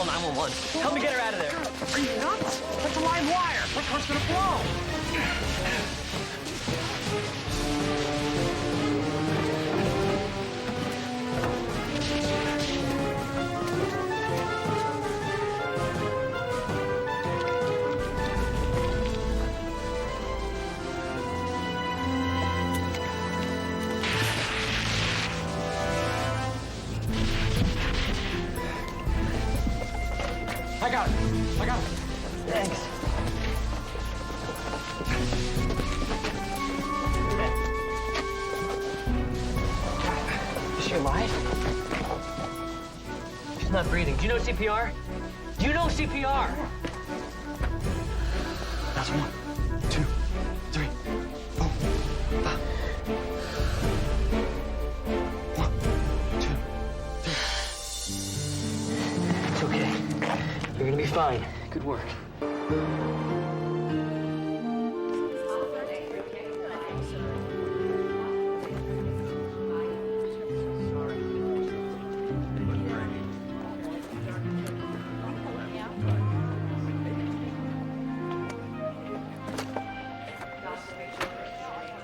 911. Help me get her out of there. Are you nuts? That's a live wire. That car's gonna blow. I got it. Thanks. Is she alive? She's not breathing. Do you know CPR? Do you know CPR? That's 1, 2, 3, 4, 5. 1, 2, 3. It's okay. You're gonna be fine. Good work.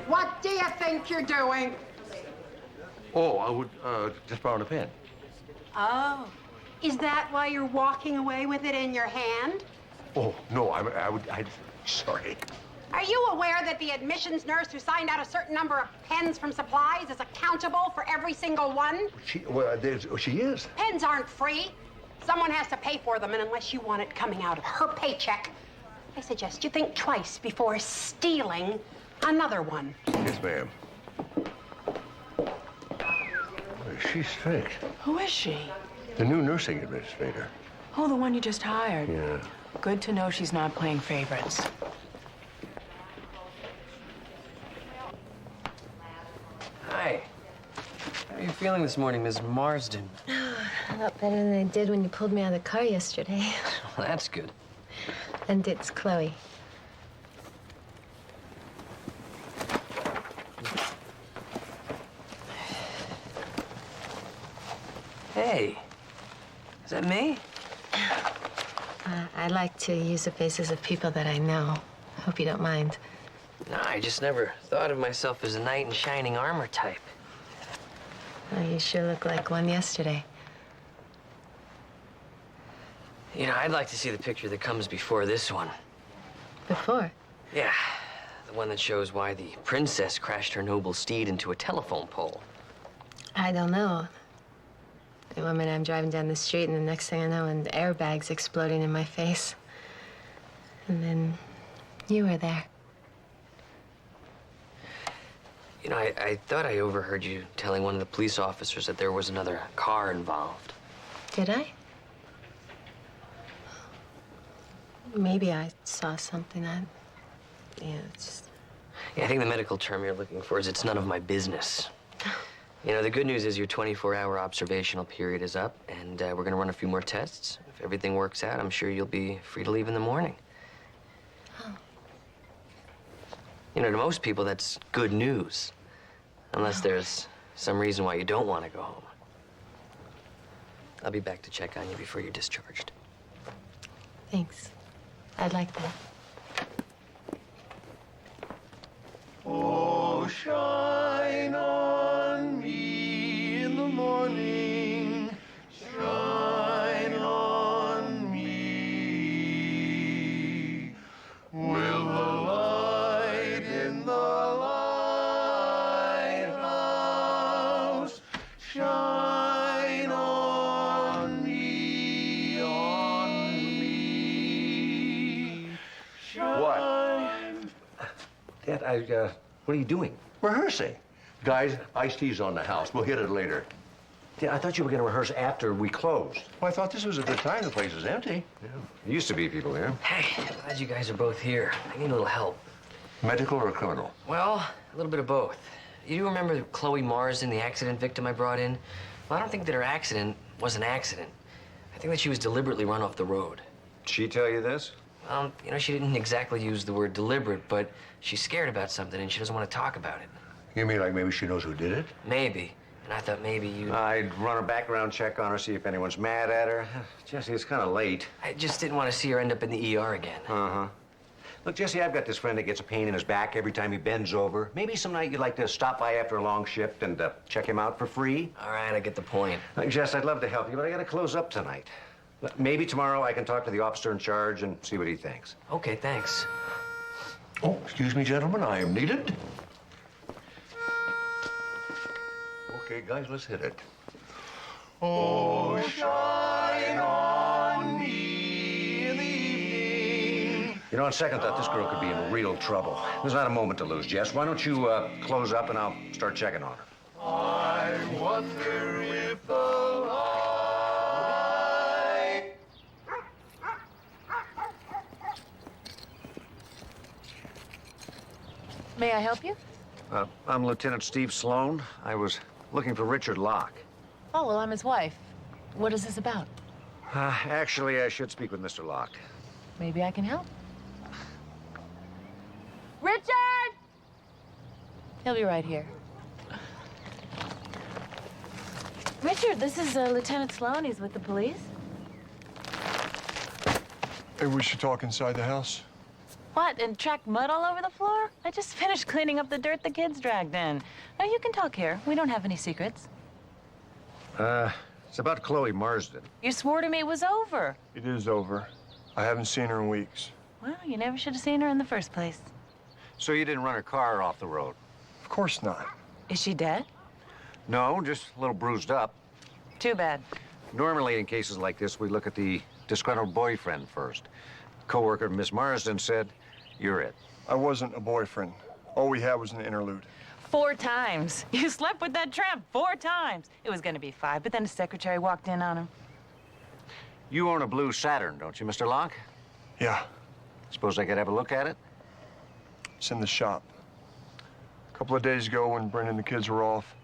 What do you think you're doing? Oh, I would just borrow a pen. Oh, is that why you're walking away with it in your hand? Oh, no, sorry. Are you aware that the admissions nurse who signed out a certain number of pens from supplies is accountable for every single one? She is. Pens aren't free. Someone has to pay for them, and unless you want it coming out of her paycheck, I suggest you think twice before stealing another one. Yes, ma'am. She's fake. Who is she? The new nursing administrator. Oh, the one you just hired. Yeah. Good to know she's not playing favorites. Hi. How are you feeling this morning, Ms. Marsden? A lot better than I did when you pulled me out of the car yesterday. Well, that's good. And it's Chloe. Hey. Is that me? I like to use the faces of people that I know. Hope you don't mind. No, I just never thought of myself as a knight in shining armor type. Well, you sure look like one yesterday. You know, I'd like to see the picture that comes before this one. Before? Yeah, the one that shows why the princess crashed her noble steed into a telephone pole. I don't know. One minute I'm driving down the street, and the next thing I know, an airbag's exploding in my face. And then you were there. You know, I thought I overheard you telling one of the police officers that there was another car involved. Did I? Maybe I saw something. It's just... Yeah, I think the medical term you're looking for is it's none of my business. You know, the good news is your 24-hour observational period is up, and we're going to run a few more tests. If everything works out, I'm sure you'll be free to leave in the morning. Oh. You know, to most people, that's good news. Unless there's some reason why you don't want to go home. I'll be back to check on you before you're discharged. Thanks. I'd like that. Oh, shine on me in the morning. Shine on me. With the light in the lighthouse. Shine on me, on me. Shine. What? Dad, what are you doing? Rehearsing. Guys, iced tea's on the house. We'll hit it later. Dad, I thought you were going to rehearse after we closed. Well, I thought this was a good time. The place is empty. Yeah. There used to be people here. Hey, I'm glad you guys are both here. I need a little help. Medical or criminal? Well, a little bit of both. You do remember Chloe Marsden, the accident victim I brought in? Well, I don't think that her accident was an accident. I think that she was deliberately run off the road. Did she tell you this? You know, she didn't exactly use the word deliberate, but she's scared about something and she doesn't want to talk about it. You mean like maybe she knows who did it? Maybe. And I thought maybe you... I'd run a background check on her, see if anyone's mad at her. Jesse, it's kind of late. I just didn't want to see her end up in the ER again. Uh-huh. Look, Jesse, I've got this friend that gets a pain in his back every time he bends over. Maybe some night you'd like to stop by after a long shift and check him out for free? All right, I get the point. Jess, I'd love to help you, but I gotta close up tonight. But maybe tomorrow I can talk to the officer in charge and see what he thinks. Okay, thanks. Oh, excuse me, gentlemen, I am needed. Okay, guys, let's hit it. Oh, shine on me in the evening. You know, on second thought, this girl could be in real trouble. There's not a moment to lose, Jess. Why don't you close up and I'll start checking on her? I wonder if the light... May I help you? I'm Lieutenant Steve Sloan. I was looking for Richard Locke. Oh, well, I'm his wife. What is this about? Actually, I should speak with Mr. Locke. Maybe I can help. Richard! He'll be right here. Richard, this is Lieutenant Sloan. He's with the police. Maybe we should talk inside the house. What, and track mud all over the floor? I just finished cleaning up the dirt the kids dragged in. Now, you can talk here. We don't have any secrets. It's about Chloe Marsden. You swore to me it was over. It is over. I haven't seen her in weeks. Well, you never should have seen her in the first place. So you didn't run her car off the road? Of course not. Is she dead? No, just a little bruised up. Too bad. Normally, in cases like this, we look at the disgruntled boyfriend first. Coworker Miss Marsden said, "You're it." I wasn't a boyfriend. All we had was an interlude. 4 times. You slept with that tramp 4 times. It was gonna be 5, but then the secretary walked in on him. You own a blue Saturn, don't you, Mr. Locke? Yeah, Suppose I could have a look at it? it's in the shop. A couple of days ago when Brenda and the kids were off,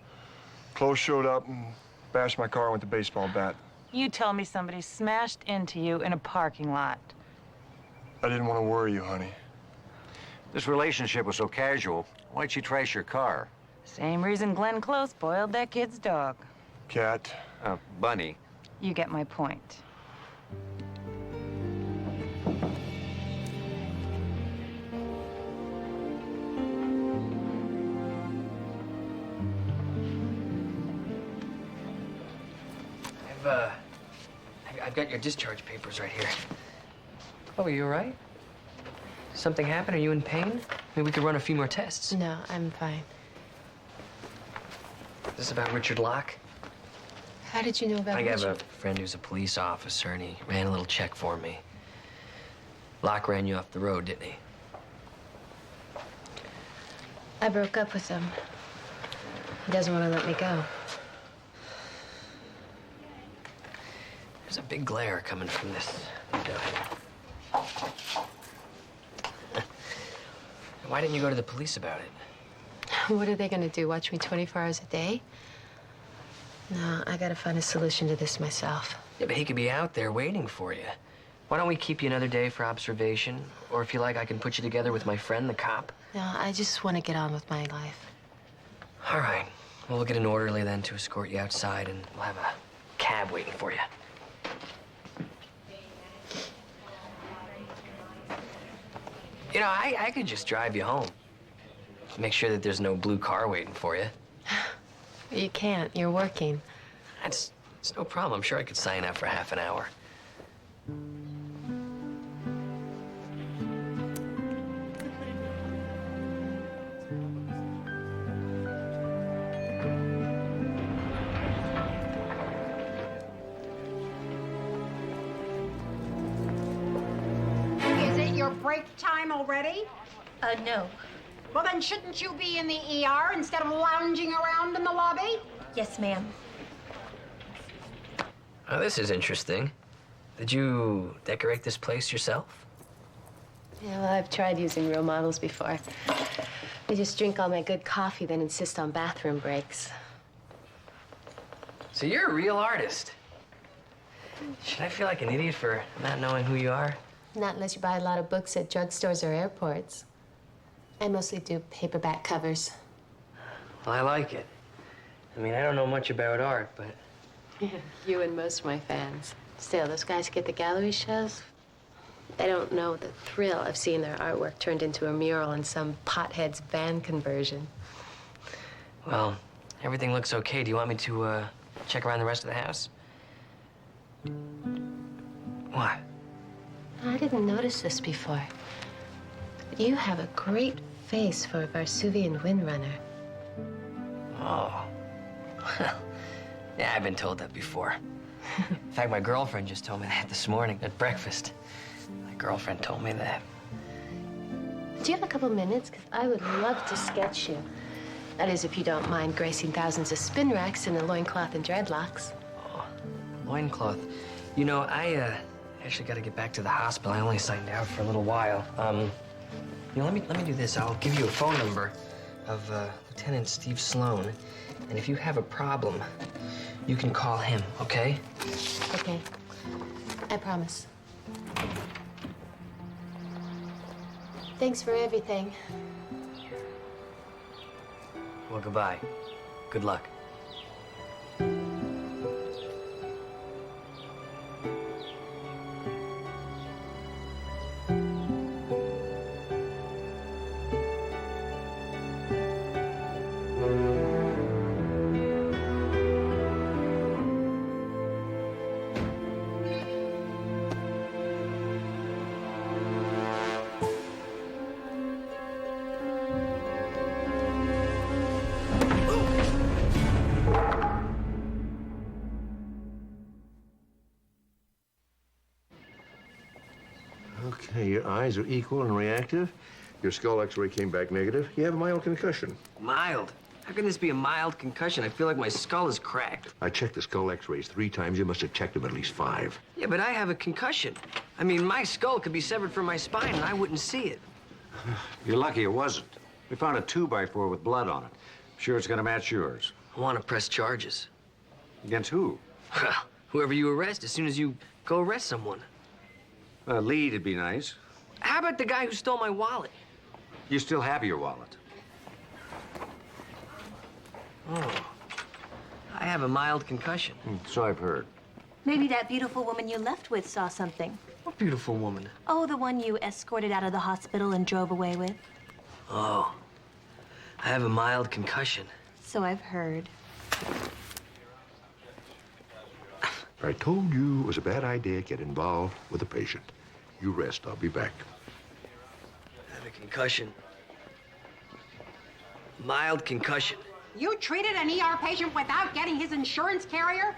Chloe showed up and bashed my car with a baseball bat. You tell me somebody smashed into you in a parking lot. I didn't want to worry you, honey. This relationship was so casual. Why'd she trash your car? Same reason Glenn Close boiled that kid's dog. Cat, Bunny. You get my point. I've got your discharge papers right here. Oh, are you all right? Something happened? Are you in pain? Maybe we could run a few more tests. No, I'm fine. This is about Richard Locke. How did you know about I have Richard? a friend who's a police officer, and he ran a little check for me. Locke ran you off the road, didn't he? I broke up with him. He doesn't want to let me go. There's a big glare coming from this window. Why didn't you go to the police about it? What are they going to do, watch me 24 hours a day? No, I got to find a solution to this myself. Yeah, but he could be out there waiting for you. Why don't we keep you another day for observation? Or if you like, I can put you together with my friend, the cop. No, I just want to get on with my life. All right. Well, we'll get an orderly then to escort you outside, and we'll have a cab waiting for you. You know, I could just drive you home. Make sure that there's no blue car waiting for you. You can't. You're working. It's no problem. I'm sure I could sign up for half an hour. Is it your break time already? No. Well, then shouldn't you be in the ER instead of lounging around in the lobby? Yes, ma'am. Oh, this is interesting. Did you decorate this place yourself? Yeah, well, I've tried using real models before. They just drink all my good coffee, then insist on bathroom breaks. So you're a real artist. Should I feel like an idiot for not knowing who you are? Not unless you buy a lot of books at drugstores or airports. I mostly do paperback covers. Well, I like it. I mean, I don't know much about art, but You and most of my fans. Still, those guys who get the gallery shows, they don't know the thrill of seeing their artwork turned into a mural in some pothead's band conversion. well, everything looks okay. Do you want me to check around the rest of the house? What? I didn't notice this before. You have a great face for a Varsuvian windrunner. Oh. Well, yeah, I've been told that before. In fact, my girlfriend just told me that this morning at breakfast. My girlfriend told me that. Do you have a couple minutes? Because I would love to sketch you. That is, if you don't mind gracing thousands of spin racks in a loincloth and dreadlocks. Oh, loincloth. You know, I actually got to get back to the hospital. I only signed out for a little while. You know, let me do this. I'll give you a phone number of Lieutenant Steve Sloan, and if you have a problem, you can call him, okay? Okay. I promise. Thanks for everything. Well, goodbye. Good luck. Okay, your eyes are equal and reactive. Your skull x-ray came back negative. You have a mild concussion. Mild? How can this be a mild concussion? I feel like my skull is cracked. I checked the skull x-rays 3 times. You must have checked them at least 5. Yeah, but I have a concussion. I mean, my skull could be severed from my spine and I wouldn't see it. You're lucky it wasn't. We found a 2x4 with blood on it. Sure it's gonna match yours. I want to press charges. Against who? Well, whoever you arrest as soon as you go arrest someone. Lead would be nice. How about the guy who stole my wallet? You still have your wallet. Oh. I have a mild concussion. So I've heard. Maybe that beautiful woman you left with saw something. What beautiful woman. Oh, the one you escorted out of the hospital and drove away with. Oh. I have a mild concussion. So I've heard. I told you it was a bad idea to get involved with a patient. You rest. I'll be back. I have a concussion. Mild concussion. You treated an ER patient without getting his insurance carrier?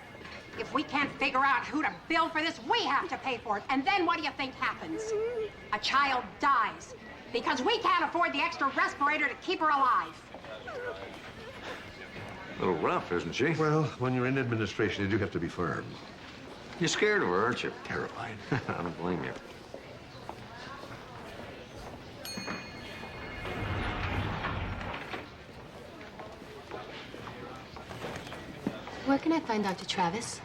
If we can't figure out who to bill for this, we have to pay for it. And then what do you think happens? A child dies because we can't afford the extra respirator to keep her alive. A little rough, isn't she? Well, when you're in administration, you do have to be firm. You're scared of her, aren't you? Terrified. I don't blame you. Where can I find Dr. Travis?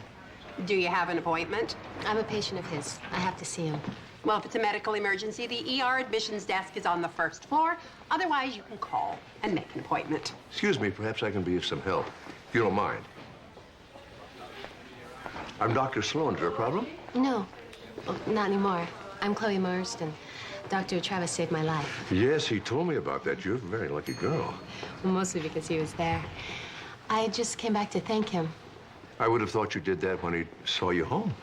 Do you have an appointment? I'm a patient of his. I have to see him. Well, if it's a medical emergency, the ER admissions desk is on the first floor. Otherwise, you can call and make an appointment. Excuse me, perhaps I can be of some help, if you don't mind. I'm Dr. Sloan. Is there a problem? No, well, not anymore. I'm Chloe Marston. Dr. Travis saved my life. Yes, he told me about that. You're a very lucky girl. Well, mostly because he was there. I just came back to thank him. I would have thought you did that when he saw you home.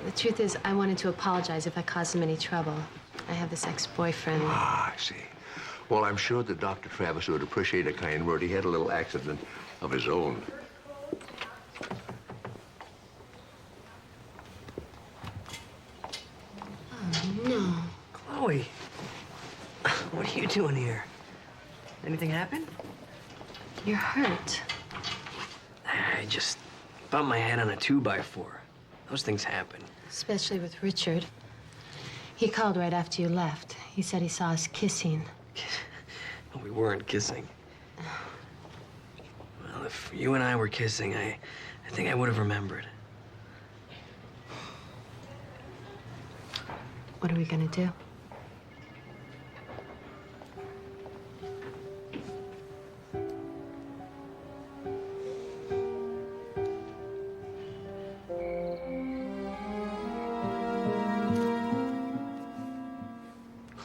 The truth is, I wanted to apologize if I caused him any trouble. I have this ex-boyfriend. Ah, I see. Well, I'm sure that Dr. Travis would appreciate a kind word. He had a little accident of his own. Oh, no. Chloe, what are you doing here? Anything happen? You're hurt. I just bumped my head on a 2x4. Those things happen. Especially with Richard. He called right after you left. He said he saw us kissing. We weren't kissing. Well, if you and I were kissing, I think I would have remembered. What are we gonna do?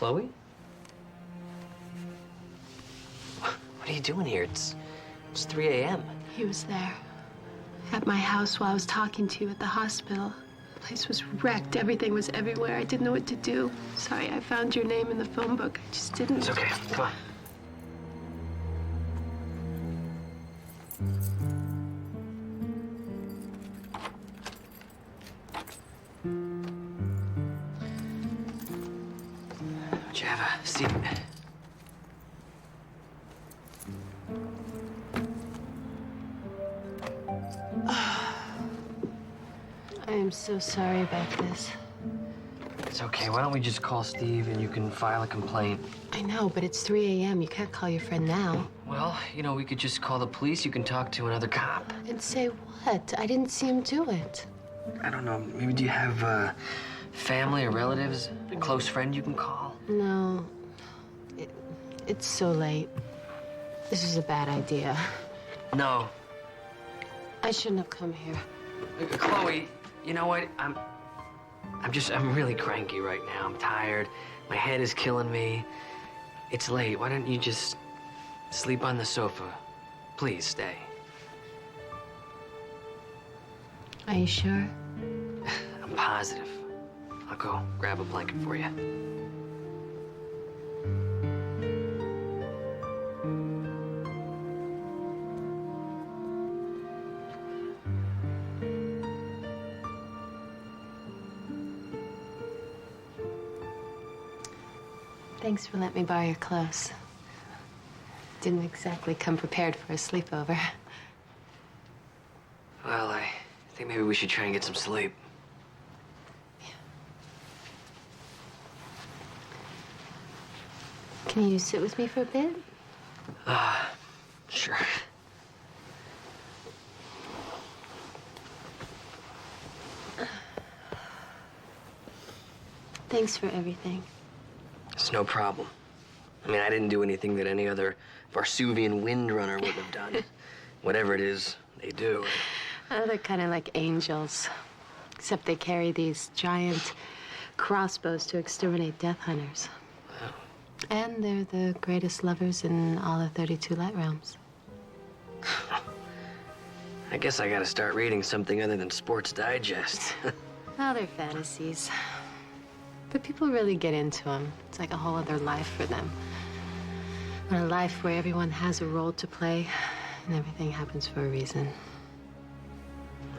Chloe? What are you doing here? It's 3 a.m. He was there. At my house while I was talking to you at the hospital. The place was wrecked. Everything was everywhere. I didn't know what to do. Sorry, I found your name in the phone book. I just didn't. It's okay. Come on. Would you have a seat? I am so sorry about this. It's okay. Why don't we just call Steve and you can file a complaint? I know, but it's 3 a.m. You can't call your friend now. Well, you know, we could just call the police. You can talk to another cop. And say what? I didn't see him do it. I don't know. Maybe do you have family or relatives? A close friend you can call? No. It's so late. This is a bad idea. No. I shouldn't have come here. Chloe, you know what? I'm really cranky right now. I'm tired. My head is killing me. It's late. Why don't you just sleep on the sofa? Please stay. Are you sure? I'm positive. I'll go grab a blanket for you. Thanks for letting me borrow your clothes. Didn't exactly come prepared for a sleepover. Well, I think maybe we should try and get some sleep. Can you sit with me for a bit? Sure. Thanks for everything. It's no problem. I mean, I didn't do anything that any other Varsuvian windrunner would have done. Whatever it is, they do. Oh, they're kind of like angels. Except they carry these giant crossbows to exterminate death hunters. Wow. And they're the greatest lovers in all of 32 light realms. I guess I gotta start reading something other than Sports Digest. Well, they're fantasies. But people really get into them. It's like a whole other life for them. And a life where everyone has a role to play and everything happens for a reason.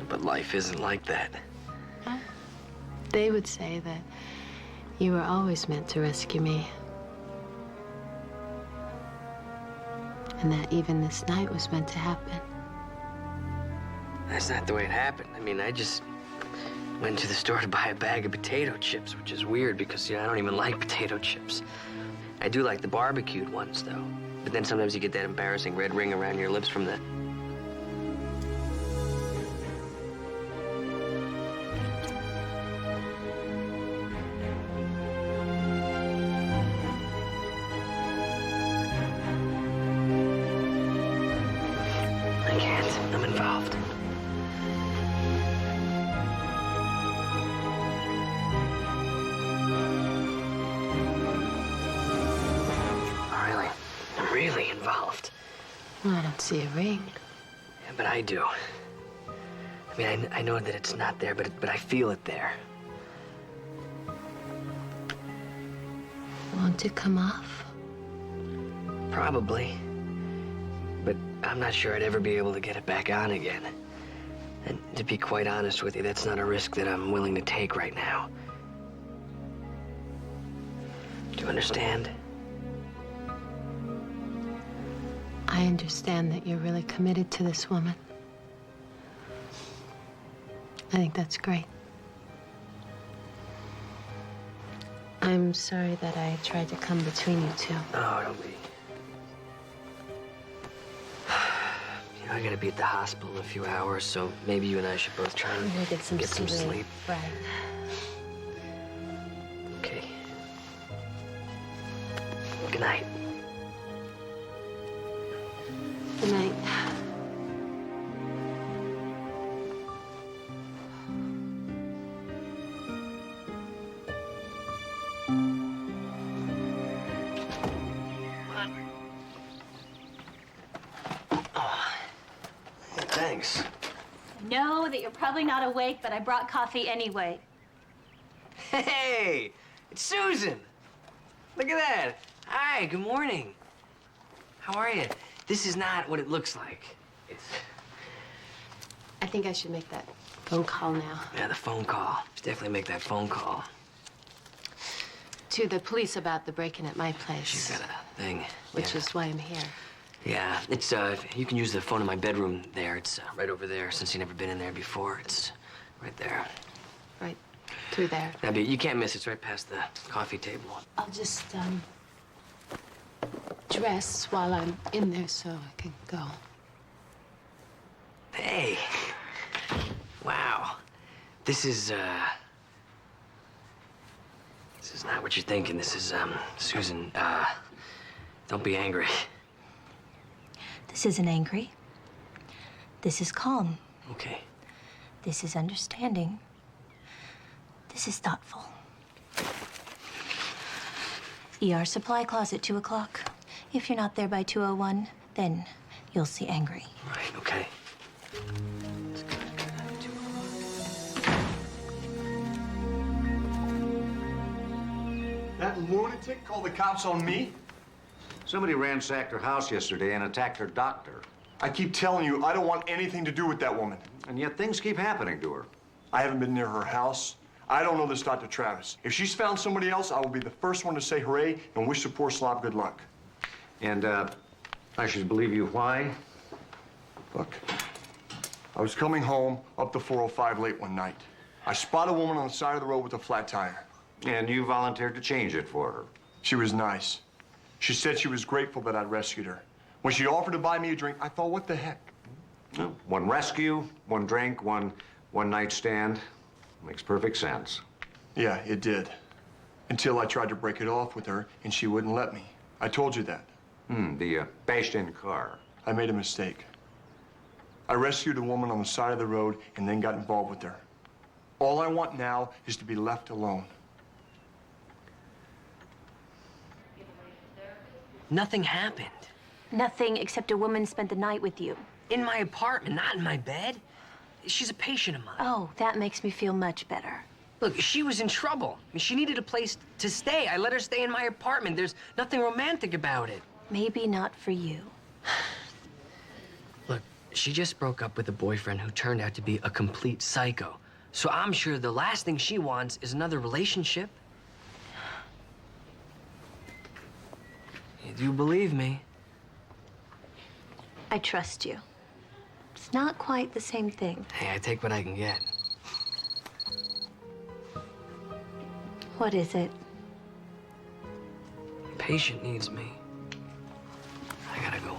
But life isn't like that. They would say that you were always meant to rescue me. And that even this night was meant to happen. That's not the way it happened. I mean, I just went to the store to buy a bag of potato chips, which is weird because, you know, I don't even like potato chips. I do like the barbecued ones, though. But then sometimes you get that embarrassing red ring around your lips from the... I can't. I'm involved. I'm really involved. Well, I don't see a ring. Yeah, but I do. I mean, I know that it's not there, but I feel it there. Won't it come off? Probably. But I'm not sure I'd ever be able to get it back on again. And to be quite honest with you, that's not a risk that I'm willing to take right now. Do you understand? I understand that you're really committed to this woman. I think that's great. I'm sorry that I tried to come between you two. Oh, don't be. You know, I gotta be at the hospital in a few hours, so maybe you and I should both try and We'll get some sleep. Right. Okay. Good night. Good night. thanks. Know that you're probably not awake, but I brought coffee anyway. Hey, it's Susan. Look at that. Hi, good morning. How are you? This is not what it looks like. It's... I think I should make that phone call now. Yeah, the phone call. Should definitely make that phone call. To the police about the break-in at my place. She's got a thing. Which yeah. is why I'm here. Yeah, it's, you can use the phone in my bedroom there. It's right over there, since you've never been in there before. It's right there. Right through there. Now, you can't miss it. It's right past the coffee table. I'll just, dress while I'm in there so I can go. Hey. Wow. This is not what you're thinking. This is, Susan, don't be angry. This isn't angry. This is calm. Okay. This is understanding. This is thoughtful. ER supply closet, 2 o'clock. If you're not there by 2:01, then you'll see angry. Right, okay. That lunatic called the cops on me? Somebody ransacked her house yesterday and attacked her doctor. I keep telling you, I don't want anything to do with that woman. And yet things keep happening to her. I haven't been near her house. I don't know this Dr. Travis. If she's found somebody else, I will be the first one to say hooray and wish the poor slob good luck. And, I should believe you why? Look, I was coming home up the 405 late one night. I spotted a woman on the side of the road with a flat tire. And you volunteered to change it for her. She was nice. She said she was grateful that I'd rescued her. When she offered to buy me a drink, I thought, what the heck? Well, one rescue, one drink, one night stand. Makes perfect sense. Yeah, it did. Until I tried to break it off with her, and she wouldn't let me. I told you that. The bashed-in car. I made a mistake. I rescued a woman on the side of the road and then got involved with her. All I want now is to be left alone. Nothing happened. Nothing except a woman spent the night with you. In my apartment, not in my bed. She's a patient of mine. Oh, that makes me feel much better. Look, she was in trouble. I mean, she needed a place to stay. I let her stay in my apartment. There's nothing romantic about it. Maybe not for you. Look, she just broke up with a boyfriend who turned out to be a complete psycho. So I'm sure the last thing she wants is another relationship. Do you believe me? I trust you. It's not quite the same thing. Hey, I take what I can get. What is it? Patient needs me. I gotta go.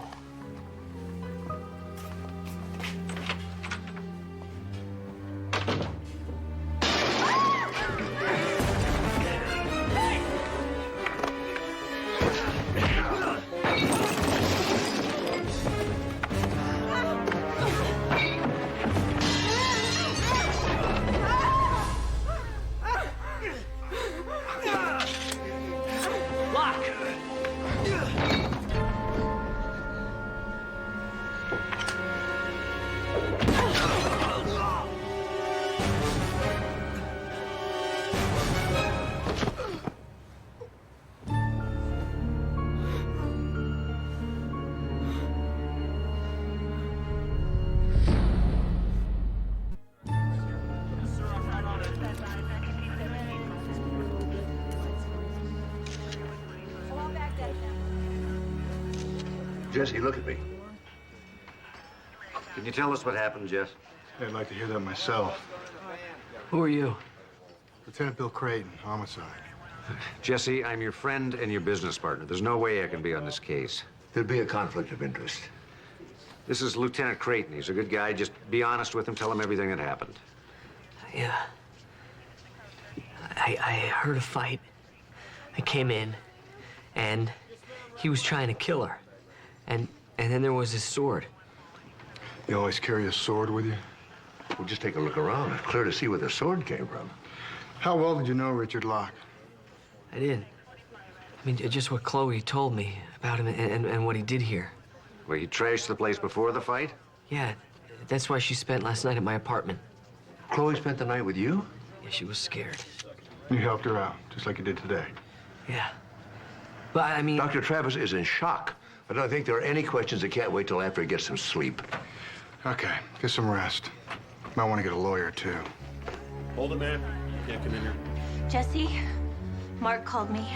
Jesse, look at me. Can you tell us what happened, Jess? I'd like to hear that myself. Who are you? Lieutenant Bill Creighton, homicide. Jesse, I'm your friend and your business partner. There's no way I can be on this case. There'd be a conflict of interest. This is Lieutenant Creighton. He's a good guy. Just be honest with him. Tell him everything that happened. Yeah. I heard a fight. I came in, and he was trying to kill her. And then there was his sword. You always carry a sword with you? We'll just take a look around. It's clear to see where the sword came from. How well did you know Richard Locke? I did. I mean, just what Chloe told me about him and what he did here. Well, he trashed the place before the fight? Yeah, That's why she spent last night at my apartment. Chloe spent the night with you? Yeah, she was scared. You helped her out, just like you did today. Yeah. But, I mean... Dr. Travis is in shock. I don't think there are any questions that can't wait till after he gets some sleep. Okay, get some rest. Might want to get a lawyer, too. Hold it, man. You can't come in here. Jesse, Mark called me.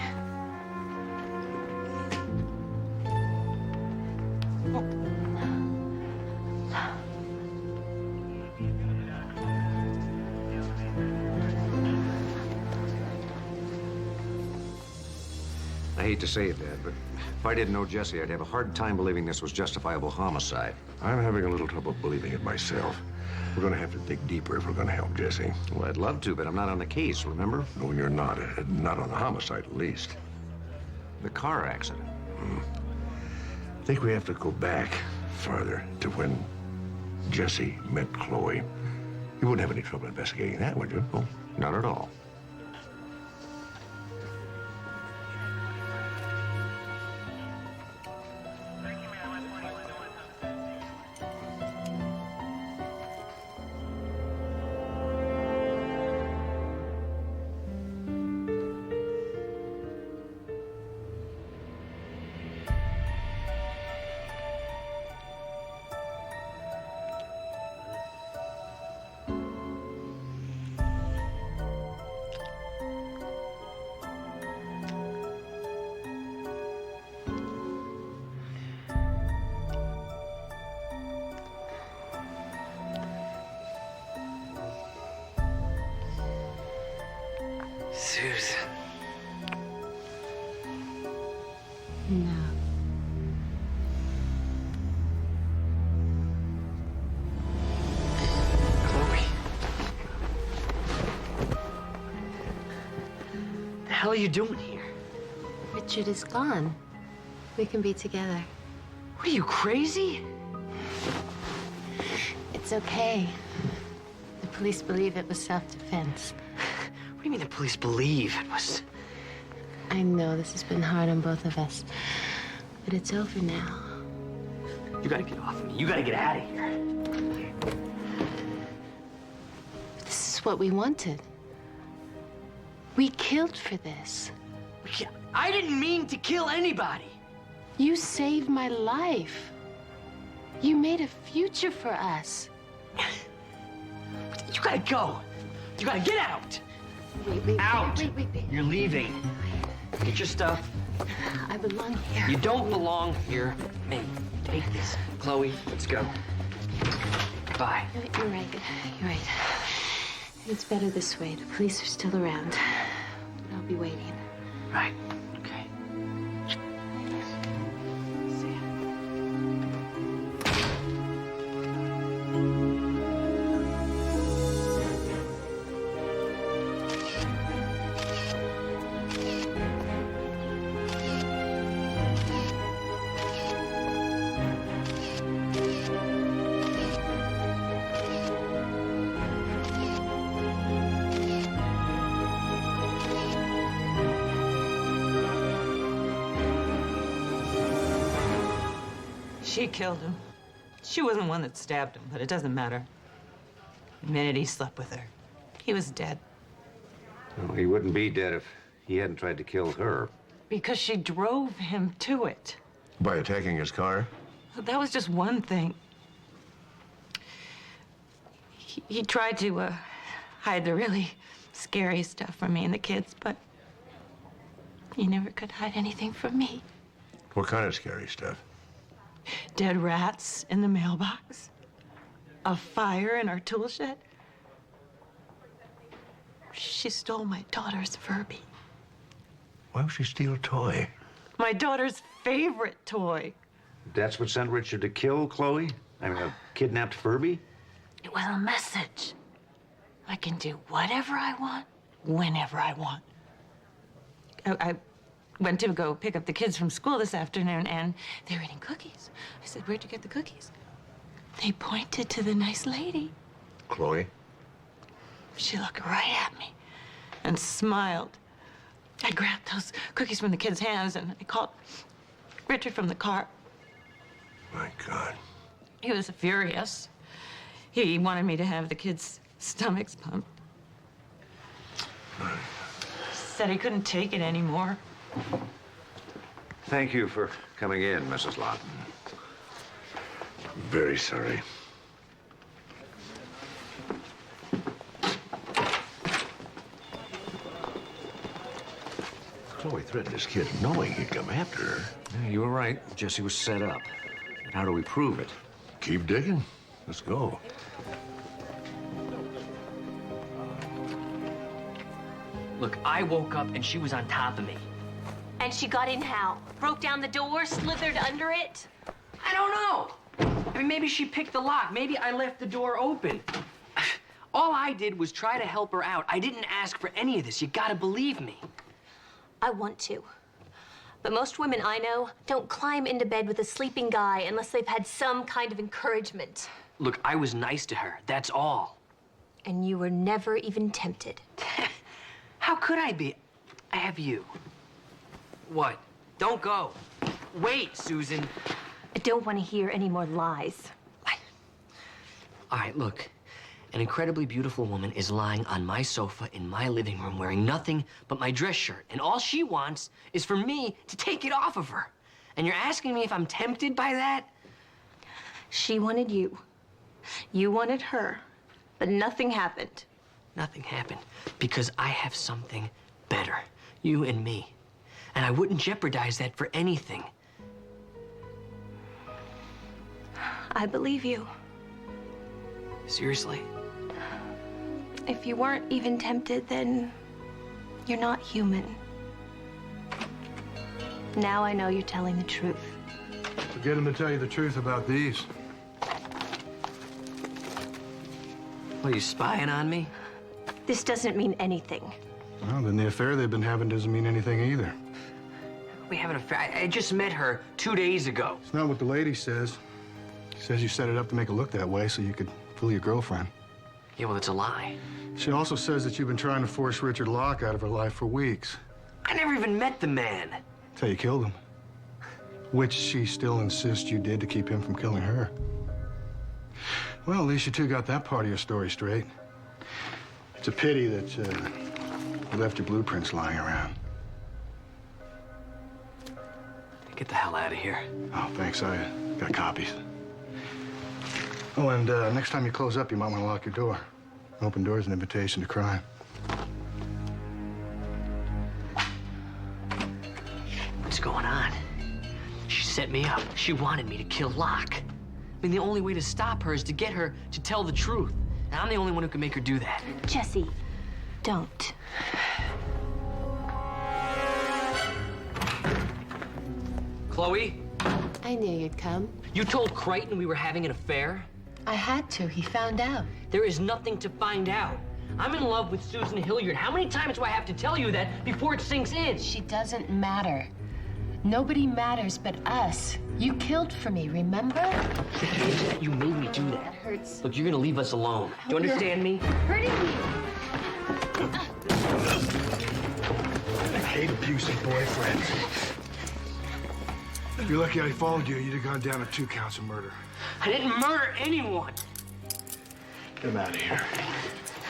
I hate to say it, Dad, but if I didn't know Jesse, I'd have a hard time believing this was justifiable homicide. I'm having a little trouble believing it myself. We're going to have to dig deeper if we're going to help Jesse. Well, I'd love to, but I'm not on the case, remember? No, you're not. Not on the homicide, at least. The car accident. I think we have to go back farther to when Jesse met Chloe. You wouldn't have any trouble investigating that, would you? Oh, Not at all. Susan. No. Chloe. The hell are you doing here? Richard is gone. We can be together. What are you, crazy? It's okay. The police believe it was self-defense. What do you mean the police believe it was? I know this has been hard on both of us, but it's over now. You gotta get off of me. You gotta get out of here. This is what we wanted. We killed for this. I didn't mean to kill anybody. You saved my life. You made a future for us. You gotta go. You gotta get out. Wait, Out. Wait. You're leaving. Get your stuff. I belong here. You don't belong here. Hey, take this. Chloe, let's go. Bye. You're right. You're right. It's better this way. The police are still around. But I'll be waiting. Right. Okay. See ya. She killed him. She wasn't the one that stabbed him, but it doesn't matter. The minute he slept with her, he was dead. Well, he wouldn't be dead if he hadn't tried to kill her. Because she drove him to it. By attacking his car? That was just one thing. He tried to hide the really scary stuff from me and the kids, but he never could hide anything from me. What kind of scary stuff? Dead rats in the mailbox, a fire in our tool shed. She stole my daughter's Furby. Why would she steal a toy? My daughter's favorite toy. That's what sent Richard to kill Chloe? I mean, a kidnapped Furby? It was a message. I can do whatever I want, whenever I want. I went to go pick up the kids from school this afternoon, and they were eating cookies. I said, "Where'd you get the cookies?" They pointed to the nice lady. Chloe? She looked right at me and smiled. I grabbed those cookies from the kids' hands, and I called Richard from the car. My God. He was furious. He wanted me to have the kids' stomachs pumped. Said he couldn't take it anymore. Thank you for coming in, Mrs. Lawton. Very sorry. Chloe threatened this kid knowing he'd come after her. Yeah, you were right. Jesse was set up. But how do we prove it? Keep digging. Let's go. Look, I woke up and she was on top of me. And she got in how? Broke down the door, slithered under it? I don't know. I mean, maybe she picked the lock. Maybe I left the door open. All I did was try to help her out. I didn't ask for any of this. You gotta believe me. I want to. But most women I know don't climb into bed with a sleeping guy unless they've had some kind of encouragement. Look, I was nice to her. That's all. And you were never even tempted. How could I be? I have you. What? Don't go. Wait, Susan. I don't want to hear any more lies. All right, look. An incredibly beautiful woman is lying on my sofa in my living room wearing nothing but my dress shirt. And all she wants is for me to take it off of her. And you're asking me if I'm tempted by that? She wanted you. You wanted her. But nothing happened. Nothing happened because I have something better. You and me. And I wouldn't jeopardize that for anything. I believe you. Seriously? If you weren't even tempted, then you're not human. Now I know you're telling the truth. So get him to tell you the truth about these. What, are you spying on me? This doesn't mean anything. Well, then the affair they've been having doesn't mean anything either. We have an affair. I just met her 2 days ago. It's not what the lady says. She says you set it up to make it look that way so you could fool your girlfriend. Yeah, well, it's a lie. She also says that you've been trying to force Richard Locke out of her life for weeks. I never even met the man. Till you killed him. Which she still insists you did to keep him from killing her. Well, at least you two got that part of your story straight. It's a pity that you left your blueprints lying around. Get the hell out of here. Oh, thanks. I got copies. Oh, and next time you close up, you might want to lock your door. An open door is an invitation to crime. What's going on? She set me up. She wanted me to kill Locke. I mean, the only way to stop her is to get her to tell the truth. And I'm the only one who can make her do that. Jesse, don't. Chloe, I knew you'd come. you told Crichton we were having an affair? I had to. He found out. There is nothing to find out. I'm in love with Susan Hilliard. How many times do I have to tell you that before it sinks in? She doesn't matter. Nobody matters but us. You killed for me, remember? You made me do that. That hurts. Look, you're gonna leave us alone. Do you understand me? Hurting me. I hate abusive boyfriends. If you're lucky I followed you, you'd have gone down to 2 counts of murder. I didn't murder anyone. Get him out of here.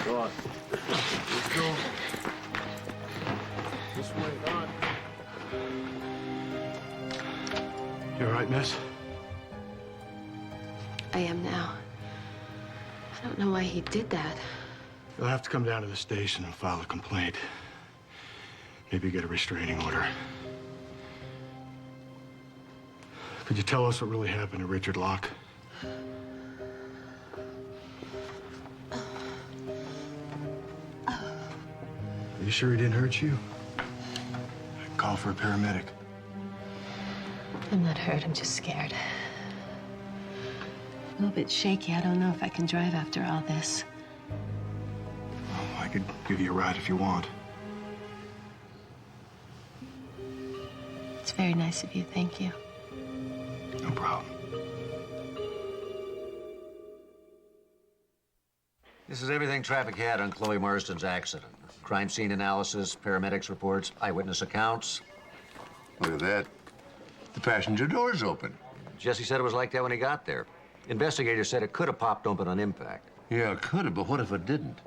Go on. Let's go. This way, on. You all right, miss? I am now. I don't know why he did that. You'll have to come down to the station and file a complaint. Maybe get a restraining order. Could you tell us what really happened to Richard Locke? Are you sure he didn't hurt you? I'd call for a paramedic. I'm not hurt. I'm just scared. A little bit shaky. I don't know if I can drive after all this. Well, I could give you a ride if you want. It's very nice of you. Thank you. No problem. This is everything traffic had on Chloe Marsden's accident. Crime scene analysis, paramedics reports, eyewitness accounts. Look at that. The passenger door's open. Jesse said it was like that when he got there. Investigators said it could have popped open on impact. Yeah, it could have, but what if it didn't?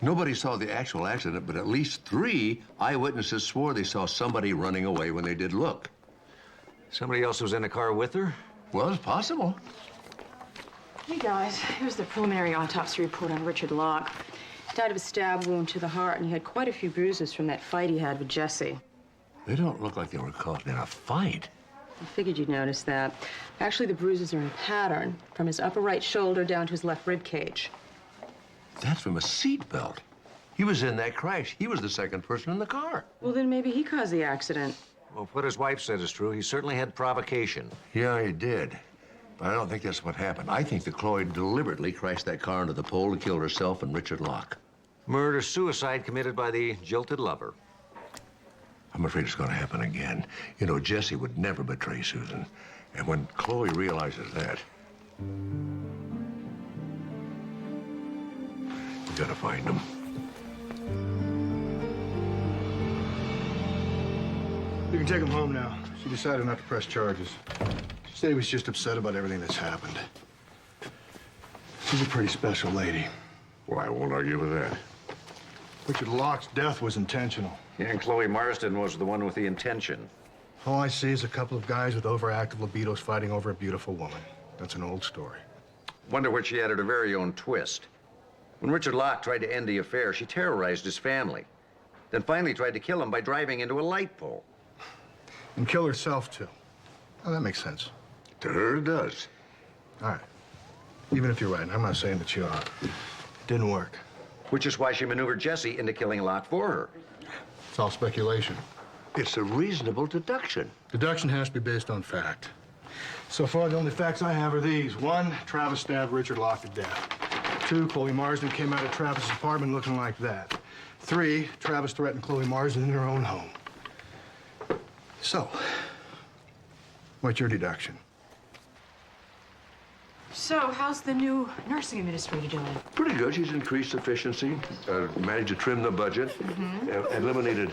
Nobody saw the actual accident, but at least 3 eyewitnesses swore they saw somebody running away when they did look. Somebody else was in the car with her? Well, it's possible. Hey guys, here's the preliminary autopsy report on Richard Locke. He died of a stab wound to the heart, and he had quite a few bruises from that fight he had with Jesse. They don't look like they were caught in a fight. I figured you'd notice that. Actually, the bruises are in a pattern from his upper right shoulder down to his left rib cage. That's from a seat belt. He was in that crash. He was the second person in the car. Well, then maybe he caused the accident. Well, if what his wife said is true, he certainly had provocation. Yeah, he did. But I don't think that's what happened. I think that Chloe deliberately crashed that car into the pole to kill herself and Richard Locke. Murder-suicide committed by the jilted lover. I'm afraid it's going to happen again. You know, Jesse would never betray Susan. And when Chloe realizes that, we gotta find him. You can take him home now. She decided not to press charges. She said he was just upset about everything that's happened. She's a pretty special lady. Well, I won't argue with that. Richard Locke's death was intentional. Yeah, and Chloe Marsden was the one with the intention. All I see is a couple of guys with overactive libidos fighting over a beautiful woman. That's an old story. Wonder what she added her very own twist. When Richard Locke tried to end the affair, she terrorized his family. Then finally tried to kill him by driving into a light pole. And kill herself, too. Oh, that makes sense. To her, it does. All right. Even if you're right, and I'm not saying that you are. It didn't work. Which is why she maneuvered Jesse into killing Locke for her. It's all speculation. It's a reasonable deduction. Deduction has to be based on fact. So far, the only facts I have are these. 1, Travis stabbed Richard Locke to death. 2, Chloe Marsden came out of Travis's apartment looking like that. 3, Travis threatened Chloe Marsden in her own home. So, what's your deduction? So, how's the new nursing administrator doing? Pretty good. She's increased efficiency, managed to trim the budget, eliminated...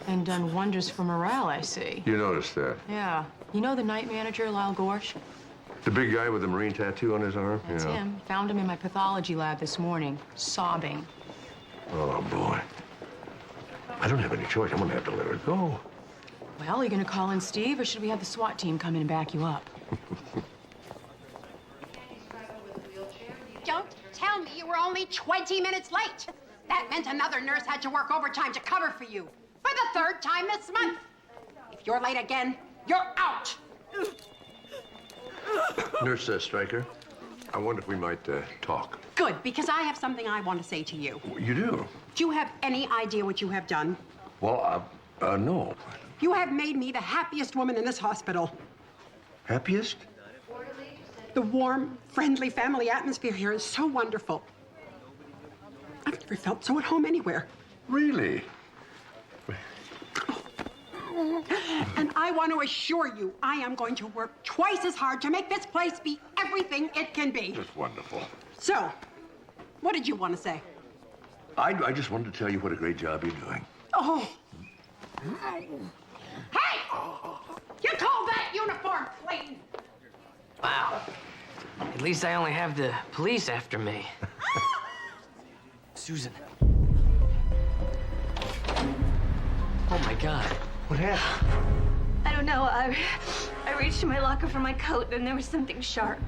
And done wonders for morale, I see. You noticed that? Yeah. You know the night manager, Lyle Gorsh? The big guy with the Marine tattoo on his arm? That's him. Found him in my pathology lab this morning, sobbing. Oh, boy. I don't have any choice. I'm gonna have to let her go. Well, are you gonna call in Steve, or should we have the SWAT team come in and back you up? Don't tell me you were only 20 minutes late. That meant another nurse had to work overtime to cover for you. For the 3rd time this month. If you're late again, you're out. Nurse Stryker, I wonder if we might talk. Good, because I have something I want to say to you. You do? Do you have any idea what you have done? Well, no. You have made me the happiest woman in this hospital. Happiest? The warm, friendly family atmosphere here is so wonderful. I've never felt so at home anywhere. Really? And I want to assure you, I am going to work twice as hard to make this place be everything it can be. That's wonderful. So, what did you want to say? I just wanted to tell you what a great job you're doing. Oh. Hey! You call that uniform clean? Wow. At least I only have the police after me. Susan. Oh, my God. What happened? I don't know. I reached in my locker for my coat, and there was something sharp.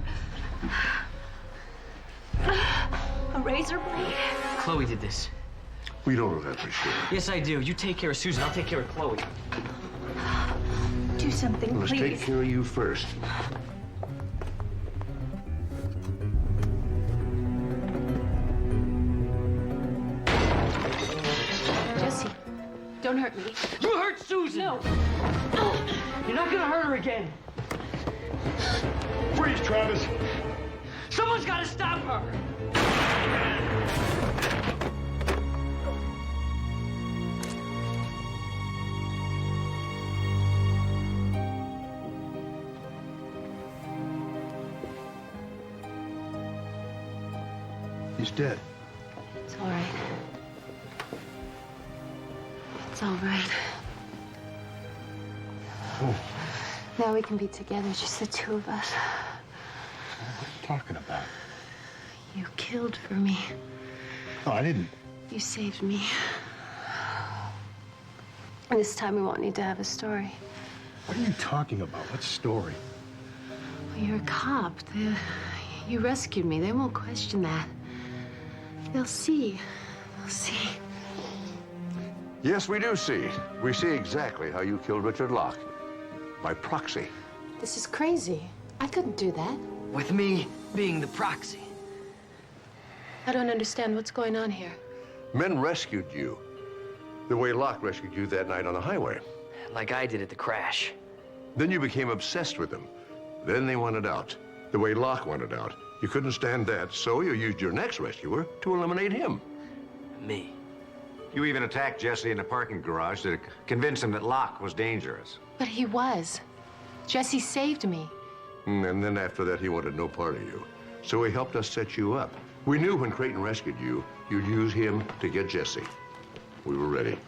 A razor blade. Chloe did this. We don't know that for sure. Yes, I do. You take care of Susan. I'll take care of Chloe. Do something, Let's please. take care of you first. Jesse, don't hurt me. You hurt Susan! No. You're not gonna hurt her again. Freeze, Travis! Someone's gotta stop her! He's dead. It's all right. It's all right. Now we can be together, just the two of us. What are you talking about? You killed for me. No, I didn't. You saved me. And this time we won't need to have a story. What are you talking about? What story? Well, you're a cop. You rescued me. They won't question that. They'll see. They'll see. Yes, we do see. We see exactly how you killed Richard Locke. By proxy. This is crazy. I couldn't do that. With me being the proxy. I don't understand what's going on here. Men rescued you the way Locke rescued you that night on the highway. Like I did at the crash. Then you became obsessed with them. Then they wanted out, the way Locke wanted out. You couldn't stand that, so you used your next rescuer to eliminate him. Me. You even attacked Jesse in the parking garage to convince him that Locke was dangerous. But he was. Jesse saved me. And then after that, he wanted no part of you. So he helped us set you up. We knew when Creighton rescued you, you'd use him to get Jesse. We were ready.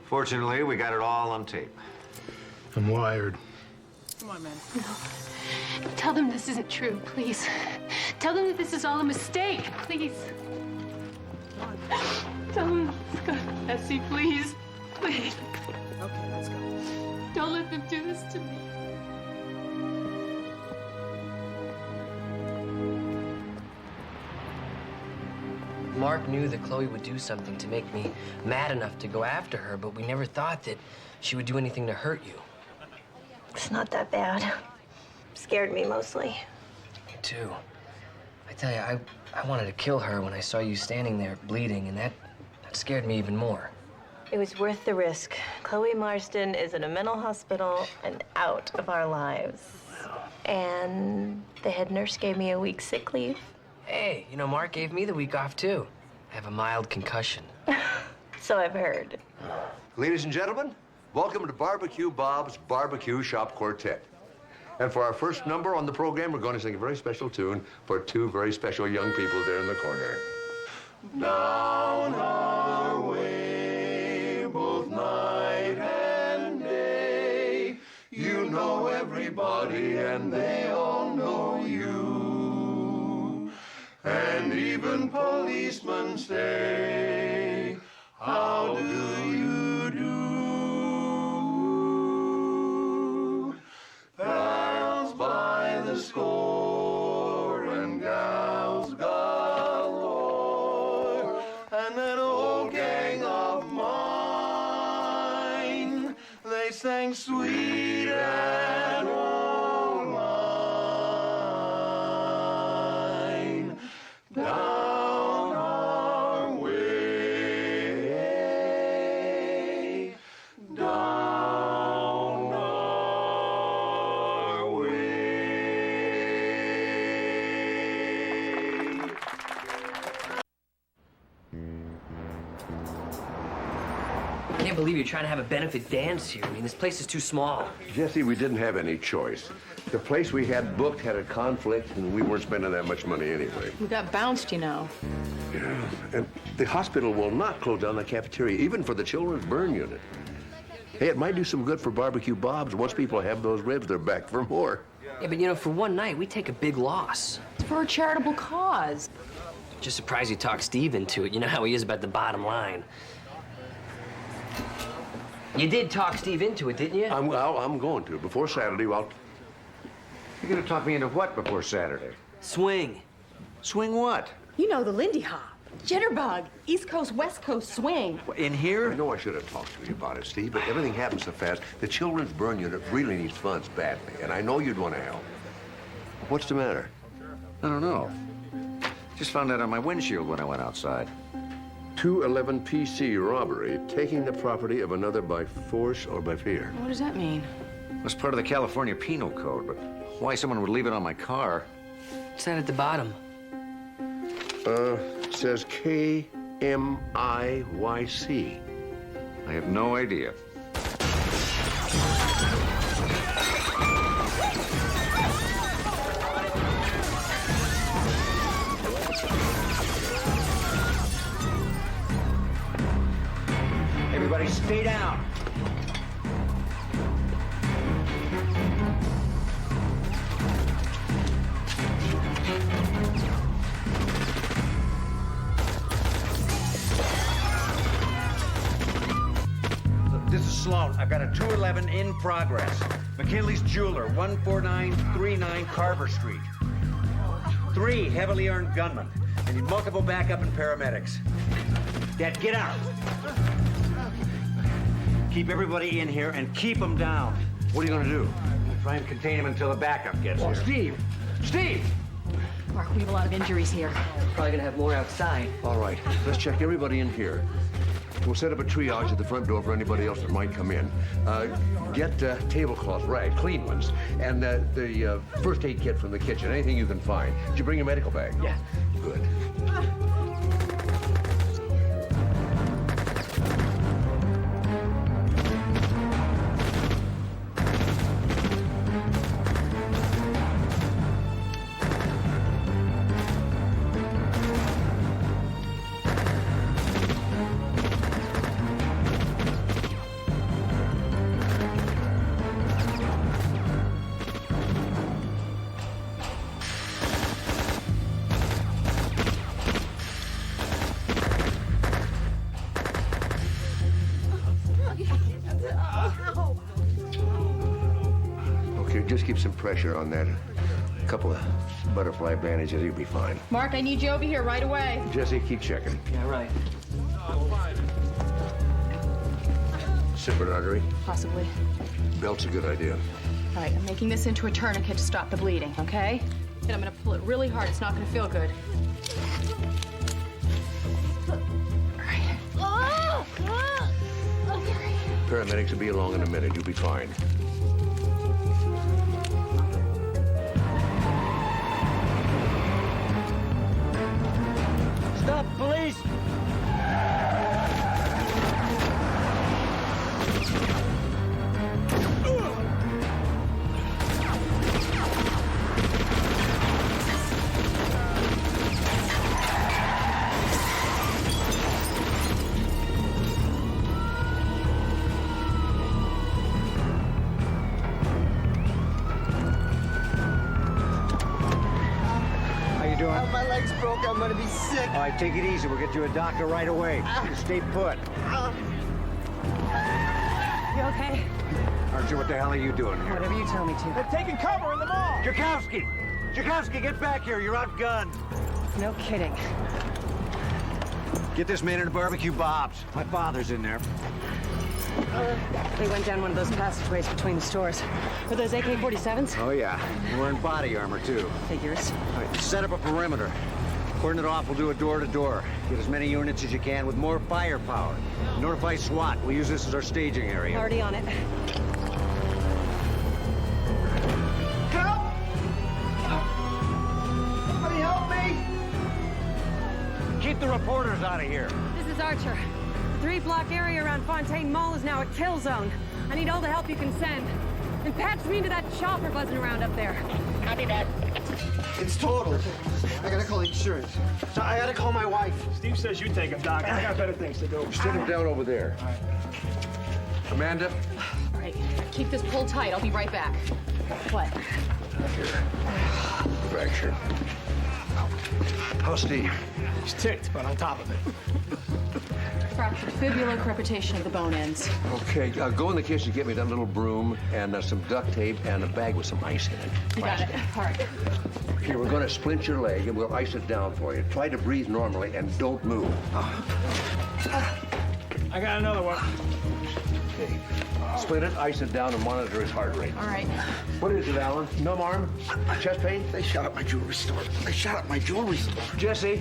Fortunately, we got it all on tape. I'm wired. Come on, man. No. Tell them this isn't true, please. Tell them that this is all a mistake, please. Tell them it's got Jesse, please. Please. Okay, let's go. Don't let them do this to me. Mark knew that Chloe would do something to make me mad enough to go after her, but we never thought that she would do anything to hurt you. It's not that bad. Scared me mostly. Me too. I tell you, I wanted to kill her when I saw you standing there bleeding, and that scared me even more. It was worth the risk. Chloe Marston is in a mental hospital and out of our lives. And the head nurse gave me a week's sick leave. Hey, you know, Mark gave me the week off, too. I have a mild concussion. So I've heard. Ladies and gentlemen, welcome to Barbecue Bob's Barbecue Shop Quartet. And for our first number on the program, we're going to sing a very special tune for two very special young people there in the corner. Down our way, both night and day, you know everybody and they all know you. And even policemen say, how do you do? Pals by the score and gals galore, and that old gang of mine, they sang sweet and old line down our way, down our way. I can't believe you're trying to have a benefit dance here. I mean, this place is too small. Jesse, we didn't have any choice. The place we had booked had a conflict, and we weren't spending that much money anyway. We got bounced, you know. Yeah, and the hospital will not close down the cafeteria, even for the children's burn unit. Hey, it might do some good for Barbecue Bob's. Once people have those ribs, they're back for more. Yeah, but you know, for one night, we take a big loss. It's for a charitable cause. Just surprised you talked Steve into it. You know how he is about the bottom line. You did talk Steve into it, didn't you? I'm going to. Before Saturday, well... You're gonna talk me into what before Saturday? Swing. Swing what? You know the Lindy Hop, Jitterbug, East Coast, West Coast swing. In here? I know I should have talked to you about it, Steve, but everything happens so fast. The children's burn unit really needs funds badly, and I know you'd want to help. What's the matter? I don't know. Just found that on my windshield when I went outside. 211 PC robbery, taking the property of another by force or by fear. What does that mean? It's part of the California Penal Code, but why someone would leave it on my car? What's that at the bottom? It says KMIYC. I have no idea. Everybody stay down. Sloan. I've got a 211 in progress. McKinley's Jeweler, 14939 Carver Street. 3 heavily armed gunmen. I need multiple backup and paramedics. Dad, get out. Keep everybody in here and keep them down. What are you gonna do? Try and contain them until the backup gets here. Steve! Steve! Mark, we have a lot of injuries here. Probably gonna have more outside. All right, let's check everybody in here. We'll set up a triage at the front door for anybody else that might come in. Get tablecloths, rags, clean ones, and the first aid kit from the kitchen, anything you can find. Did you bring your medical bag? Yeah. Good. Just keep some pressure on that. A couple of butterfly bandages, you'll be fine. Mark, I need you over here right away. Jesse, keep checking. Yeah, right. Separate artery. Possibly. Belt's a good idea. All right, I'm making this into a tourniquet to stop the bleeding, okay? And I'm gonna pull it really hard. It's not gonna feel good. Paramedics will be along in a minute. You'll be fine. Stop, police! My leg's broke. I'm gonna be sick. All right, take it easy. We'll get you a doctor right away. Just stay put. You okay? Archie, what the hell are you doing here? Whatever you tell me to. They're taking cover in the mall. Tchaikovsky! Tchaikovsky, get back here. You're outgunned. No kidding. Get this man into Barbecue Bob's. My father's in there. They went down one of those passageways between the stores. Were those AK-47s? Oh, yeah. We're in body armor, too. Figures. All right, set up a perimeter. Cordon it off, we'll do a door-to-door. Get as many units as you can with more firepower. Notify SWAT. We'll use this as our staging area. Already on it. Help! Somebody help me! Keep the reporters out of here. This is Archer. The 3-block area around Fontaine Mall is now a kill zone. I need all the help you can send. And patch me into that chopper buzzing around up there. Copy that. It's total. I gotta call the insurance. So I gotta call my wife. Steve says you take him, Doc. I got better things to do. Sit him down over there. Amanda? All right, keep this pulled tight. I'll be right back. What? Fracture. How's Steve? He's ticked, but on top of it. Fractured fibula, crepitation of the bone ends. Okay, go in the kitchen, get me that little broom and some duct tape and a bag with some ice in it. You got it. All right. Here, we're gonna splint your leg and we'll ice it down for you. Try to breathe normally and don't move. I got another one. Okay. Splint it, ice it down, and monitor his heart rate. All right. What is it, Alan? Numb arm? Chest pain? They shot up my jewelry store. They shot up my jewelry store. Jesse,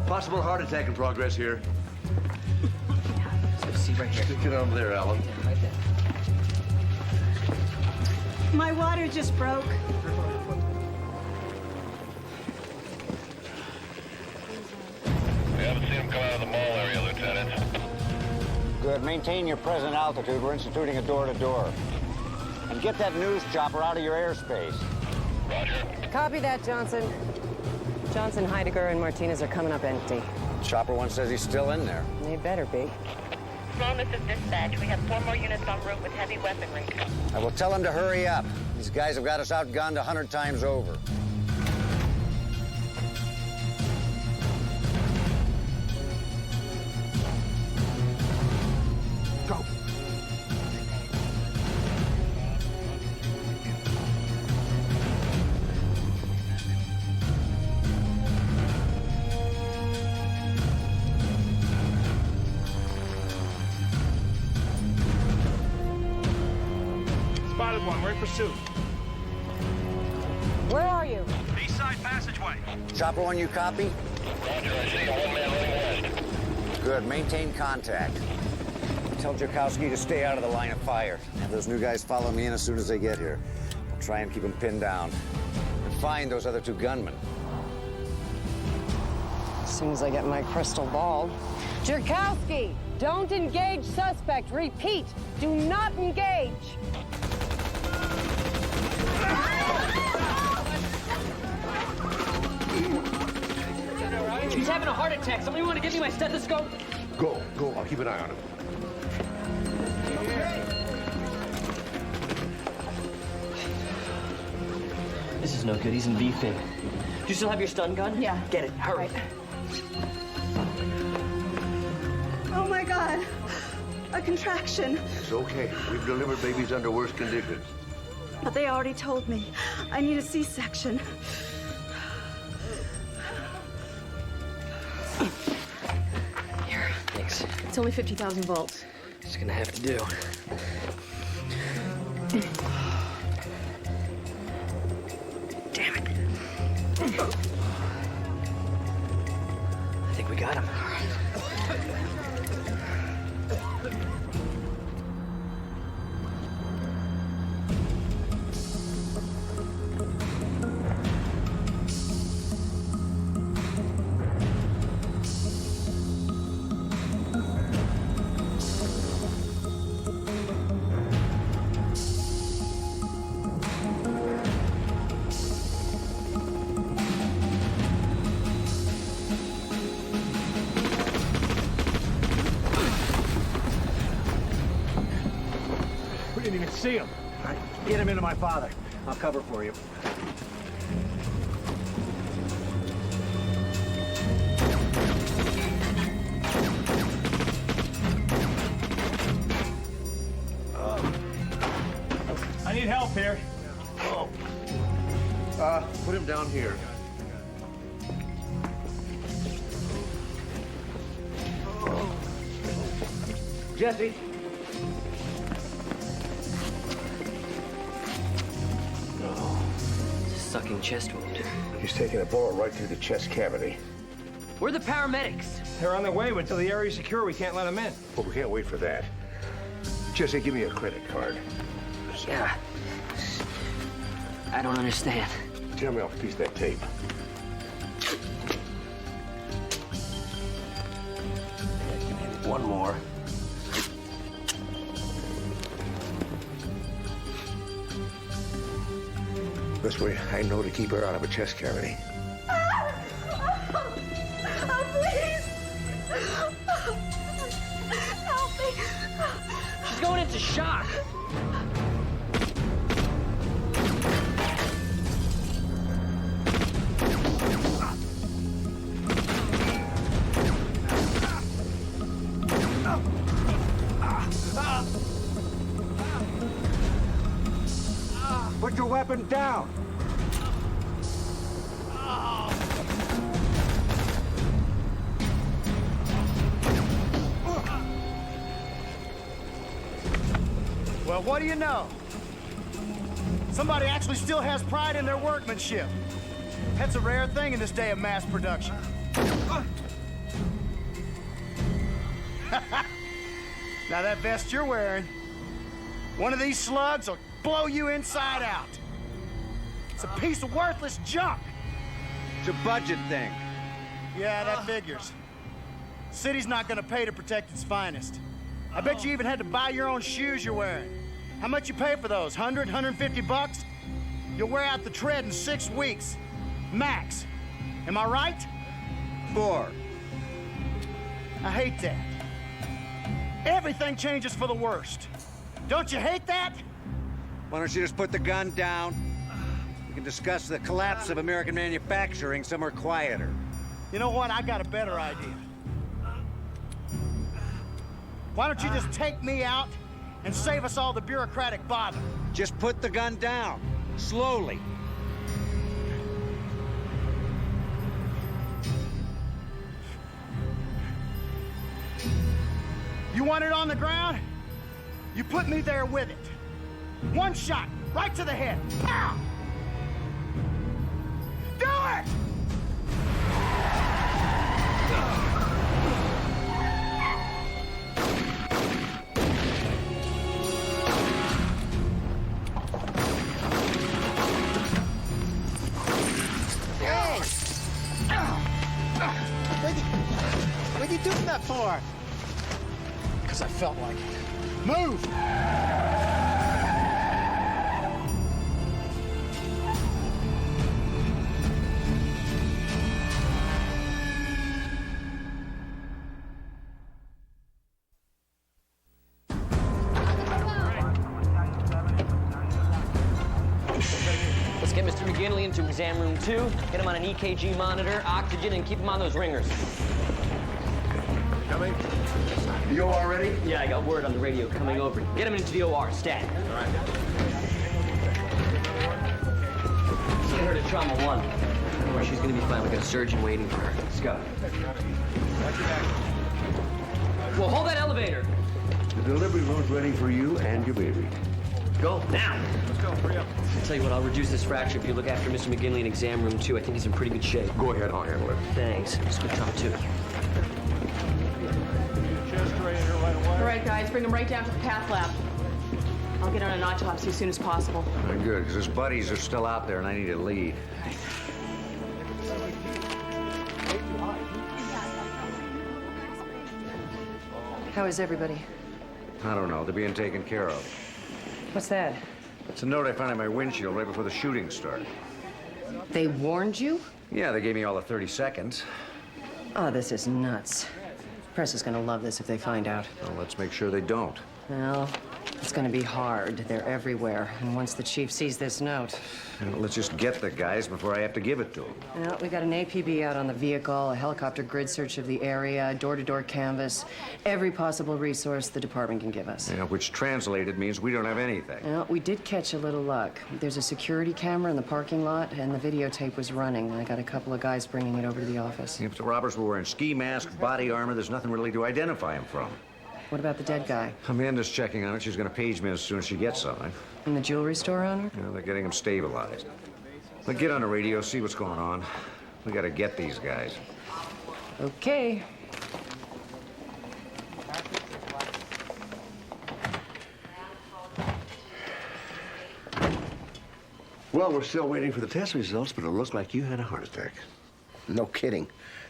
possible heart attack in progress here. So see right here. Stick it over there, Alan. Right there. My water just broke. We haven't seen him come out of the mall area, Lieutenant. Good. Maintain your present altitude. We're instituting a door-to-door. And get that news chopper out of your airspace. Roger. Copy that, Johnson. Johnson, Heidegger, and Martinez are coming up empty. Chopper one says he's still in there. They better be. Sloan, this is dispatch. We have 4 more units en route with heavy weaponry. I will tell him to hurry up. These guys have got us outgunned 100 times over. Go. Good one. We're in pursuit. Where are you? East side passageway. Chopper 1, you copy? Roger, I see a one-man running west. Good. Maintain contact. Tell Jarkowski to stay out of the line of fire. Have those new guys follow me in as soon as they get here. I'll try and keep them pinned down. And find those other 2 gunmen. As soon as I get my crystal ball. Jarkowski, don't engage suspect. Repeat, do not engage. He's having a heart attack. Somebody want to give me my stethoscope? Go. I'll keep an eye on him. This is no good. He's in V-fin. Do you still have your stun gun? Yeah. Get it. Hurry. Oh my God, a contraction. It's okay. We've delivered babies under worse conditions. But they already told me I need a C-section. Here. Thanks. It's only 50,000 volts. Just gonna have to do. Damn it. I think we got him. We didn't even see him. All right, get him into my father. I'll cover for you. I need help here. Put him down here. Jesse. Sucking chest wound. He's taking a bullet right through the chest cavity. Where are the paramedics? They're on their way, but until the area's secure, we can't let them in. Well, we can't wait for that. Jesse, give me a credit card. Yeah. I don't understand. Tear me off a piece of that tape. One more. This way, I know to keep her out of a chest cavity. Oh, please! Help me! She's going into shock. Put your weapon down. Well, what do you know? Somebody actually still has pride in their workmanship. That's a rare thing in this day of mass production. Now that vest you're wearing, one of these slugs will blow you inside out. It's a piece of worthless junk. It's a budget thing. Yeah, that figures. City's not gonna pay to protect its finest. I bet you even had to buy your own shoes you're wearing. How much you pay for those? 100, 150 bucks? You'll wear out the tread in 6 weeks. Max. Am I right? 4. I hate that. Everything changes for the worst. Don't you hate that? Why don't you just put the gun down? We can discuss the collapse of American manufacturing somewhere quieter. You know what? I got a better idea. Why don't you just take me out and save us all the bureaucratic bother? Just put the gun down. Slowly. You want it on the ground? You put me there with it. One shot, right to the head. Pow! Do it! Hey! What'd you do that for? Because I felt like it. Move! Let's get Mr. McGinley into exam room 2, get him on an EKG monitor, oxygen, and keep him on those ringers. Coming. The OR ready? Yeah, I got word on the radio coming over. Get him into the OR, stat. All right. Let's get her to trauma 1. Don't worry, she's gonna be fine. We got a surgeon waiting for her. Let's go. Well, hold that elevator. The delivery room's ready for you and your baby. Go, now. Let's go, hurry up. I'll tell you what, I'll reduce this fracture if you look after Mr. McGinley in exam room 2. I think he's in pretty good shape. Go ahead, I'll handle it. Thanks. Let's go trauma 2. All right, guys, bring him right down to the cath lab. I'll get on an autopsy as soon as possible. Good, because his buddies are still out there and I need a lead. How is everybody? I don't know, they're being taken care of. What's that? It's a note I found on my windshield right before the shooting started. They warned you? Yeah, they gave me all the 30 seconds. Oh, this is nuts. Press is gonna love this if they find out. Well, let's make sure they don't. Well, it's gonna be hard. They're everywhere. And once the chief sees this note... Let's just get the guys before I have to give it to them. Well, we got an APB out on the vehicle, a helicopter grid search of the area, door-to-door canvas, every possible resource the department can give us. Yeah, which translated means we don't have anything. Well, we did catch a little luck. There's a security camera in the parking lot, and the videotape was running. I got a couple of guys bringing it over to the office. If the robbers were wearing ski masks, body armor, there's nothing really to identify them from. What about the dead guy? Amanda's checking on it. She's going to page me as soon as she gets something. And the jewelry store owner? You know, they're getting him stabilized. But get on the radio, see what's going on. We got to get these guys. Okay. Well, we're still waiting for the test results, but it looks like you had a heart attack. No kidding.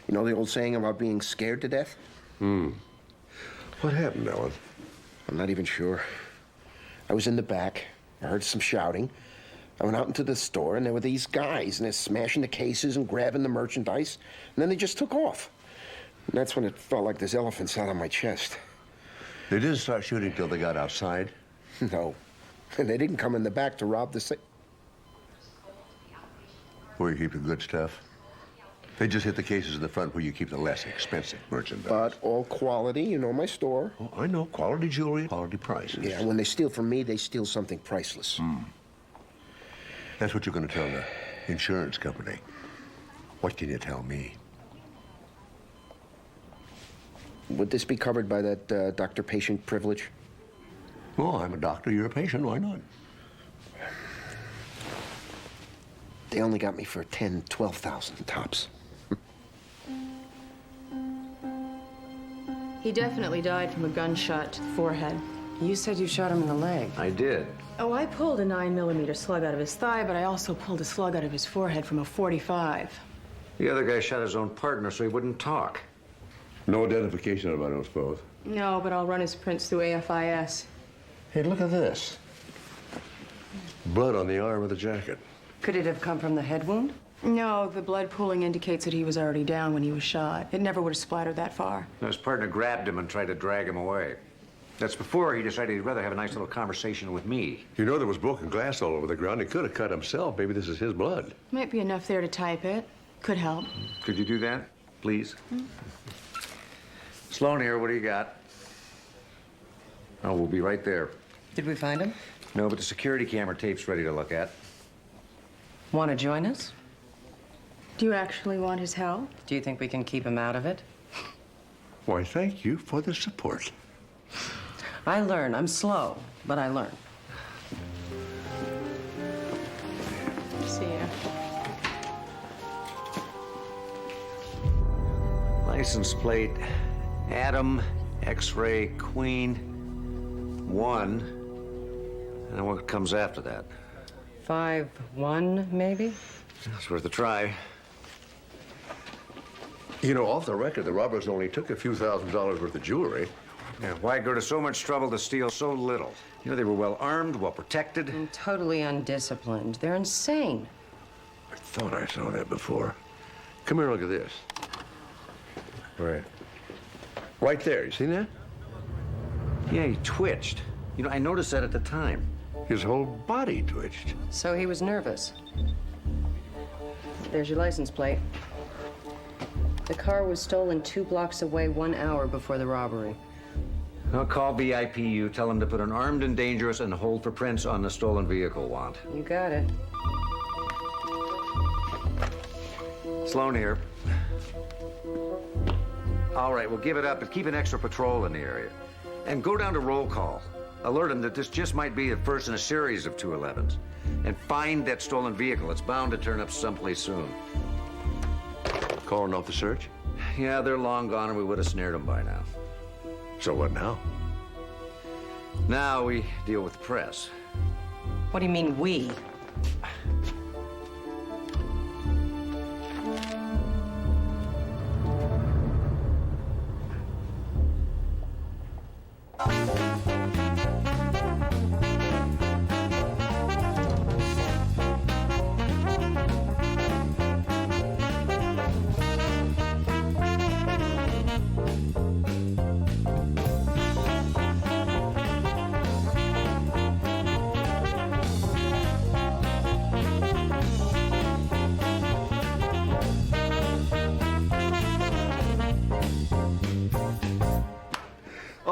You know the old saying about being scared to death? What happened, Ellen? I'm not even sure. I was in the back. I heard some shouting. I went out into the store, and there were these guys, and they're smashing the cases and grabbing the merchandise, and then they just took off. And that's when it felt like there's elephants out on my chest. They didn't start shooting till they got outside? No. And they didn't come in the back to rob the Where you keep the good stuff? They just hit the cases in the front where you keep the less expensive merchandise. But all quality, you know my store. Oh, I know. Quality jewelry, quality prices. Yeah, when they steal from me, they steal something priceless. That's what you're going to tell the insurance company. What can you tell me? Would this be covered by that doctor-patient privilege? Well, I'm a doctor, you're a patient, why not? They only got me for 10, 12,000 tops. He definitely died from a gunshot to the forehead. You said you shot him in the leg. I did. Oh, I pulled a 9mm slug out of his thigh, but I also pulled a slug out of his forehead from a .45. The other guy shot his own partner so he wouldn't talk. No identification about us both. No, but I'll run his prints through AFIS. Hey, look at this. Blood on the arm of the jacket. Could it have come from the head wound? No, the blood pooling indicates that he was already down when he was shot. It never would have splattered that far. His partner grabbed him and tried to drag him away. That's before he decided he'd rather have a nice little conversation with me. You know there was broken glass all over the ground. He could have cut himself. Maybe this is his blood. Might be enough there to type it. Could help. Could you do that, please? Sloan here, what do you got? Oh, we'll be right there. Did we find him? No, but the security camera tape's ready to look at. Want to join us? Do you actually want his help? Do you think we can keep him out of it? Why, thank you for the support. I learn. I'm slow, but I learn. License plate, Adam, X-ray, Queen, 1. And then what comes after that? 5-1, maybe? It's worth a try. You know, off the record, the robbers only took a few $1,000s worth of jewelry. Yeah, why go to so much trouble to steal so little? You know, they were well armed, well protected. And totally undisciplined. They're insane. I thought I saw that before. Come here, look at this. Right. Right there, you seen that? Yeah, he twitched. You know, I noticed that at the time. His whole body twitched. So he was nervous. There's your license plate. The car was stolen 2 blocks away 1 hour before the robbery. I'll call BIPU, tell them to put an armed and dangerous and hold for prints on the stolen vehicle want. You got it. Sloan here. All right, we'll give it up, but keep an extra patrol in the area. And go down to roll call. Alert them that this just might be the first in a series of 211s. And find that stolen vehicle. It's bound to turn up someplace soon. Calling off the search? Yeah, they're long gone and we would have snared them by now. So what now? Now we deal with the press. What do you mean, we?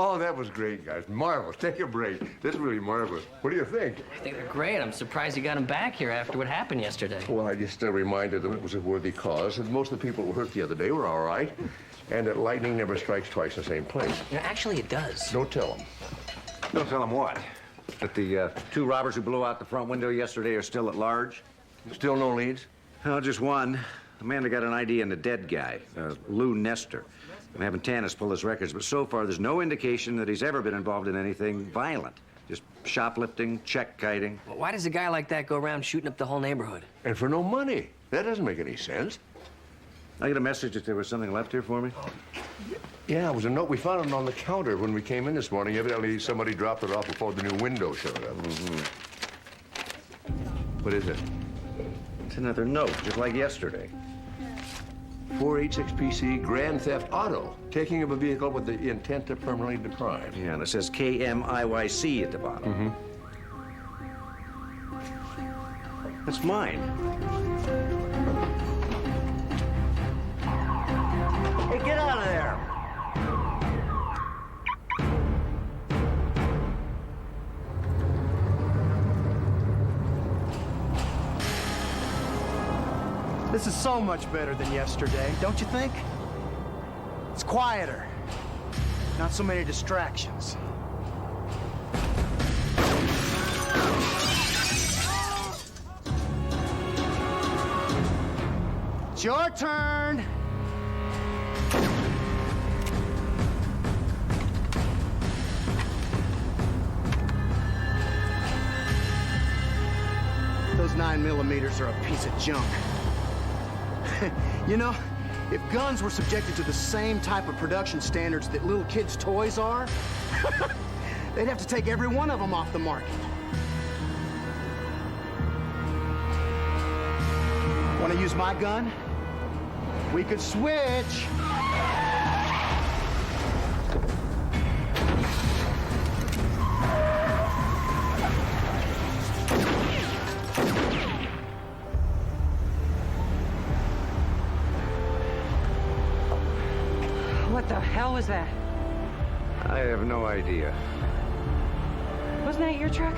Oh, that was great, guys. Marvelous. Take a break. This is really marvelous. What do you think? I think they're great. I'm surprised you got them back here after what happened yesterday. Well, I just reminded them it was a worthy cause, and most of the people who were hurt the other day were all right, and that lightning never strikes twice in the same place. Yeah, actually, it does. Don't tell them. Don't tell them what? That the 2 robbers who blew out the front window yesterday are still at large? Still no leads? No, just one. Amanda got an ID on the dead guy, Lou Nestor. I'm having Tanis pull his records, but so far there's no indication that he's ever been involved in anything violent. Just shoplifting, check kiting. Well, why does a guy like that go around shooting up the whole neighborhood? And for no money. That doesn't make any sense. I get a message that there was something left here for me? Yeah, it was a note. We found it on the counter when we came in this morning. Evidently, somebody dropped it off before the new window showed up. What is it? It's another note, just like yesterday. 486 PC, Grand Theft Auto. Taking of a vehicle with the intent to permanently deprive. Yeah, and it says KMIYC at the bottom. That's mine. Hey, get out of there! This is so much better than yesterday, don't you think? It's quieter. Not so many distractions. It's your turn. Those 9mm are a piece of junk. You know, if guns were subjected to the same type of production standards that little kids' toys are, they'd have to take every one of them off the market. Want to use my gun? We could switch. What the hell was that? I have no idea. Wasn't that your truck?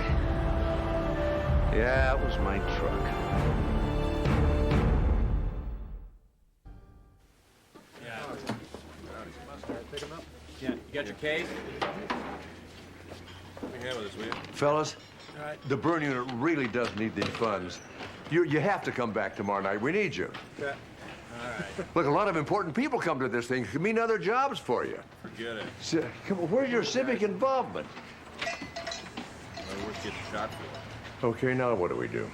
Yeah, it was my truck. Yeah, you got your case? Let me handle this, will you? Fellas, the burn unit really does need these funds. You have to come back tomorrow night. We need you. Yeah. Look, a lot of important people come to this thing. It could mean other jobs for you. Forget it. So, come on, where's your civic involvement? I worth getting shot for. Okay, now what do we do?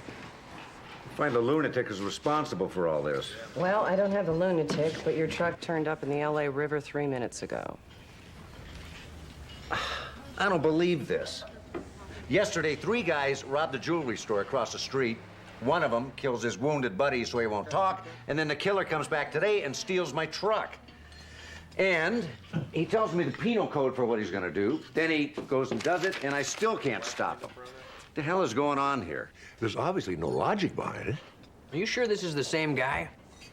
Find the lunatic who's responsible for all this. Well, I don't have a lunatic, but your truck turned up in the LA River 3 minutes ago. I don't believe this. Yesterday, 3 guys robbed a jewelry store across the street. One of them kills his wounded buddy so he won't talk, and then the killer comes back today and steals my truck. And he tells me the penal code for what he's gonna do. Then he goes and does it, and I still can't stop him. What the hell is going on here? There's obviously no logic behind it. Are you sure this is the same guy?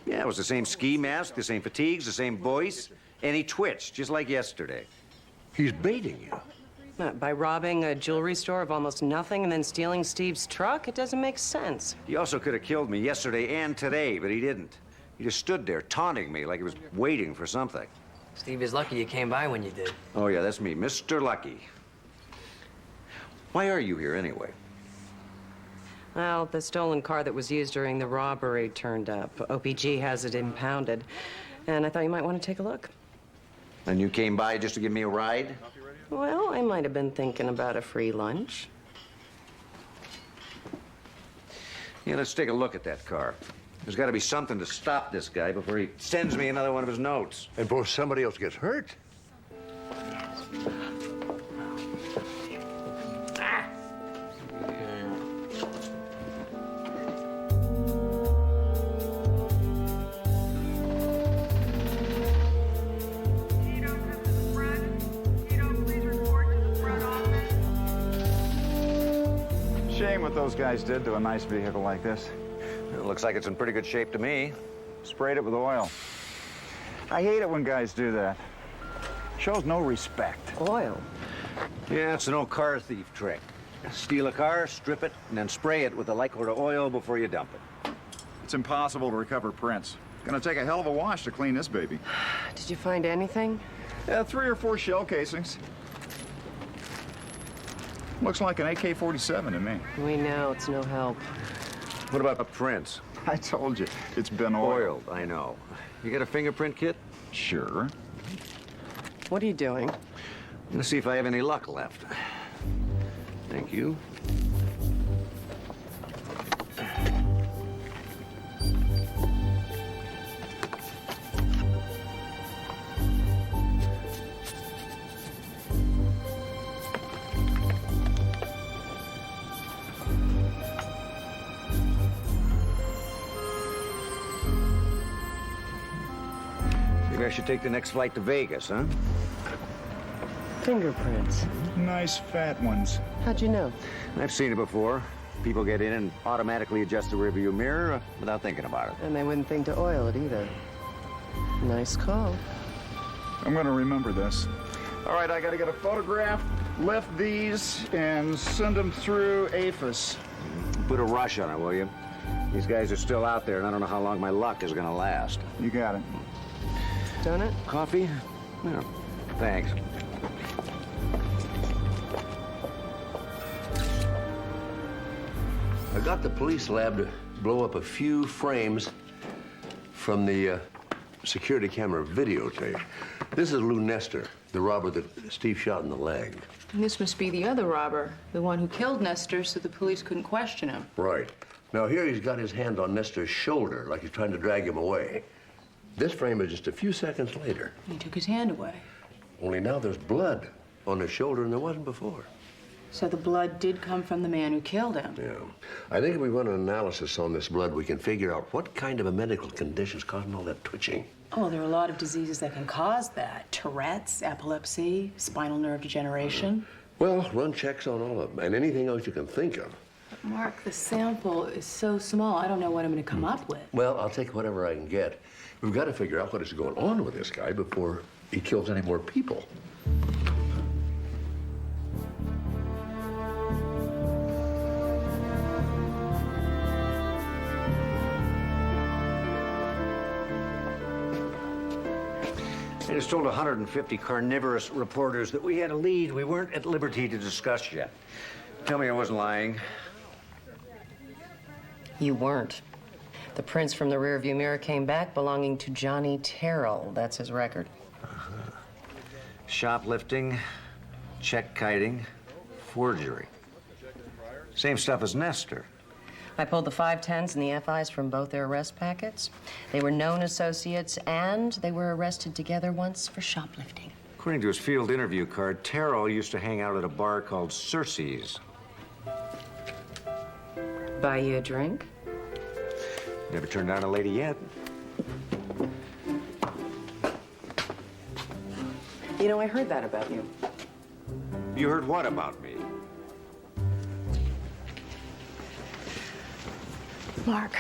Yeah, it was the same ski mask, the same fatigues, the same voice, and he twitched, just like yesterday. He's baiting you. By robbing a jewelry store of almost nothing and then stealing Steve's truck? It doesn't make sense. He also could have killed me yesterday and today, but he didn't. He just stood there taunting me like he was waiting for something. Steve is lucky you came by when you did. Oh, yeah, that's me, Mr. Lucky. Why are you here anyway? Well, the stolen car that was used during the robbery turned up. OPG has it impounded, and I thought you might want to take a look. And you came by just to give me a ride? Well, I might have been thinking about a free lunch. Yeah, let's take a look at that car. There's got to be something to stop this guy before he sends me another one of his notes. And before somebody else gets hurt. Shame what those guys did to a nice vehicle like this. It looks like it's in pretty good shape to me. Sprayed it with oil. I hate it when guys do that. Shows no respect. Oil? Yeah, it's an old car thief trick. Steal a car, strip it, and then spray it with a liquid of oil before you dump it. It's impossible to recover prints. Gonna take a hell of a wash to clean this baby. Did you find anything? 3 or 4 shell casings. Looks like an AK-47 to me. We know, it's no help. What about the prints? I told you, it's been oiled. I know. You got a fingerprint kit? Sure. What are you doing? I'm gonna see if I have any luck left. Thank you. Maybe I should take the next flight to Vegas, huh? Fingerprints. Nice fat ones. How'd you know? I've seen it before. People get in and automatically adjust the rearview mirror without thinking about it. And they wouldn't think to oil it either. Nice call. I'm gonna remember this. All right, I gotta get a photograph, lift these, and send them through APHIS. Put a rush on it, will you? These guys are still out there, and I don't know how long my luck is gonna last. You got it. Donut? Coffee? No. Thanks. I got the police lab to blow up a few frames from the security camera videotape. This is Lou Nestor, the robber that Steve shot in the leg. And this must be the other robber, the one who killed Nestor so the police couldn't question him. Right. Now here he's got his hand on Nestor's shoulder like he's trying to drag him away. This frame is just a few seconds later. He took his hand away. Only now there's blood on his shoulder and there wasn't before. So the blood did come from the man who killed him. Yeah. I think if we run an analysis on this blood, we can figure out what kind of a medical condition is causing all that twitching. Oh, there are a lot of diseases that can cause that. Tourette's, epilepsy, spinal nerve degeneration. Well, run checks on all of them and anything else you can think of. But Mark, the sample is so small, I don't know what I'm going to come up with. Well, I'll take whatever I can get. We've got to figure out what is going on with this guy before he kills any more people. I just told 150 carnivorous reporters that we had a lead we weren't at liberty to discuss yet. Tell me I wasn't lying. You weren't. The prints from the rearview mirror came back belonging to Johnny Terrell. That's his record. Shoplifting, check kiting, forgery. Same stuff as Nestor. I pulled the 510s and the FIs from both their arrest packets. They were known associates, and they were arrested together once for shoplifting. According to his field interview card, Terrell used to hang out at a bar called Circe's. Buy you a drink? Never turned down a lady yet. You know, I heard that about you. You heard what about me? Mark.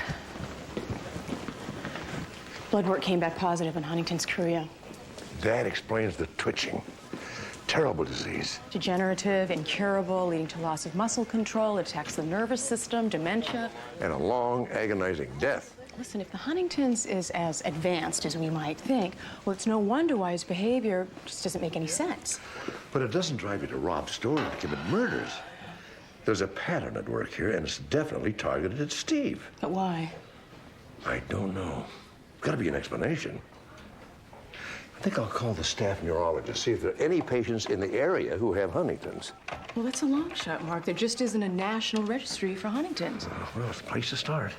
Blood work came back positive on Huntington's chorea. That explains the twitching. Terrible disease. Degenerative, incurable, leading to loss of muscle control, attacks the nervous system, dementia. And a long, agonizing death. Listen, if the Huntington's is as advanced as we might think, well, it's no wonder why his behavior just doesn't make any sense. But it doesn't drive you to rob stores and commit murders. There's a pattern at work here, and it's definitely targeted at Steve. But why? I don't know. Gotta be an explanation. I think I'll call the staff neurologist, see if there are any patients in the area who have Huntington's. Well, that's a long shot, Mark. There just isn't a national registry for Huntington's. Well, it's a place to start.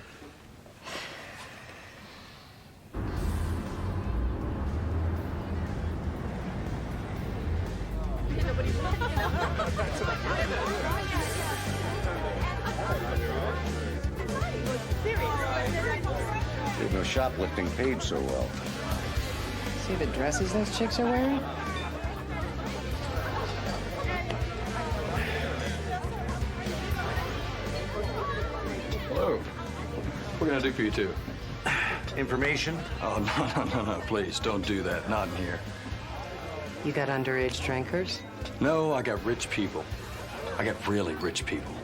Didn't know shoplifting paid so well. See the dresses those chicks are wearing? Hello. What can I do for you two? Information? Oh, no, please, don't do that. Not in here. You got underage drinkers? No, I got rich people. I got really rich people.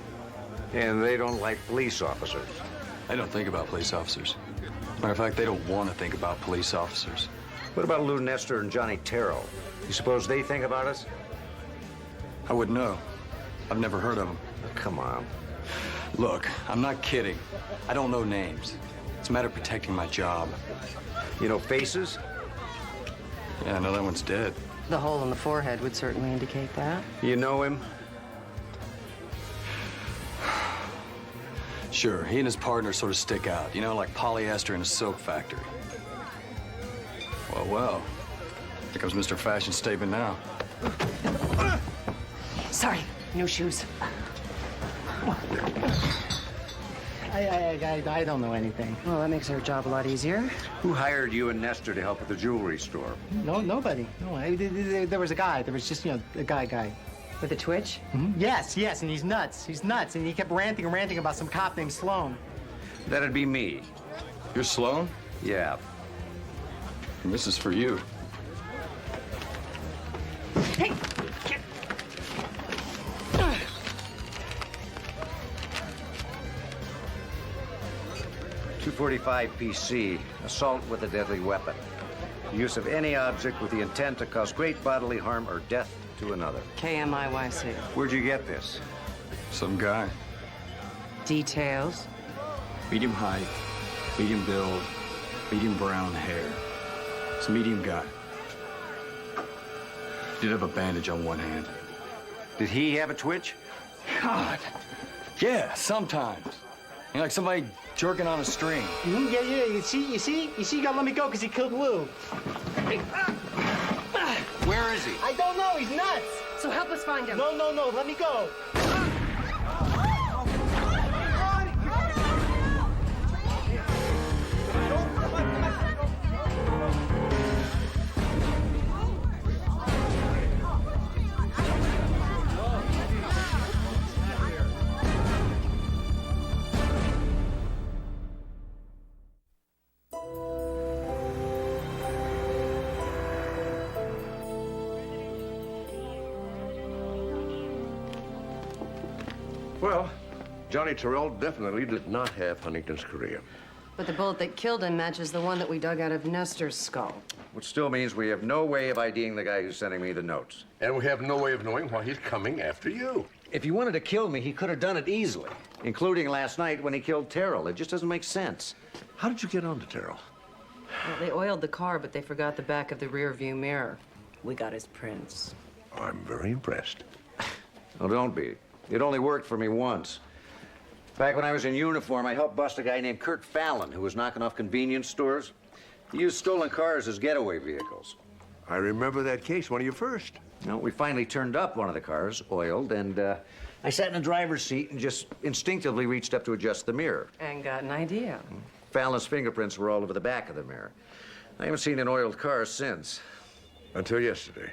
And they don't like police officers. They don't think about police officers. Matter of fact, they don't want to think about police officers. What about Lou Nestor and Johnny Terrell? You suppose they think about us? I wouldn't know. I've never heard of them. Oh, come on. Look, I'm not kidding. I don't know names. It's a matter of protecting my job. You know faces? Yeah, I know that one's dead. The hole in the forehead would certainly indicate that. You know him? Sure, he and his partner sort of stick out, you know, like polyester in a soap factory. Well, here comes Mr. Fashion Statement now. Sorry, no shoes. I don't know anything. Well, that makes our job a lot easier. Who hired you and Nestor to help at the jewelry store? No, nobody. No, there was a guy. There was just, a guy. With a twitch? Mm-hmm. Yes, and he's nuts. He's nuts, and he kept ranting about some cop named Sloan. That'd be me. You're Sloan? Yeah. And this is for you. Hey! 245 PC, assault with a deadly weapon. Use of any object with the intent to cause great bodily harm or death to another. KMIYC. Where'd you get this? Some guy. Details? Medium height, medium build, medium brown hair. It's a medium guy. Did have a bandage on one hand. Did he have a twitch? God. Yeah, sometimes. You know, like somebody jerking on a string. Yeah. You see, you gotta let me go because he killed Lou. Where is he? I don't know. He's nuts. So help us find him. No. Let me go. Well, Johnny Terrell definitely did not have Huntington's chorea. But the bullet that killed him matches the one that we dug out of Nestor's skull. Which still means we have no way of IDing the guy who's sending me the notes. And we have no way of knowing why he's coming after you. If he wanted to kill me, he could have done it easily, including last night when he killed Terrell. It just doesn't make sense. How did you get onto Terrell? Well, they oiled the car, but they forgot the back of the rear view mirror. We got his prints. I'm very impressed. Well, don't be. It only worked for me once. Back when I was in uniform, I helped bust a guy named Kurt Fallon, who was knocking off convenience stores. He used stolen cars as getaway vehicles. I remember that case, one of your first. No, we finally turned up one of the cars, oiled, and I sat in the driver's seat and just instinctively reached up to adjust the mirror. And got an idea. Fallon's fingerprints were all over the back of the mirror. I haven't seen an oiled car since. Until yesterday.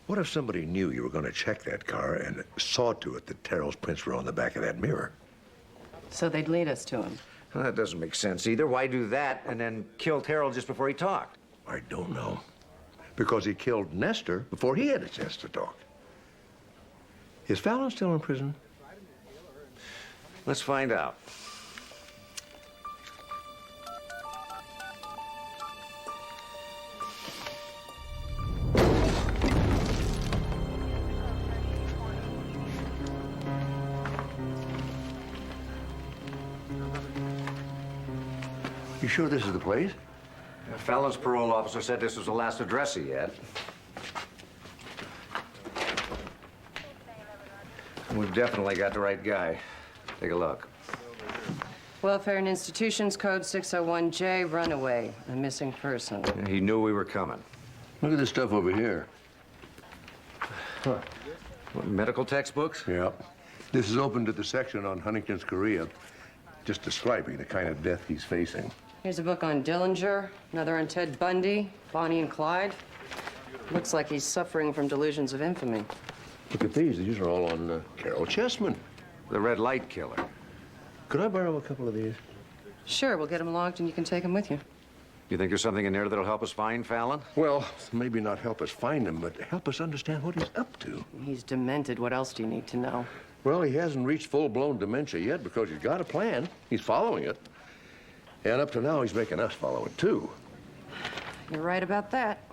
What if somebody knew you were going to check that car and saw to it that Terrell's prints were on the back of that mirror? So they'd lead us to him. Well, that doesn't make sense either. Why do that and then kill Terrell just before he talked? I don't know. Because he killed Nestor before he had a chance to talk. Is Fallon still in prison? Let's find out. You sure this is the place? Fallon's parole officer said this was the last address he had. We've definitely got the right guy. Take a look. Welfare and Institutions Code 601J, runaway, a missing person. He knew we were coming. Look at this stuff over here. Huh. What, medical textbooks? Yeah. This is open to the section on Huntington's chorea, just describing the kind of death he's facing. Here's a book on Dillinger, another on Ted Bundy, Bonnie and Clyde. Looks like he's suffering from delusions of infamy. Look at these. These are all on Carol Chessman. The red light killer. Could I borrow a couple of these? Sure, we'll get them logged and you can take them with you. You think there's something in there that'll help us find Fallon? Well, maybe not help us find him, but help us understand what he's up to. He's demented. What else do you need to know? Well, he hasn't reached full-blown dementia yet because he's got a plan. He's following it. And up to now, he's making us follow it, too. You're right about that.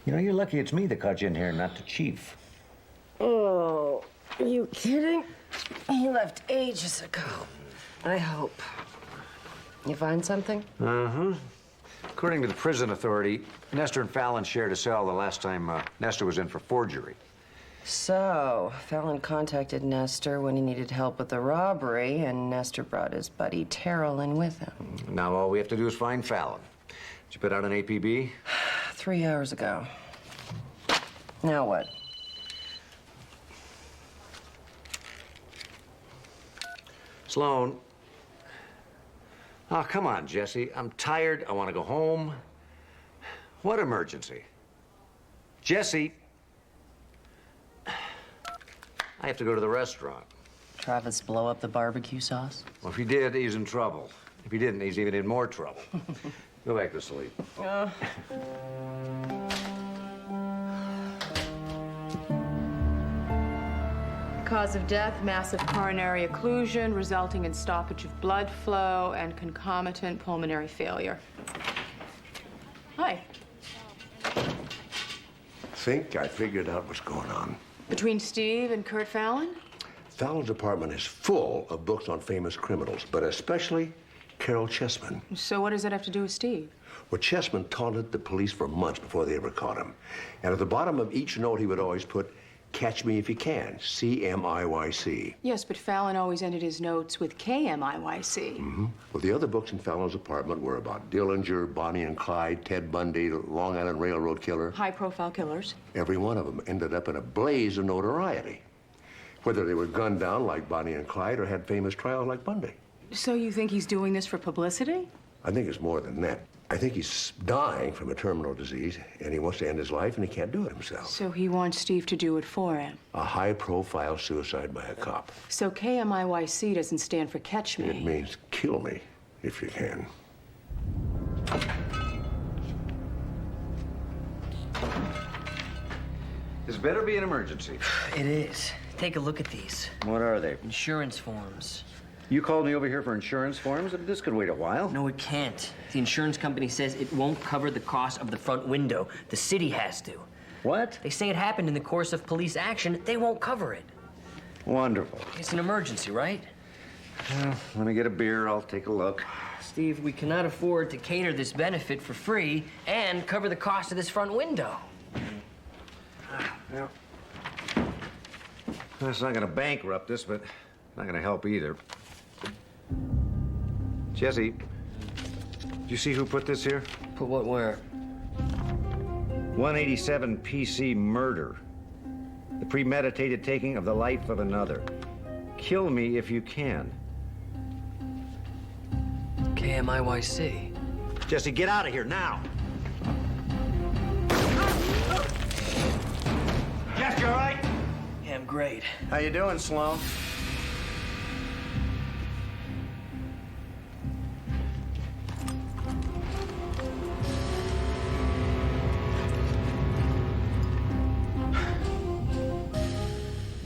You know, you're lucky it's me that caught you in here, not the chief. Oh, are you kidding? He left ages ago. I hope. You find something? Uh-huh. According to the prison authority, Nestor and Fallon shared a cell the last time Nestor was in for forgery. So, Fallon contacted Nestor when he needed help with the robbery, and Nestor brought his buddy Terrell in with him. Now all we have to do is find Fallon. Did you put out an APB? 3 hours ago. Now what? Sloan. Oh, come on, Jesse. I'm tired. I want to go home. What emergency? Jesse. I have to go to the restaurant. Travis blow up the barbecue sauce? Well, if he did, he's in trouble. If he didn't, he's even in more trouble. Go back to sleep. Cause of death, massive coronary occlusion resulting in stoppage of blood flow and concomitant pulmonary failure. Hi. Think I figured out what's going on. Between Steve and Kurt Fallon? Fallon's apartment is full of books on famous criminals, but especially Carol Chessman. So what does that have to do with Steve? Well, Chessman taunted the police for months before they ever caught him. And at the bottom of each note, he would always put, "Catch me if you can, CMIYC." Yes, but Fallon always ended his notes with KMIYC. Mm-hmm. Well, the other books in Fallon's apartment were about Dillinger, Bonnie and Clyde, Ted Bundy, Long Island Railroad Killer. High-profile killers. Every one of them ended up in a blaze of notoriety. Whether they were gunned down like Bonnie and Clyde or had famous trials like Bundy. So you think he's doing this for publicity? I think it's more than that. I think he's dying from a terminal disease, and he wants to end his life, and he can't do it himself. So he wants Steve to do it for him. A high-profile suicide by a cop. So KMIYC doesn't stand for Catch Me. It means kill me. if you can. This better be an emergency. It is. Take a look at these. What are they? Insurance forms. You called me over here for insurance forms? This could wait a while. No, it can't. The insurance company says it won't cover the cost of the front window. The city has to. What? They say it happened in the course of police action. They won't cover it. Wonderful. It's an emergency, right? Well, let me get a beer. I'll take a look. Steve, we cannot afford to cater this benefit for free and cover the cost of this front window. Well, that's not gonna bankrupt us, but not gonna help either. Jesse, did you see who put this here? Put what where? 187 PC murder. The premeditated taking of the life of another. Kill me if you can. KMIYC. Jesse, get out of here now. Jess, you all right? Yeah, I'm great. How you doing, Sloan?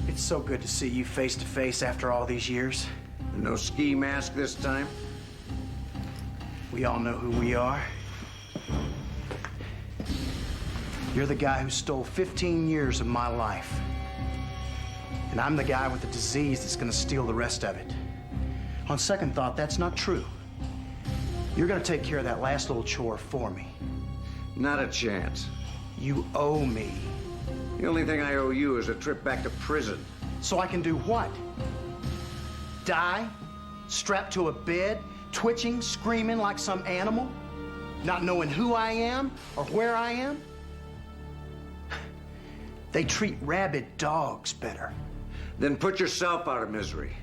It's so good to see you face to face after all these years. No ski mask this time? We all know who we are. You're the guy who stole 15 years of my life. And I'm the guy with the disease that's gonna steal the rest of it. On second thought, that's not true. You're gonna take care of that last little chore for me. Not a chance. You owe me. The only thing I owe you is a trip back to prison. So I can do what? Die? Strapped to a bed? Twitching, screaming like some animal? Not knowing who I am or where I am? They treat rabid dogs better. Then put yourself out of misery.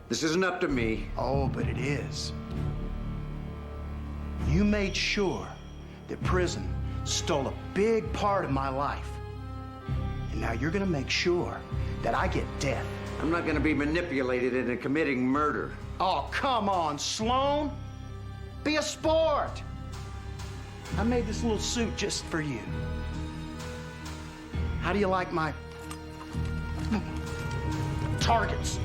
This isn't up to me. Oh, but it is. You made sure that prison stole a big part of my life. And now you're gonna make sure that I get death. I'm not gonna be manipulated into committing murder. Oh, come on, Sloan. Be a sport. I made this little suit just for you. How do you like my targets?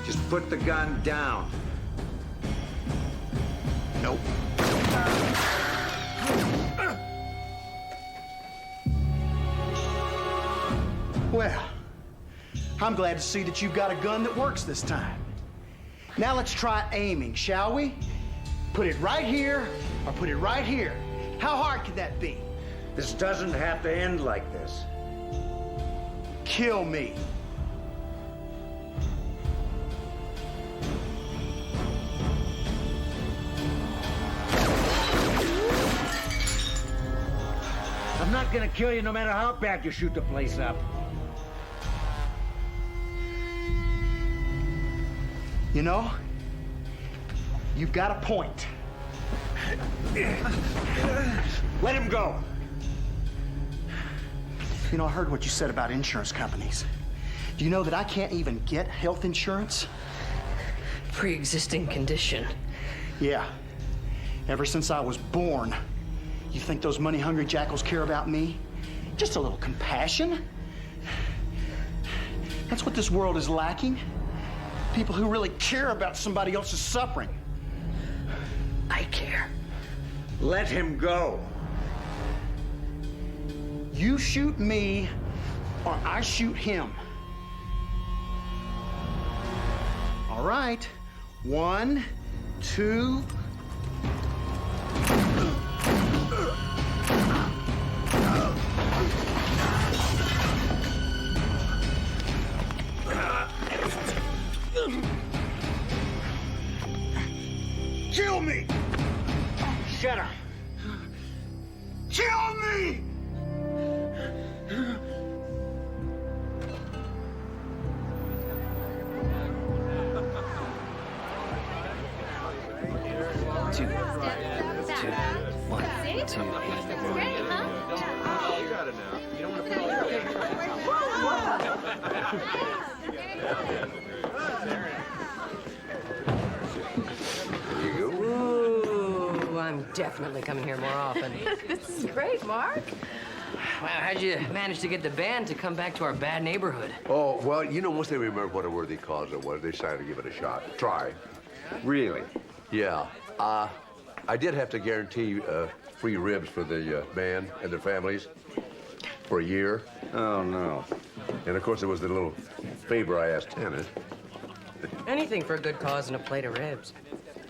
Just put the gun down. Nope. Well, I'm glad to see that you've got a gun that works this time. Now let's try aiming, shall we? Put it right here or put it right here. How hard could that be? This doesn't have to end like this. Kill me. I'm not gonna kill you no matter how bad you shoot the place up. You know, you've got a point. Let him go. You know, I heard what you said about insurance companies. Do you know that I can't even get health insurance? Pre-existing condition. Yeah. Ever since I was born. You think those money-hungry jackals care about me? Just a little compassion? That's what this world is lacking. People who really care about somebody else's suffering. I care. Let him go. You shoot me, or I shoot him. All right. 1, 2. Kill me! Shut up. Kill me! Two, 1, 2, Great, huh? You got it now. You don't want to put it definitely coming here more often. This is great, Mark. Wow, how'd you manage to get the band to come back to our bad neighborhood? Oh, well, you know, once they remembered what a worthy cause it was, they decided to give it a shot. Try. Really? Yeah. I did have to guarantee free ribs for the band and their families for a year. Oh, no. And, of course, it was the little favor I asked Tanner. Anything for a good cause and a plate of ribs.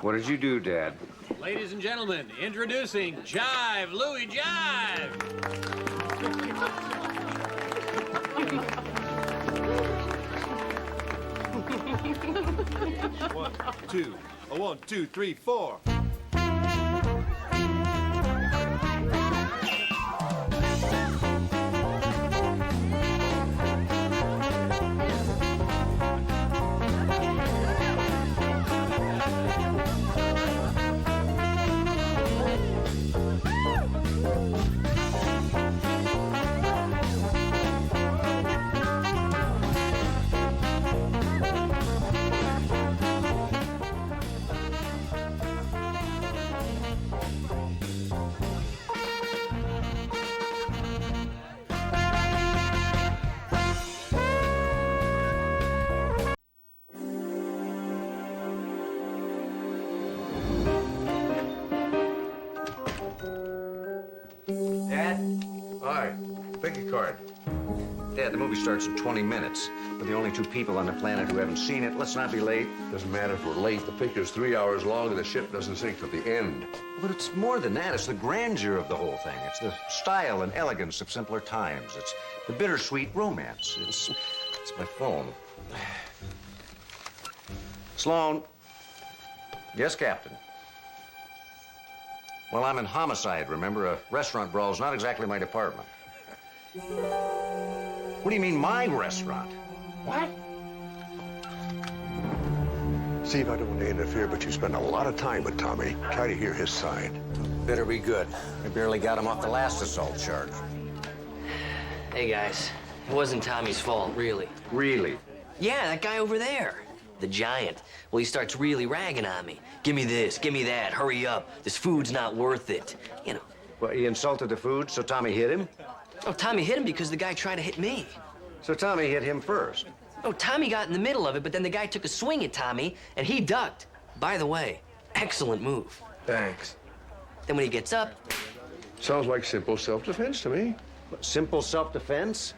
What did you do, Dad? Ladies and gentlemen, introducing Jive Louie Jive. One, two, three, four. Dad? Hi. Pick a card. Dad, the movie starts in 20 minutes. We're the only two people on the planet who haven't seen it. Let's not be late. Doesn't matter if we're late. The picture's 3 hours long and the ship doesn't sink till the end. But it's more than that. It's the grandeur of the whole thing. It's the style and elegance of simpler times. It's the bittersweet romance. It's my phone. Sloan. Yes, Captain. Well, I'm in homicide, remember? A restaurant brawl's not exactly my department. What do you mean, my restaurant? What? Steve, I don't want to interfere, but you spend a lot of time with Tommy. Try to hear his side. Better be good. I barely got him off the last assault charge. Hey, guys. It wasn't Tommy's fault, really. Really? Yeah, that guy over there. The giant. Well, he starts really ragging on me. Give me this, give me that, hurry up. This food's not worth it. You know. Well, he insulted the food, so Tommy hit him? Oh, Tommy hit him because the guy tried to hit me. So Tommy hit him first? Oh, Tommy got in the middle of it, but then the guy took a swing at Tommy, and he ducked. By the way, excellent move. Thanks. Then when he gets up... Sounds like simple self-defense to me. Simple self-defense?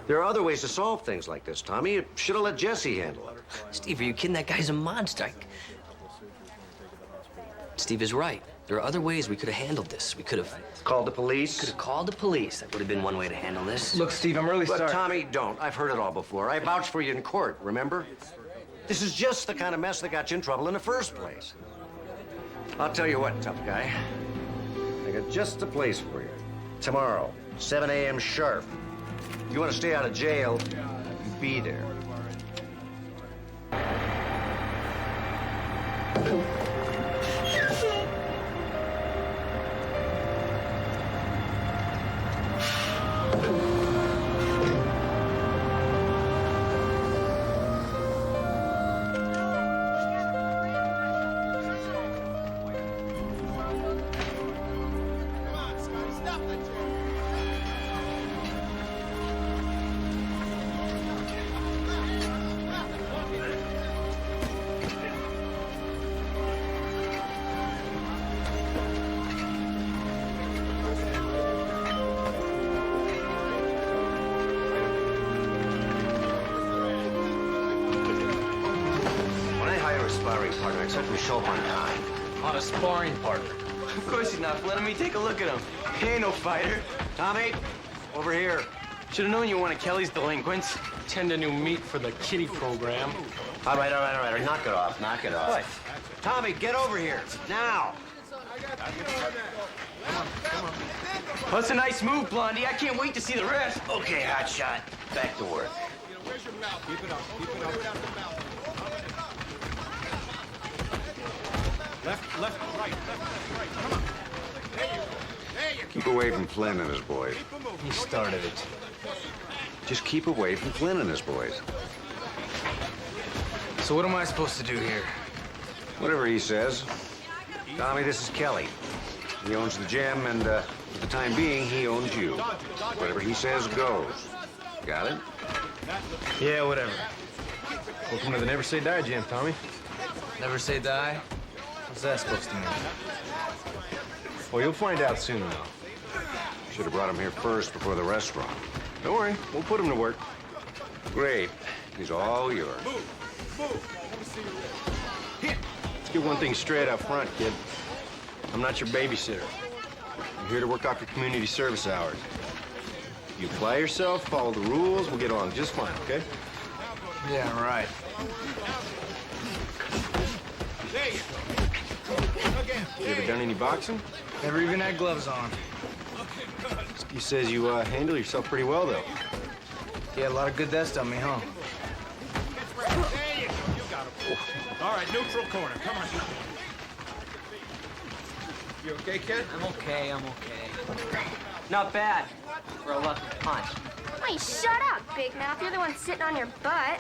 There are other ways to solve things like this, Tommy. You should have let Jesse handle it. Steve, are you kidding? That guy's a monster. Steve is right. There are other ways we could have handled this. We could have... Called the police? Could have called the police. That would have been one way to handle this. Look, Steve, I'm really But sorry. Tommy, don't. I've heard it all before. I vouched for you in court, remember? This is just the kind of mess that got you in trouble in the first place. I'll tell you what, tough guy. I got just the place for you. Tomorrow, 7 a.m. sharp. You want to stay out of jail, you be there. Sparring partner, I expect him to show up on time. Not a sparring partner. Of course he's not. Letting me take a look at him. He ain't no fighter. Tommy, over here. Should have known you were one of Kelly's delinquents. Tend a new meat for the kiddie program. All right. Knock it off, knock it off. What? Tommy, get over here, now. Well, that's a nice move, Blondie. I can't wait to see the rest. Okay, hotshot. Back to work. Keep it up. Left, right. Come on. There you Keep away from Flynn and his boys. He started it. Just keep away from Flynn and his boys. So what am I supposed to do here? Whatever he says. Tommy, this is Kelly. He owns the gym, and for the time being, he owns you. Whatever he says goes. Got it? Yeah, whatever. Welcome to the Never Say Die gym, Tommy. Never say die? What's that supposed to mean? Well, you'll find out soon enough. Should have brought him here first before the restaurant. Don't worry, we'll put him to work. Great. He's all yours. Let's get one thing straight up front, kid. I'm not your babysitter. I'm here to work off your community service hours. You apply yourself, follow the rules, we'll get along just fine, okay? Yeah, right. You ever done any boxing? Never even had gloves on. He says you handle yourself pretty well, though. Yeah, a lot of good that's done me, huh? All right, neutral corner. Come on. You okay, kid? I'm okay. Not bad for a lucky punch. Hey, shut up, Big Mouth. You're the one sitting on your butt.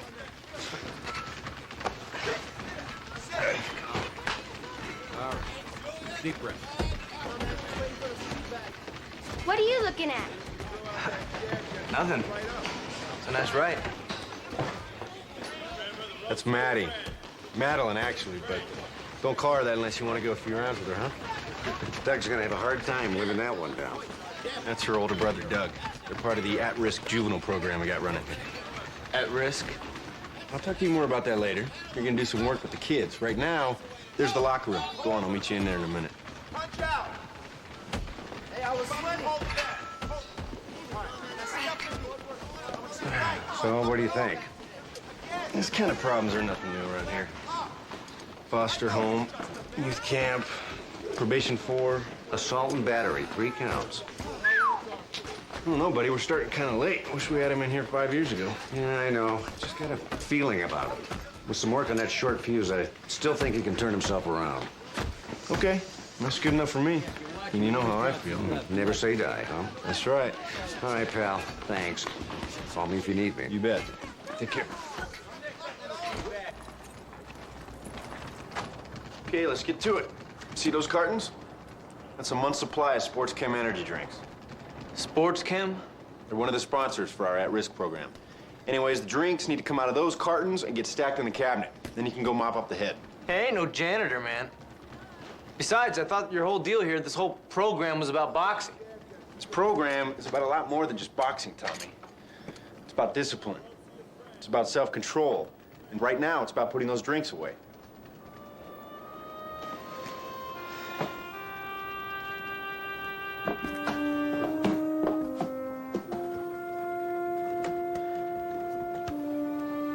All right. Deep breath. What are you looking at? Nothing. It's a nice ride. That's Maddie. Madeline, actually, but don't call her that unless you want to go a few rounds with her, huh? Doug's gonna have a hard time living that one down. That's her older brother, Doug. They're part of the at-risk juvenile program we got running. At risk? I'll talk to you more about that later. You're gonna do some work with the kids. Right now, there's the locker room. Go on, I'll meet you in there in a minute. Punch out. Hey, I was sweating. So, what do you think? These kind of problems are nothing new around here. Foster home, youth camp, probation 4. Assault and battery, 3 counts. I don't know, buddy. We're starting kind of late. Wish we had him in here 5 years ago. Yeah, I know. Just got a feeling about him. With some work on that short fuse, I still think he can turn himself around. Okay, that's good enough for me. And you know how I feel. Never say die, huh? That's right. All right, pal. Thanks. Call me if you need me. You bet. Take care. Okay, let's get to it. See those cartons? That's a month's supply of Sports Chem energy drinks. Sports Chem? They're one of the sponsors for our at-risk program. Anyways, the drinks need to come out of those cartons and get stacked in the cabinet. Then you can go mop up the head. Hey, ain't no janitor, man. Besides, I thought your whole deal here, this whole program was about boxing. This program is about a lot more than just boxing, Tommy. It's about discipline. It's about self-control. And right now, it's about putting those drinks away.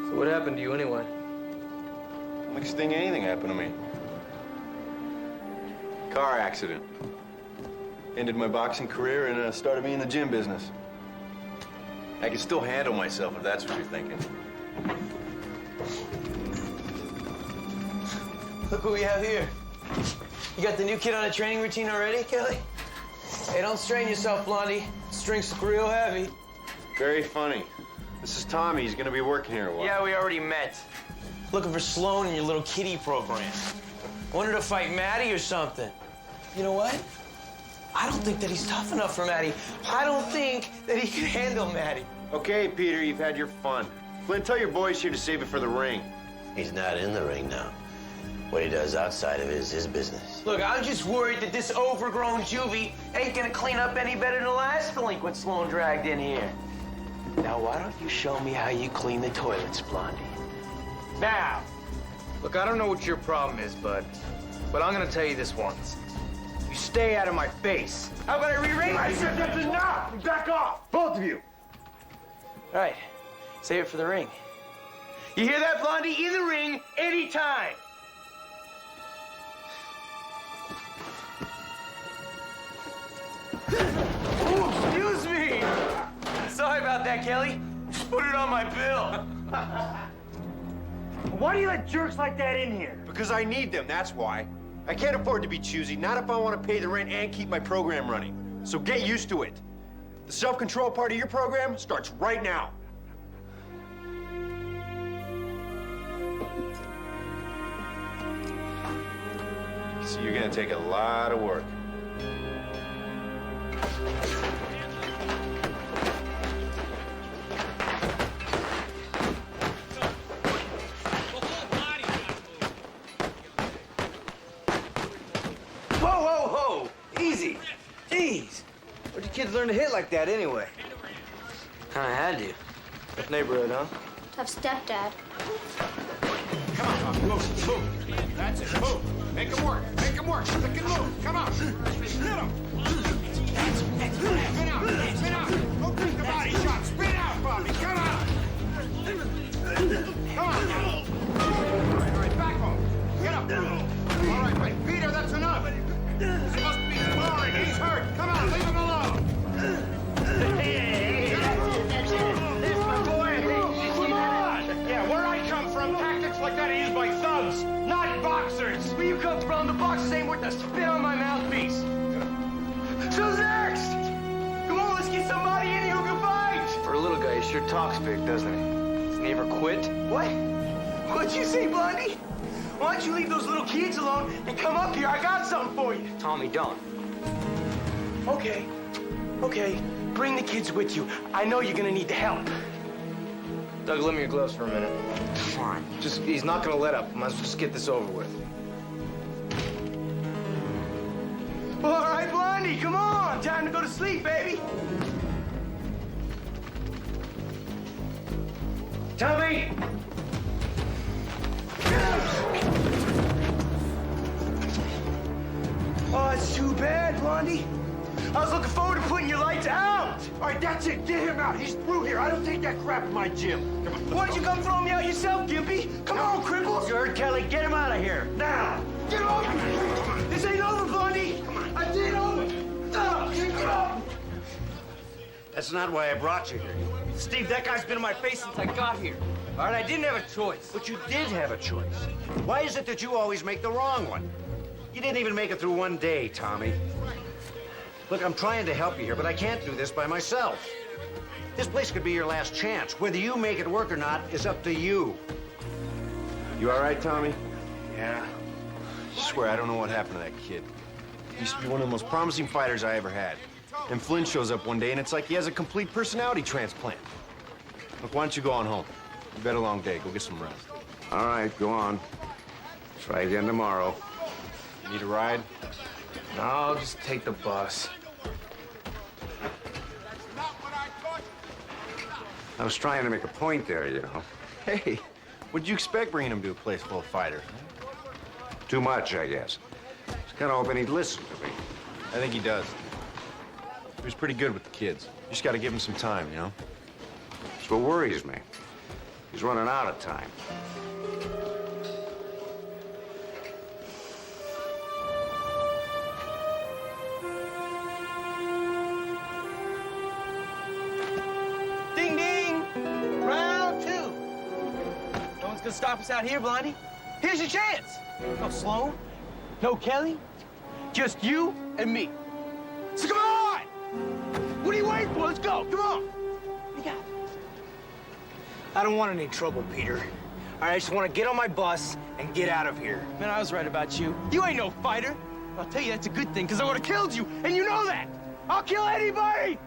So what happened to you anyway? Next thing anything happened to me. Car accident. Ended my boxing career and started me in the gym business. I can still handle myself if that's what you're thinking. Look what we have here. You got the new kid on a training routine already, Kelly? Hey, don't strain yourself, Blondie. This drink's real heavy. Very funny. This is Tommy. He's gonna be working here a while. Yeah, we already met. Looking for Sloan in your little kiddie program. Wanted to fight Maddie or something. You know what? I don't think that he's tough enough for Maddie. I don't think that he can handle Maddie. Okay, Peter, you've had your fun. Flynn, tell your boys here to save it for the ring. He's not in the ring now. What he does outside of it is his business. Look, I'm just worried that this overgrown juvie ain't gonna clean up any better than the last delinquent Sloan dragged in here. Now, why don't you show me how you clean the toilets, Blondie? Now! Look, I don't know what your problem is, bud, but I'm gonna tell you this once. You stay out of my face. How about I re-ring I myself? said that's enough! Back off! Both of you! All right, save it for the ring. You hear that, Blondie? In the ring, anytime. Ooh, excuse me. Sorry about that, Kelly. Just put it on my bill. Why do you let jerks like that in here? Because I need them, that's why. I can't afford to be choosy, not if I want to pay the rent and keep my program running. So get used to it. The self-control part of your program starts right now. So you're gonna take a lot of work. Whoa, whoa, whoa! Easy. Jeez. Where'd you kids learn to hit like that anyway? Kinda had to. Tough neighborhood, huh? Tough stepdad. Come on, Tommy. Move, move. That's it. Move. Make him work. Make him work. They can move. Come on. Hit him. Spin out. Spin out. Don't take the body shot. Spin out, Bobby. Come on. Come on. All right, back home. Get up. All right, wait. Peter, that's enough. This must be sparring. He's hurt. Come on, leave him alone. Yeah, where I come from, tactics like that are used by thugs, not boxers. Where you come from, the boxers ain't worth the spit on my mouthpiece. Who's next? Come on, let's get somebody in here who can fight. For a little guy, he sure talks big, doesn't he? Does he ever quit? What? What'd you say, Blondie? Why don't you leave those little kids alone and come up here? I got something for you. Tommy, don't. Okay. Okay. Bring the kids with you. I know you're gonna need the help. Doug, lend me your gloves for a minute. Fine. Just, he's not gonna let up. Might as well just get this over with. All right, Blondie, come on. Time to go to sleep, baby. Tommy! Oh, it's too bad, Blondie. I was looking forward to putting your lights out. All right, that's it. Get him out. He's through here. I don't take that crap in my gym. Come on. Why don't you come throw me out yourself, Gimpy? Come on, cripples. You heard Kelly. Get him out of here. Now. Get over. This ain't over, Blondie. I did over. Get up. That's not why I brought you here. Steve, that guy's been in my face since I got here. All right, I didn't have a choice. But you did have a choice. Why is it that you always make the wrong one? You didn't even make it through one day, Tommy. Look, I'm trying to help you here, but I can't do this by myself. This place could be your last chance. Whether you make it work or not is up to you. You all right, Tommy? Yeah. I swear, I don't know what happened to that kid. He used to be one of the most promising fighters I ever had. And Flynn shows up one day, and it's like he has a complete personality transplant. Look, why don't you go on home? You've had a long day. Go get some rest. All right, go on. Try again tomorrow. You need a ride? No, I'll just take the bus. I was trying to make a point there, you know. Hey, what'd you expect bringing him to a place full of fighters? Too much, I guess. I was kind of hoping he'd listen to me. I think he does. He was pretty good with the kids. You just gotta give him some time, you know? That's what worries me. He's running out of time. Ding, ding. Round two. No one's gonna stop us out here, Blondie. Here's your chance. No Sloan, no Kelly, just you and me. So come on! What are you waiting for? Let's go. Come on. What you got? I don't want any trouble, Peter. All right, I just want to get on my bus and get out of here. Man, I was right about you. You ain't no fighter. I'll tell you that's a good thing, because I would have killed you, and you know that. I'll kill anybody.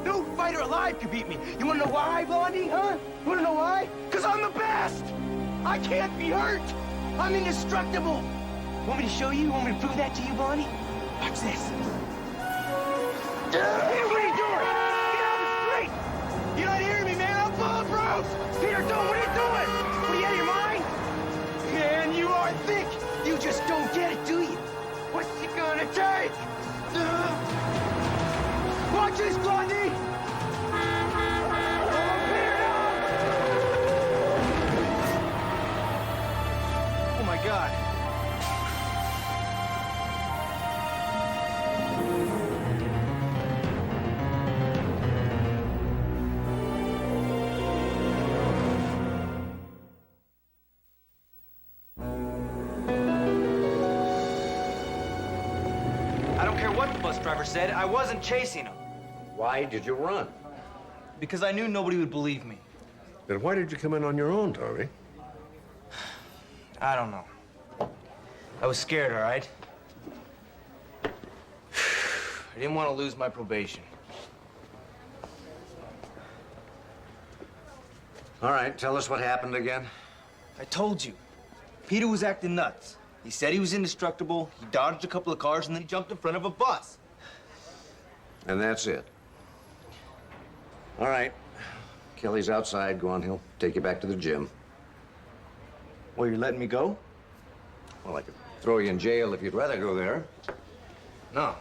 No fighter alive can beat me. You want to know why, Blondie, huh? You want to know why? Because I'm the best. I can't be hurt. I'm indestructible. Want me to show you? Want me to prove that to you, Blondie? Watch this. What are you doing? Get out of the street! You're not hearing me, man. I'm bulletproof! Peter, don't, what are you doing? What are you out of your mind? Man, you are thick. You just don't get it, do you? What's it gonna take? Watch this, Blondie! Oh, my God. I don't care what the bus driver said. I wasn't chasing him. Why did you run? Because I knew nobody would believe me. Then why did you come in on your own, Tommy? I don't know. I was scared, all right? I didn't want to lose my probation. All right, tell us what happened again. I told you. Peter was acting nuts. He said he was indestructible, he dodged a couple of cars, and then he jumped in front of a bus. And that's it. All right. Kelly's outside. Go on, he'll take you back to the gym. Well, you're letting me go? Well, I could throw you in jail if you'd rather go there. No.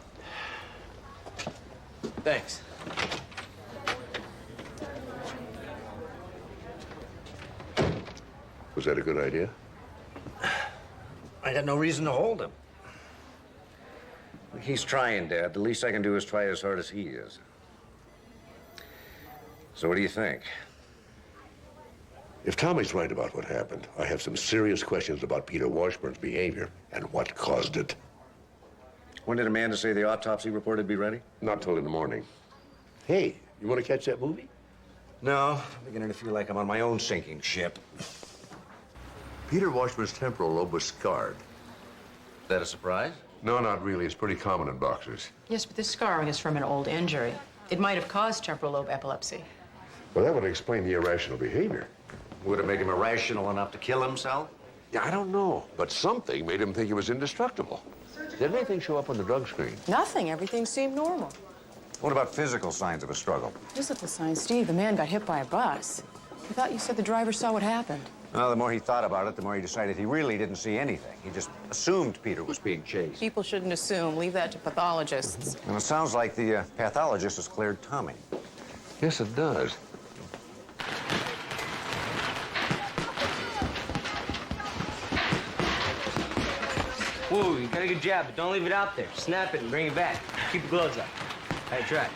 Thanks. Was that a good idea? I got no reason to hold him. He's trying, Dad. The least I can do is try as hard as he is. So what do you think? If Tommy's right about what happened, I have some serious questions about Peter Washburn's behavior and what caused it. When did Amanda say the autopsy report would be ready? Not till in the morning. Hey, you want to catch that movie? No, I'm beginning to feel like I'm on my own sinking ship. Peter Washburn's temporal lobe was scarred. That a surprise? No, not really. It's pretty common in boxers. Yes, but this scarring is from an old injury. It might have caused temporal lobe epilepsy. Well, that would explain the irrational behavior. Would it make him irrational enough to kill himself? Yeah, I don't know. But something made him think he was indestructible. Did anything show up on the drug screen? Nothing. Everything seemed normal. What about physical signs of a struggle? Physical signs, Steve. The man got hit by a bus. I thought you said the driver saw what happened. Well, the more he thought about it, the more he decided he really didn't see anything. He just assumed Peter was being chased. People shouldn't assume. Leave that to pathologists. And it sounds like the pathologist has cleared Tommy. Yes, it does. Whoa, you got a good jab, but don't leave it out there. Snap it and bring it back. Keep the gloves up. All right, try.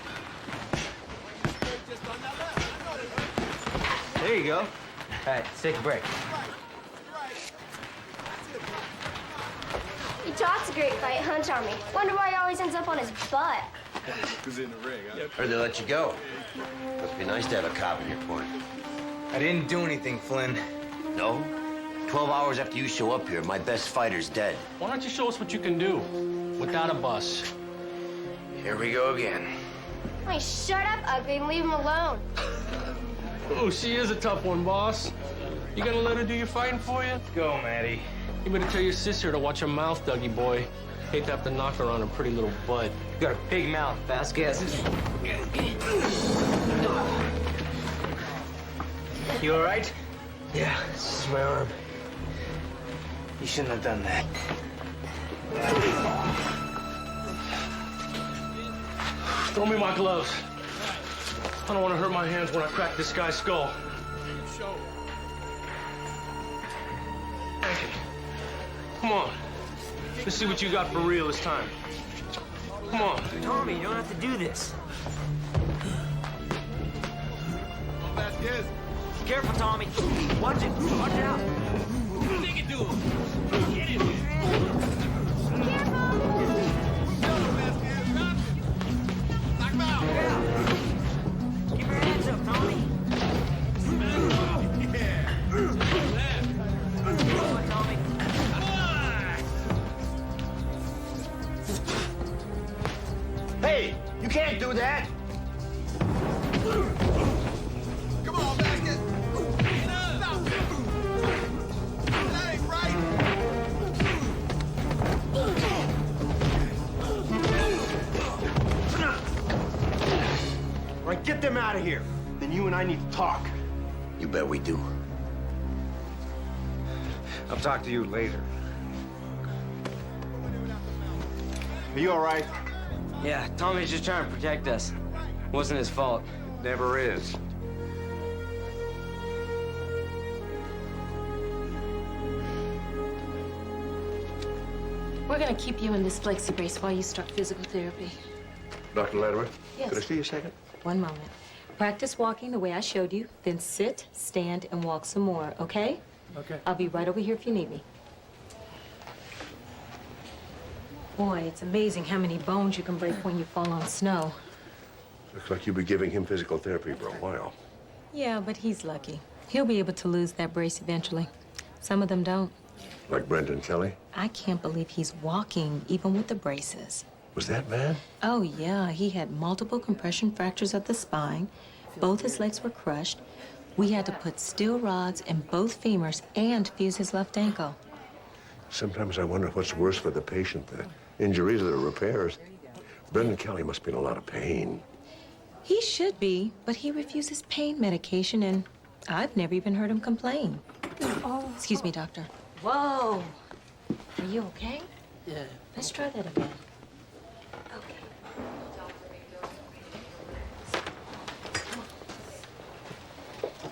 There you go. All right, let's take a break. He talks a great fight, huh, Tommy? Wonder why he always ends up on his butt. Who's in the ring, huh? Heard they let you go. Must be nice to have a cop in your corner. I didn't do anything, Flynn. No? 12 hours after you show up here, my best fighter's dead. Why don't you show us what you can do without a bus? Here we go again. Hey, shut up, ugly, and leave him alone. Oh, she is a tough one, boss. You gonna let her do your fighting for you? Go, Maddie. You better tell your sister to watch her mouth, Dougie boy. Hate to have to knock her on her pretty little butt. You got a big mouth, Vasquez. You all right? Yeah, this is my arm. You shouldn't have done that. Throw me my gloves. I don't want to hurt my hands when I crack this guy's skull. Hey, come on. Let's see what you got for real this time. Come on. Tommy, you don't have to do this. Vasquez. Careful, Tommy. Watch it. Watch out. Take it to him. Get him. Knock him out. Yeah. Keep your hands up, Tommy. Come on, Tommy. Hey, you can't do that. Come on, Vasquez. Stop. That ain't right. All right, get them out of here. Then you and I need to talk. You bet we do. I'll talk to you later. Are you all right? Yeah, Tommy's just trying to protect us. Wasn't his fault. Never is. We're gonna keep you in this flexi brace while you start physical therapy. Dr. Latimer, Yes. could I see you a second? One moment. Practice walking the way I showed you, then sit, stand, and walk some more, okay? Okay. I'll be right over here if you need me. Boy, it's amazing how many bones you can break when you fall on snow. Looks like you've been giving him physical therapy for a while. Yeah, but he's lucky. He'll be able to lose that brace eventually. Some of them don't. Like Brendan Kelly? I can't believe he's walking, even with the braces. Was that bad? Oh, yeah. He had multiple compression fractures of the spine. Both his legs were crushed. We had to put steel rods in both femurs and fuse his left ankle. Sometimes I wonder what's worse for the patient, the injuries or the repairs. Brendan Kelly must be in a lot of pain. He should be, but he refuses pain medication, and I've never even heard him complain. Oh. Excuse me, doctor. Whoa. Are you okay? Yeah. Let's try that again.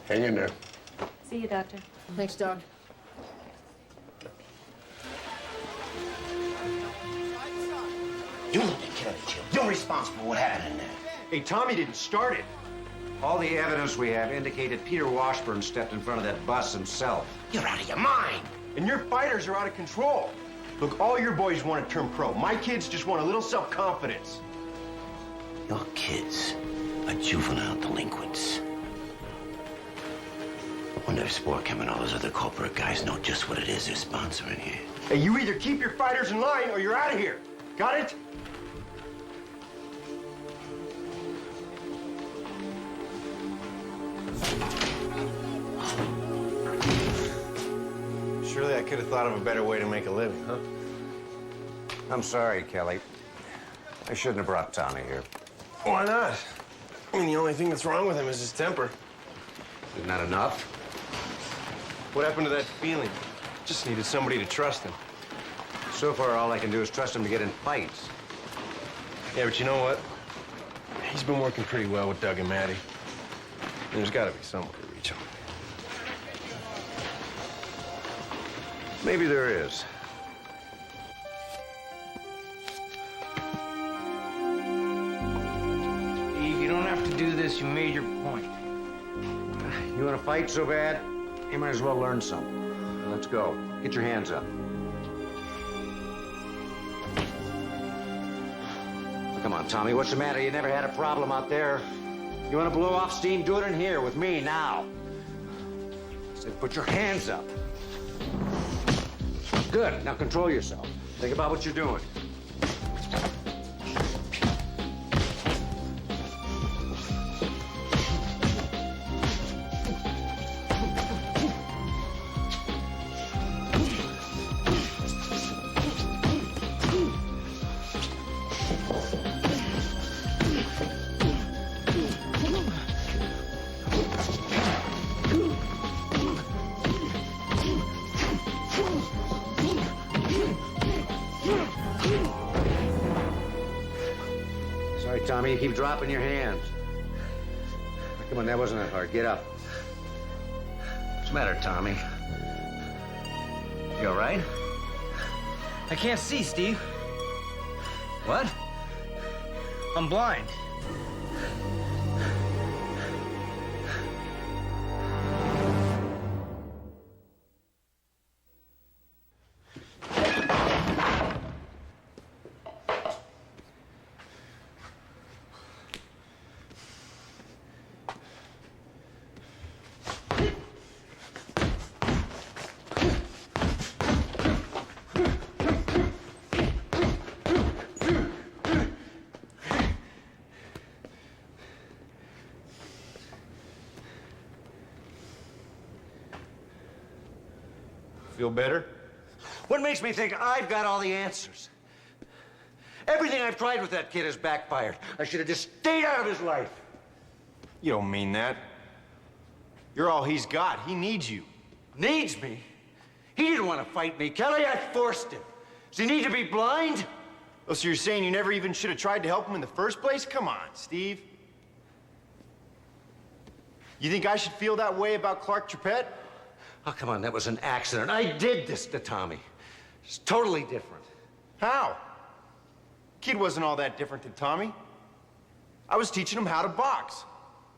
Hang in there. See you, doctor. Thanks, Doc. You need to kill it, Jim. You're responsible for what happened in there. Hey, Tommy didn't start it. All the evidence we have indicated Peter Washburn stepped in front of that bus himself. You're out of your mind. And your fighters are out of control. Look, all your boys want to turn pro. My kids just want a little self-confidence. Your kids are juvenile delinquents. I wonder if Sport Chem and all those other corporate guys know just what it is they're sponsoring here. Hey, you either keep your fighters in line or you're out of here. Got it? Surely I could have thought of a better way to make a living, huh? I'm sorry, Kelly. I shouldn't have brought Tommy here. Why not? I mean, the only thing that's wrong with him is his temper. Isn't that enough? What happened to that feeling? Just needed somebody to trust him. So far, all I can do is trust him to get in fights. Yeah, but you know what? He's been working pretty well with Doug and Maddie. There's got to be some way to reach him. Maybe there is. Steve, you don't have to do this. You made your point. You want to fight so bad? You might as well learn something. Let's go. Get your hands up. Come on, Tommy. What's the matter? You never had a problem out there. You want to blow off steam? Do it in here with me now. I said, put your hands up. Good. Now control yourself. Think about what you're doing. Sorry, Tommy, you keep dropping your hands. Come on, that wasn't that hard. Get up. What's the matter, Tommy? You all right? I can't see, Steve. What? I'm blind. Feel better? What makes me think I've got all the answers? Everything I've tried with that kid has backfired. I should have just stayed out of his life. You don't mean that. You're all he's got. He needs you. Needs me? He didn't want to fight me, Kelly. I forced him. Does he need to be blind? Oh, so you're saying you never even should have tried to help him in the first place? Come on, Steve. You think I should feel that way about Clark Trippett? Oh, come on, that was an accident. I did this to Tommy. It's totally different. How? Kid wasn't all that different than Tommy. I was teaching him how to box,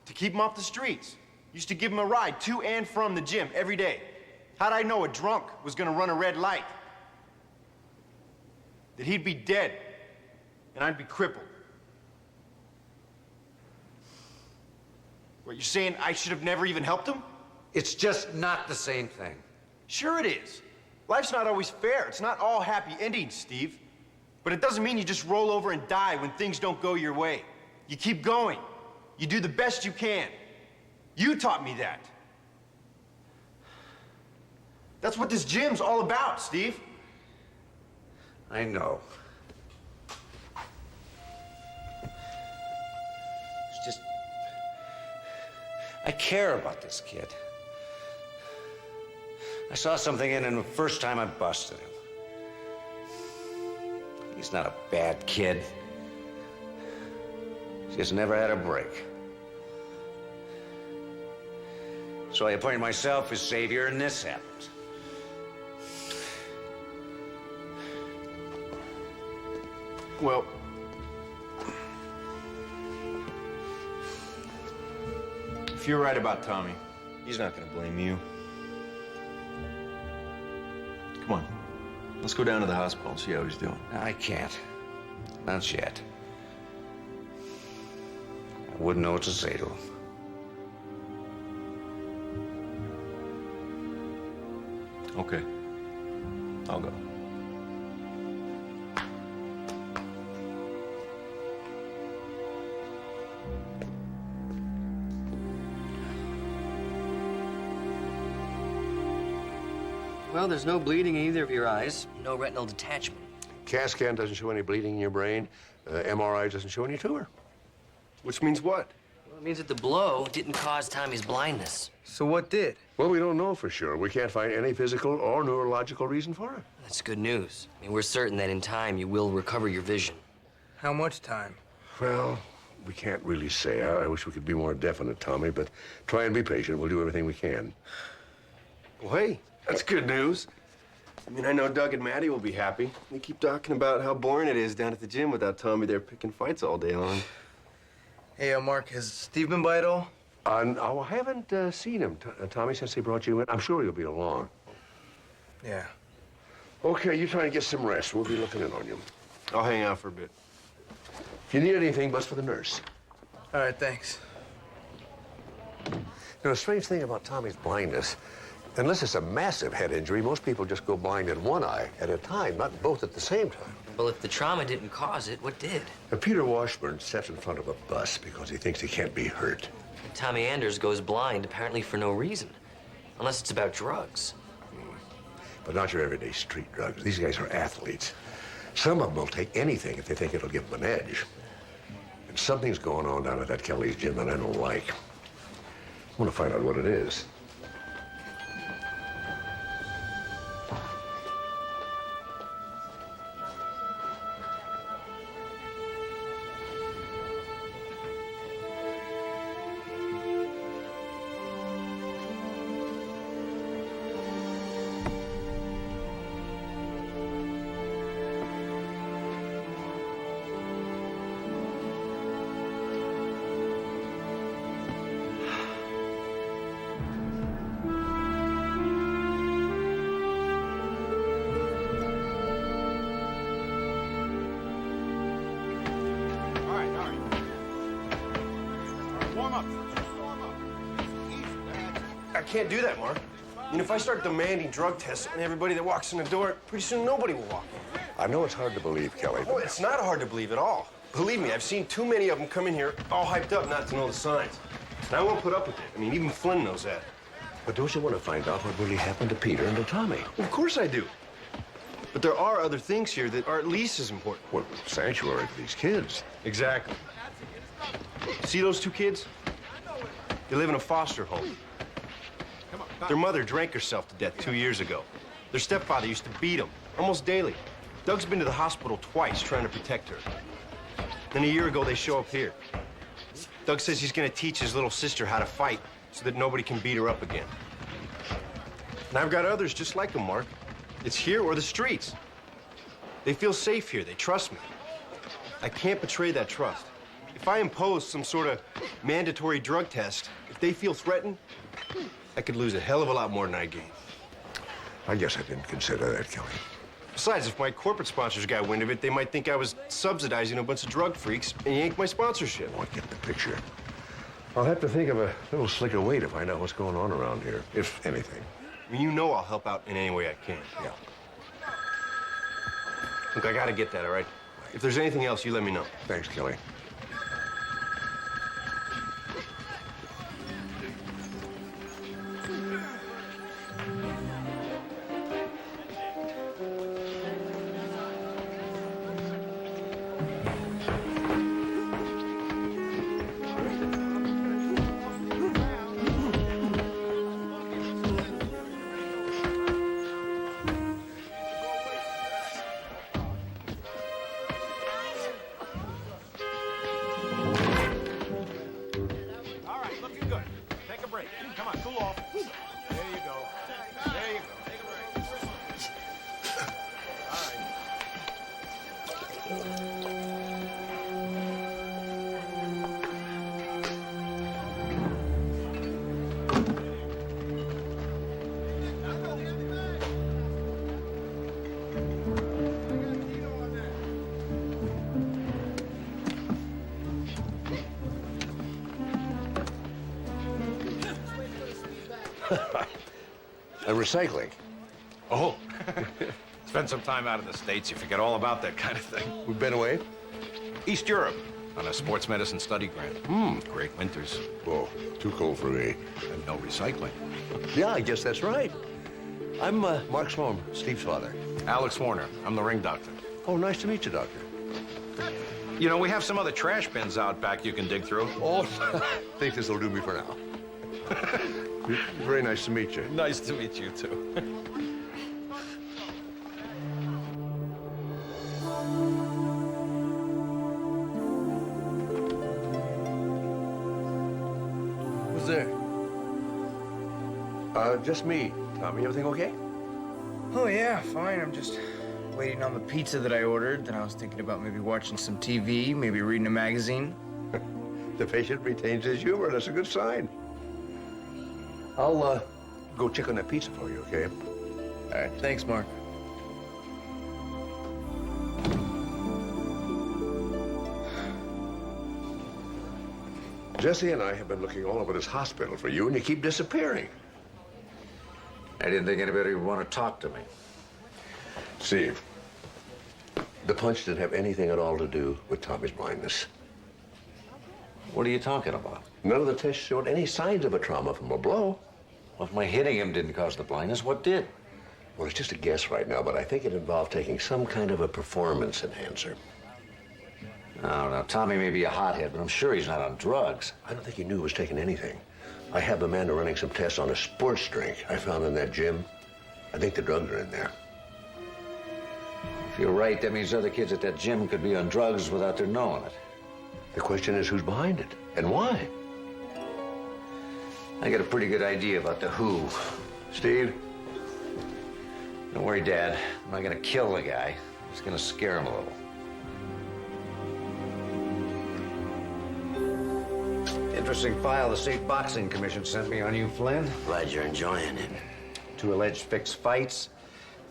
to keep him off the streets. Used to give him a ride to and from the gym every day. How'd I know a drunk was gonna run a red light? That he'd be dead, and I'd be crippled. What, you're saying I should have never even helped him? It's just not the same thing. Sure it is. Life's not always fair. It's not all happy endings, Steve. But it doesn't mean you just roll over and die when things don't go your way. You keep going. You do the best you can. You taught me that. That's what this gym's all about, Steve. I know. It's just... I care about this kid. I saw something in him the first time I busted him. He's not a bad kid. He's just never had a break. So I appointed myself as savior, and this happened. Well, if you're right about Tommy, he's not gonna blame you. Come on, let's go down to the hospital and see how he's doing. I can't. Not yet. I wouldn't know what to say to him. Okay, I'll go. Well, there's no bleeding in either of your eyes, no retinal detachment. CAT scan doesn't show any bleeding in your brain. MRI doesn't show any tumor. Which means what? Well, it means that the blow didn't cause Tommy's blindness. So what did? Well, we don't know for sure. We can't find any physical or neurological reason for it. That's good news. I mean, we're certain that in time you will recover your vision. How much time? Well, we can't really say. I wish we could be more definite, Tommy, but try and be patient. We'll do everything we can. Well, hey, that's good news. I mean, I know Doug and Maddie will be happy. They keep talking about how boring it is down at the gym without Tommy there picking fights all day long. Hey, Mark, has Steve been by at all? No, I haven't seen him, Tommy, since they brought you in. I'm sure he'll be along. Yeah. Okay, you try and get some rest. We'll be looking in on you. I'll hang out for a bit. If you need anything, bust for the nurse. All right, thanks. You know, the strange thing about Tommy's blindness, unless it's a massive head injury, most people just go blind in one eye at a time, not both at the same time. Well, if the trauma didn't cause it, what did? Peter Washburn sits in front of a bus because he thinks he can't be hurt. Tommy Anders goes blind apparently for no reason, unless it's about drugs. But not your everyday street drugs. These guys are athletes. Some of them will take anything if they think it'll give them an edge. And something's going on down at that Kelly's gym that I don't like. I want to find out what it is. I can't do that, Mark. I mean, if I start demanding drug tests on everybody that walks in the door, pretty soon nobody will walk in. I know it's hard to believe, Kelly. Oh, it's not hard to believe at all. Believe me, I've seen too many of them come in here all hyped up not to know the signs. And I won't put up with it. I mean, even Flynn knows that. But don't you want to find out what really happened to Peter and to Tommy? Well, of course I do. But there are other things here that are at least as important. Well, sanctuary for these kids. Exactly. See those two kids? They live in a foster home. Their mother drank herself to death 2 years ago. Their stepfather used to beat them almost daily. Doug's been to the hospital twice trying to protect her. Then a year ago, they show up here. Doug says he's gonna teach his little sister how to fight so that nobody can beat her up again. And I've got others just like them, Mark. It's here or the streets. They feel safe here. They trust me. I can't betray that trust. If I impose some sort of mandatory drug test, if they feel threatened, I could lose a hell of a lot more than I gain. I guess I didn't consider that, Kelly. Besides, if my corporate sponsors got wind of it, they might think I was subsidizing a bunch of drug freaks and yank my sponsorship. I get the picture. I'll have to think of a little slicker way to find out what's going on around here, if anything. I mean, you know I'll help out in any way I can. Yeah. Look, I gotta get that, all right? If there's anything else, you let me know. Thanks, Kelly. All right, looking good. Take a break. Come on, cool off. There you go. There you go. Take a break. And recycling. Oh. Spend some time out in the States, you forget all about that kind of thing. We've been away? East Europe, on a sports medicine study grant. Great winters. Oh, too cold for me. And no recycling. Yeah, I guess that's right. I'm Mark Sloan, Steve's father. Alex Warner, I'm the ring doctor. Oh, nice to meet you, Doctor. You know, we have some other trash bins out back you can dig through. Oh, think this will do me for now. Very nice to meet you. Nice to meet you, too. Who's there? Just me. Tommy, everything okay? Oh, yeah, fine. I'm just waiting on the pizza that I ordered. Then I was thinking about maybe watching some TV, maybe reading a magazine. The patient retains his humor. That's a good sign. I'll go check on that pizza for you, okay? All right. Thanks, Mark. Jesse and I have been looking all over this hospital for you, and you keep disappearing. I didn't think anybody would want to talk to me. Steve, the punch didn't have anything at all to do with Tommy's blindness. What are you talking about? None of the tests showed any signs of a trauma from a blow. Well, if my hitting him didn't cause the blindness, what did? Well, it's just a guess right now, but I think it involved taking some kind of a performance enhancer. No, Tommy may be a hothead, but I'm sure he's not on drugs. I don't think he knew he was taking anything. I have Amanda running some tests on a sports drink I found in that gym. I think the drugs are in there. If you're right, that means other kids at that gym could be on drugs without their knowing it. The question is who's behind it and why? I got a pretty good idea about the who. Steve? Don't worry, Dad. I'm not gonna kill the guy. I'm just gonna scare him a little. Interesting file the State Boxing Commission sent me on you, Flynn. Glad you're enjoying it. 2 alleged fixed fights.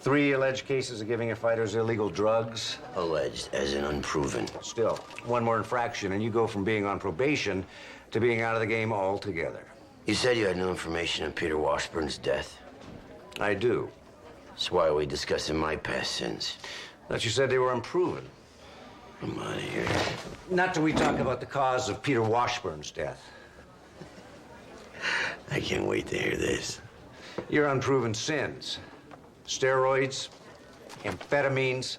3 alleged cases of giving your fighters illegal drugs. Alleged, as in unproven. Still, 1 more infraction, and you go from being on probation to being out of the game altogether. You said you had no information on Peter Washburn's death. I do. So why are we discussing my past sins? Thought you said they were unproven. I'm out of here. Not till we talk about the cause of Peter Washburn's death. I can't wait to hear this. Your unproven sins. Steroids, amphetamines.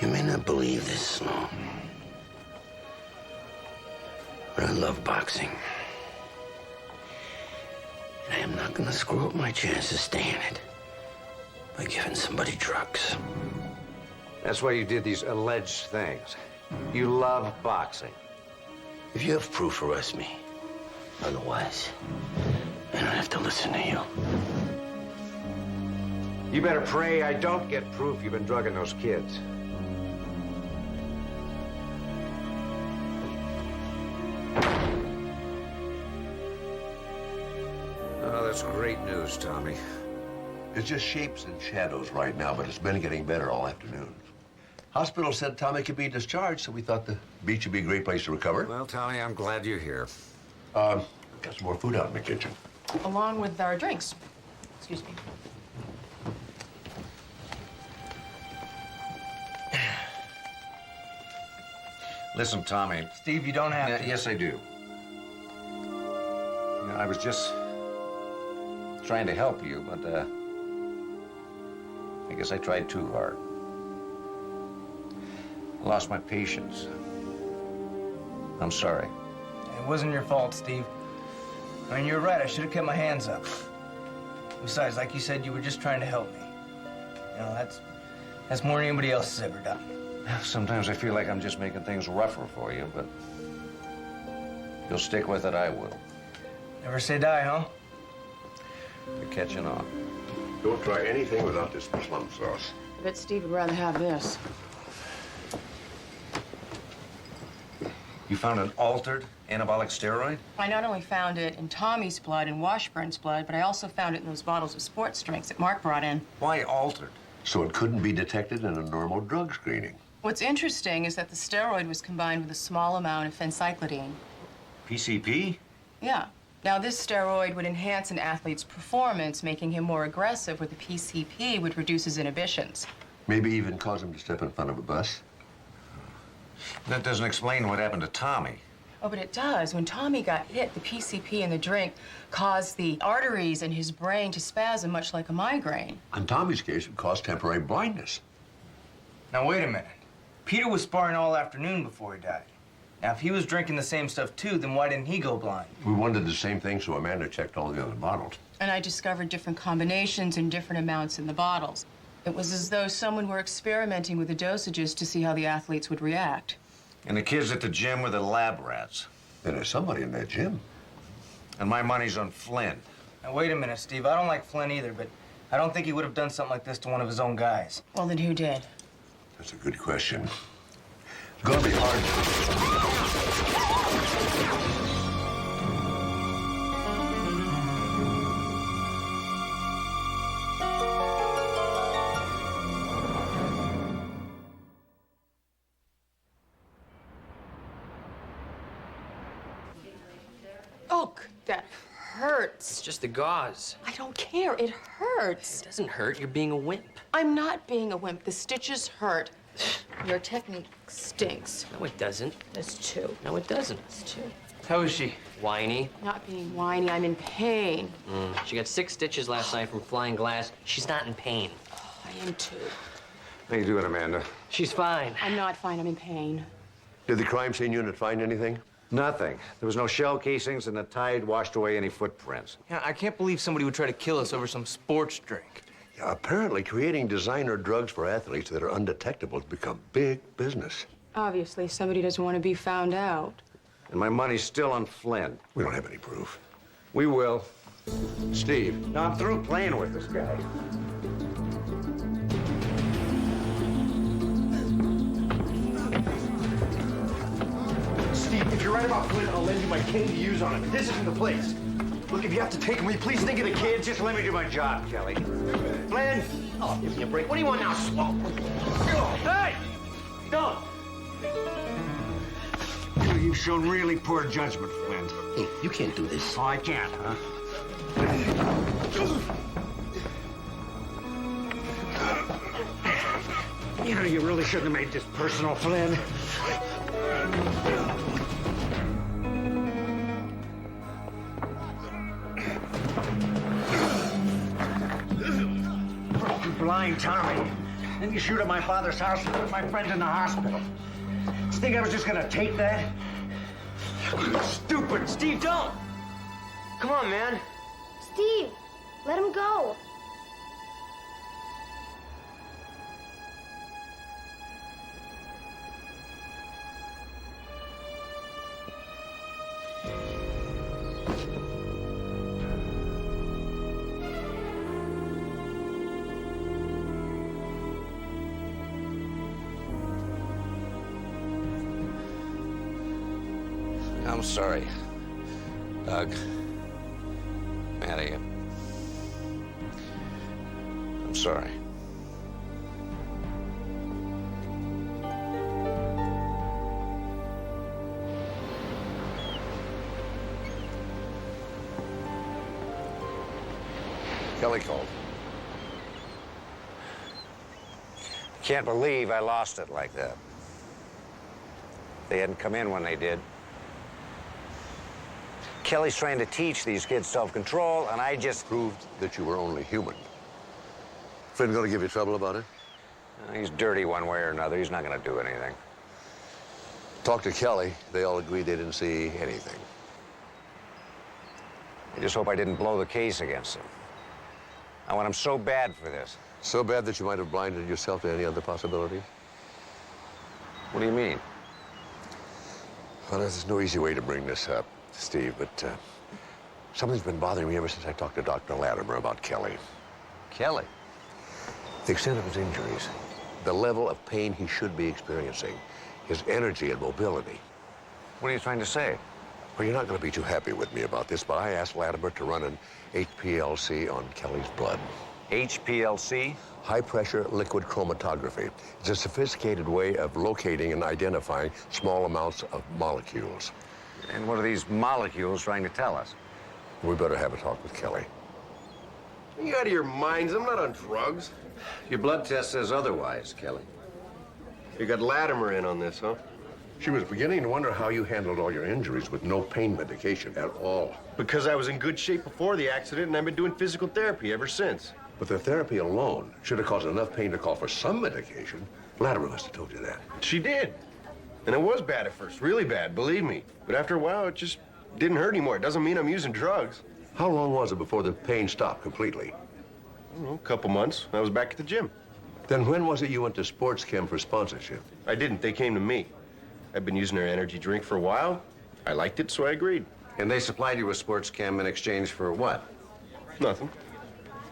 You may not believe this, Sloan, but I love boxing. And I am not gonna screw up my chance of staying it by giving somebody drugs. That's why you did these alleged things. You love boxing. If you have proof, arrest me. Otherwise, I don't have to listen to you. You better pray I don't get proof you've been drugging those kids. Oh, that's great news, Tommy. It's just shapes and shadows right now, but it's been getting better all afternoon. Hospital said Tommy could be discharged, so we thought the beach would be a great place to recover. Well, Tommy, I'm glad you're here. Got some more food out in the kitchen. Along with our drinks. Excuse me. Listen, Tommy. Steve, you don't have to. Yes, I do. You know, I was just trying to help you, but I guess I tried too hard. I lost my patience. I'm sorry. It wasn't your fault, Steve. I mean, you're right. I should have kept my hands up. Besides, like you said, you were just trying to help me. You know, that's more than anybody else has ever done. Sometimes I feel like I'm just making things rougher for you, but you'll stick with it, I will. Never say die, huh? You're catching on. Don't try anything without this plum sauce. I bet Steve would rather have this. You found an altered anabolic steroid? I not only found it in Tommy's blood and Washburn's blood, but I also found it in those bottles of sports drinks that Mark brought in. Why altered? So it couldn't be detected in a normal drug screening. What's interesting is that the steroid was combined with a small amount of phencyclidine. PCP? Yeah. Now, this steroid would enhance an athlete's performance, making him more aggressive, where the PCP would reduce his inhibitions. Maybe even cause him to step in front of a bus. That doesn't explain what happened to Tommy. Oh, but it does. When Tommy got hit, the PCP in the drink caused the arteries in his brain to spasm, much like a migraine. In Tommy's case, it caused temporary blindness. Now, wait a minute. Peter was sparring all afternoon before he died. Now, if he was drinking the same stuff, too, then why didn't he go blind? We wondered the same thing, so Amanda checked all the other bottles. And I discovered different combinations and different amounts in the bottles. It was as though someone were experimenting with the dosages to see how the athletes would react. And the kids at the gym were the lab rats. And there's somebody in that gym. And my money's on Flynn. Now, wait a minute, Steve. I don't like Flynn either, but I don't think he would have done something like this to one of his own guys. Well, then who did? That's a good question. It's gonna be hard. Oh, that hurts. It's just the gauze. I don't care. It hurts. It doesn't hurt. You're being a wimp. I'm not being a wimp. The stitches hurt. Your technique stinks. No, it doesn't. There's two. No, it doesn't. There's two. How is she? Whiny. Not being whiny. I'm in pain. She got 6 stitches last night from flying glass. She's not in pain. I am too. How you doing, Amanda? She's fine. I'm not fine. I'm in pain. Did the crime scene unit find anything? Nothing. There was no shell casings, and the tide washed away any footprints. Yeah, I can't believe somebody would try to kill us over some sports drink. Yeah, apparently, creating designer drugs for athletes that are undetectable has become big business. Obviously, somebody doesn't want to be found out. And my money's still on Flynn. We don't have any proof. We will. Steve. Now, I'm through playing with this guy. Steve, if you're right about Flynn, I'll lend you my cane to use on him. This isn't the place. Look, if you have to take him, will you please think of the kids? Just let me do my job, Kelly. Flynn! Oh, give me a break. What do you want now? Hey! Don't! You've shown really poor judgment, Flynn. Hey, you can't do this. Oh, I can't, huh? You know, you really shouldn't have made this personal, Flynn. You blind Tommy. Then you shoot at my father's house and put my friend in the hospital. You think I was just gonna take that? Stupid! Steve, don't! Come on, man. Steve, let him go. I'm sorry, Doug. Maddie. I'm sorry. Kelly called. Can't believe I lost it like that. They hadn't come in when they did. Kelly's trying to teach these kids self-control, and I just... Proved that you were only human. Flynn gonna give you trouble about it? He's dirty one way or another. He's not gonna do anything. Talk to Kelly. They all agreed they didn't see anything. I just hope I didn't blow the case against him. I want him so bad for this. So bad that you might have blinded yourself to any other possibility? What do you mean? Well, there's no easy way to bring this up, Steve, but something's been bothering me ever since I talked to Dr. Latimer about Kelly. Kelly? The extent of his injuries, the level of pain he should be experiencing, his energy and mobility. What are you trying to say? Well, you're not going to be too happy with me about this, but I asked Latimer to run an HPLC on Kelly's blood. HPLC? High-pressure liquid chromatography. It's a sophisticated way of locating and identifying small amounts of molecules. And what are these molecules trying to tell us? We better have a talk with Kelly. Are you out of your minds? I'm not on drugs. Your blood test says otherwise, Kelly. You got Latimer in on this, huh? She was beginning to wonder how you handled all your injuries with no pain medication at all. Because I was in good shape before the accident, and I've been doing physical therapy ever since. But the therapy alone should have caused enough pain to call for some medication. Latimer must have told you that. She did. And it was bad at first, really bad, believe me. But after a while, it just didn't hurt anymore. It doesn't mean I'm using drugs. How long was it before the pain stopped completely? I don't know, a couple months. I was back at the gym. Then when was it you went to Sports Chem for sponsorship? I didn't. They came to me. I've been using their energy drink for a while. I liked it, so I agreed. And they supplied you with Sports Chem in exchange for what? Nothing.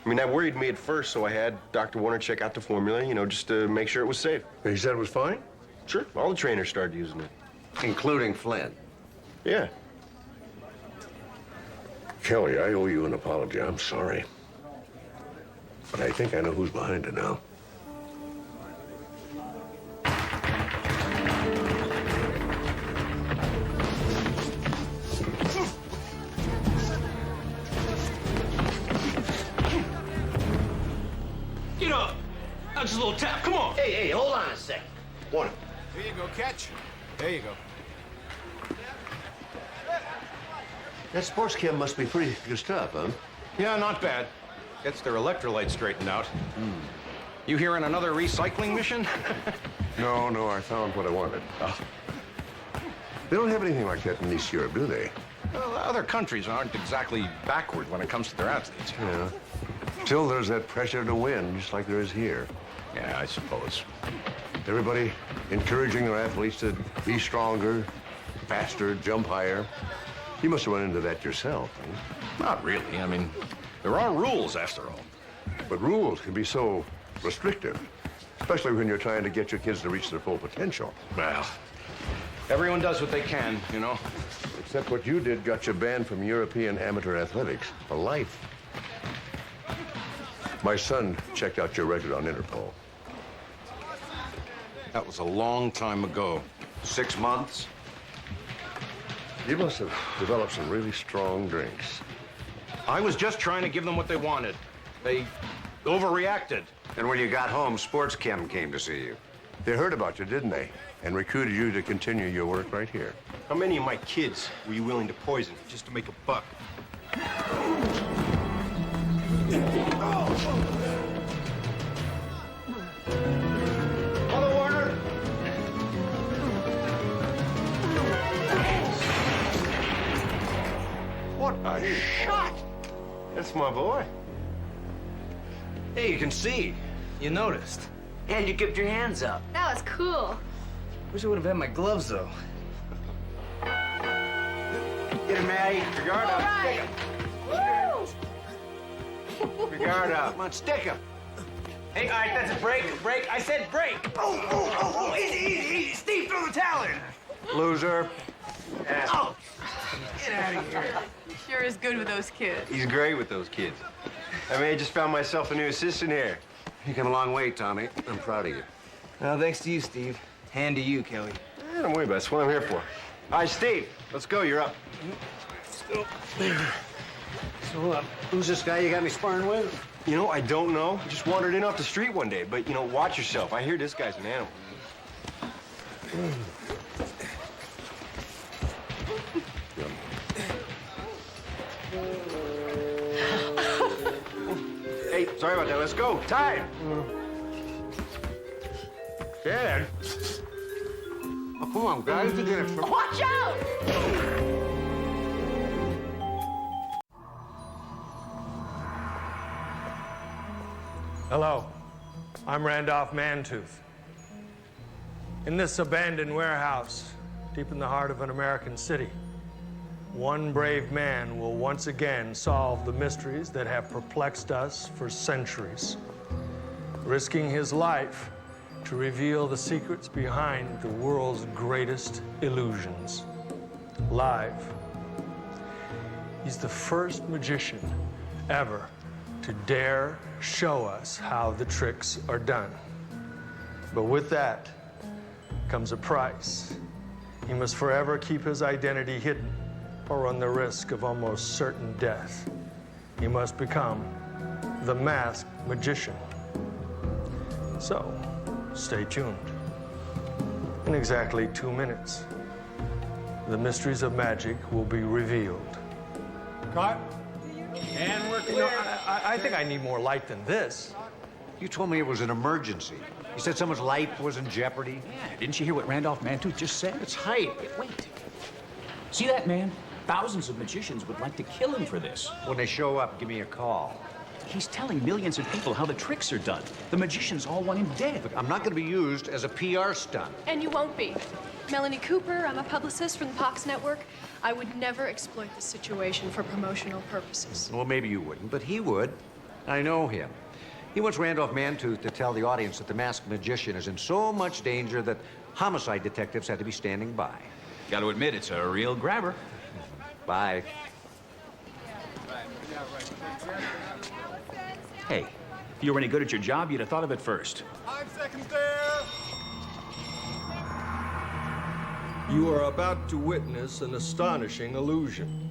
I mean, that worried me at first, so I had Dr. Warner check out the formula, you know, just to make sure it was safe. He said it was fine? Sure. All the trainers started using it. Including Flynn? Yeah. Kelly, I owe you an apology. I'm sorry. But I think I know who's behind it now. Get up! That's just a little tap. Come on! Hey, hold on a sec. Warner. Here you go, catch. There you go. That Sports Chem must be pretty good stuff, huh? Yeah, not bad. Gets their electrolytes straightened out. You hearing another recycling mission? No, I found what I wanted. They don't have anything like that in East Europe, do they? Well, other countries aren't exactly backward when it comes to their athletes. Yeah. Still, there's that pressure to win, just like there is here. Yeah, I suppose. Everybody encouraging their athletes to be stronger, faster, jump higher. You must have run into that yourself. Huh? Not really. I mean, there are rules, after all. But rules can be so restrictive, especially when you're trying to get your kids to reach their full potential. Well, everyone does what they can, you know. Except what you did got you banned from European amateur athletics for life. My son checked out your record on Interpol. That was a long time ago. 6 months? You must have developed some really strong drinks. I was just trying to give them what they wanted. They overreacted. And when you got home, Sports Chem came to see you. They heard about you, didn't they? And recruited you to continue your work right here. How many of my kids were you willing to poison just to make a buck? Mother Warner! What a shot! That's my boy. Hey, you can see. You noticed. And you kept your hands up. That was cool. Wish I would have had my gloves, though. Get him, Maddie. Your guard up. Right. Your guard up. Come on, stick him. Hey, all right, that's a break. Break. I said break. Oh, easy. Steve, throw the towel in. Loser. Oh, get out of here. He sure is good with those kids. He's great with those kids. I mean, I just found myself a new assistant here. You come a long way, Tommy. I'm proud of you. Well, thanks to you, Steve. Hand to you, Kelly. Don't worry about it. That's what I'm here for. All right, Steve, let's go. You're up. Let's go. There. So, who's this guy you got me sparring with? You know, I don't know. He just wandered in off the street one day. But, you know, watch yourself. I hear this guy's an animal. Hey, sorry about that. Let's go. Time. Dad. Oh, come on, guys. You're gonna... Watch out! Hello, I'm Randolph Mantooth. In this abandoned warehouse, deep in the heart of an American city, one brave man will once again solve the mysteries that have perplexed us for centuries, risking his life to reveal the secrets behind the world's greatest illusions. Live. He's the first magician ever to dare show us how the tricks are done. But with that comes a price. He must forever keep his identity hidden or run the risk of almost certain death. He must become the masked magician. So, stay tuned. In exactly 2 minutes, the mysteries of magic will be revealed. Cut. And we're clear. You know, I think I need more light than this. You told me it was an emergency. You said someone's life was in jeopardy. Yeah, didn't you hear what Randolph Mantooth just said? It's hype. Wait. See that man? Thousands of magicians would like to kill him for this. When they show up, give me a call. He's telling millions of people how the tricks are done. The magicians all want him dead. Look, I'm not going to be used as a PR stunt. And you won't be. Melanie Cooper, I'm a publicist from the Fox Network. I would never exploit this situation for promotional purposes. Well, maybe you wouldn't, but he would. I know him. He wants Randolph Mantooth to tell the audience that the masked magician is in so much danger that homicide detectives had to be standing by. Got to admit, it's a real grabber. Bye. Hey, if you were any good at your job, you'd have thought of it first. 5 seconds there. You are about to witness an astonishing illusion.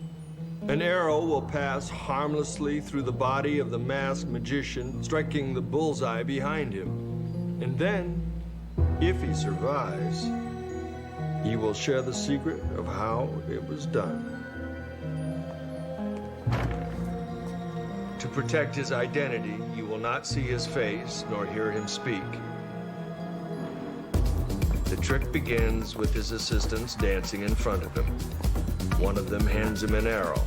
An arrow will pass harmlessly through the body of the masked magician, striking the bullseye behind him. And then, if he survives, he will share the secret of how it was done. To protect his identity, you will not see his face nor hear him speak. The trick begins with his assistants dancing in front of him. One of them hands him an arrow,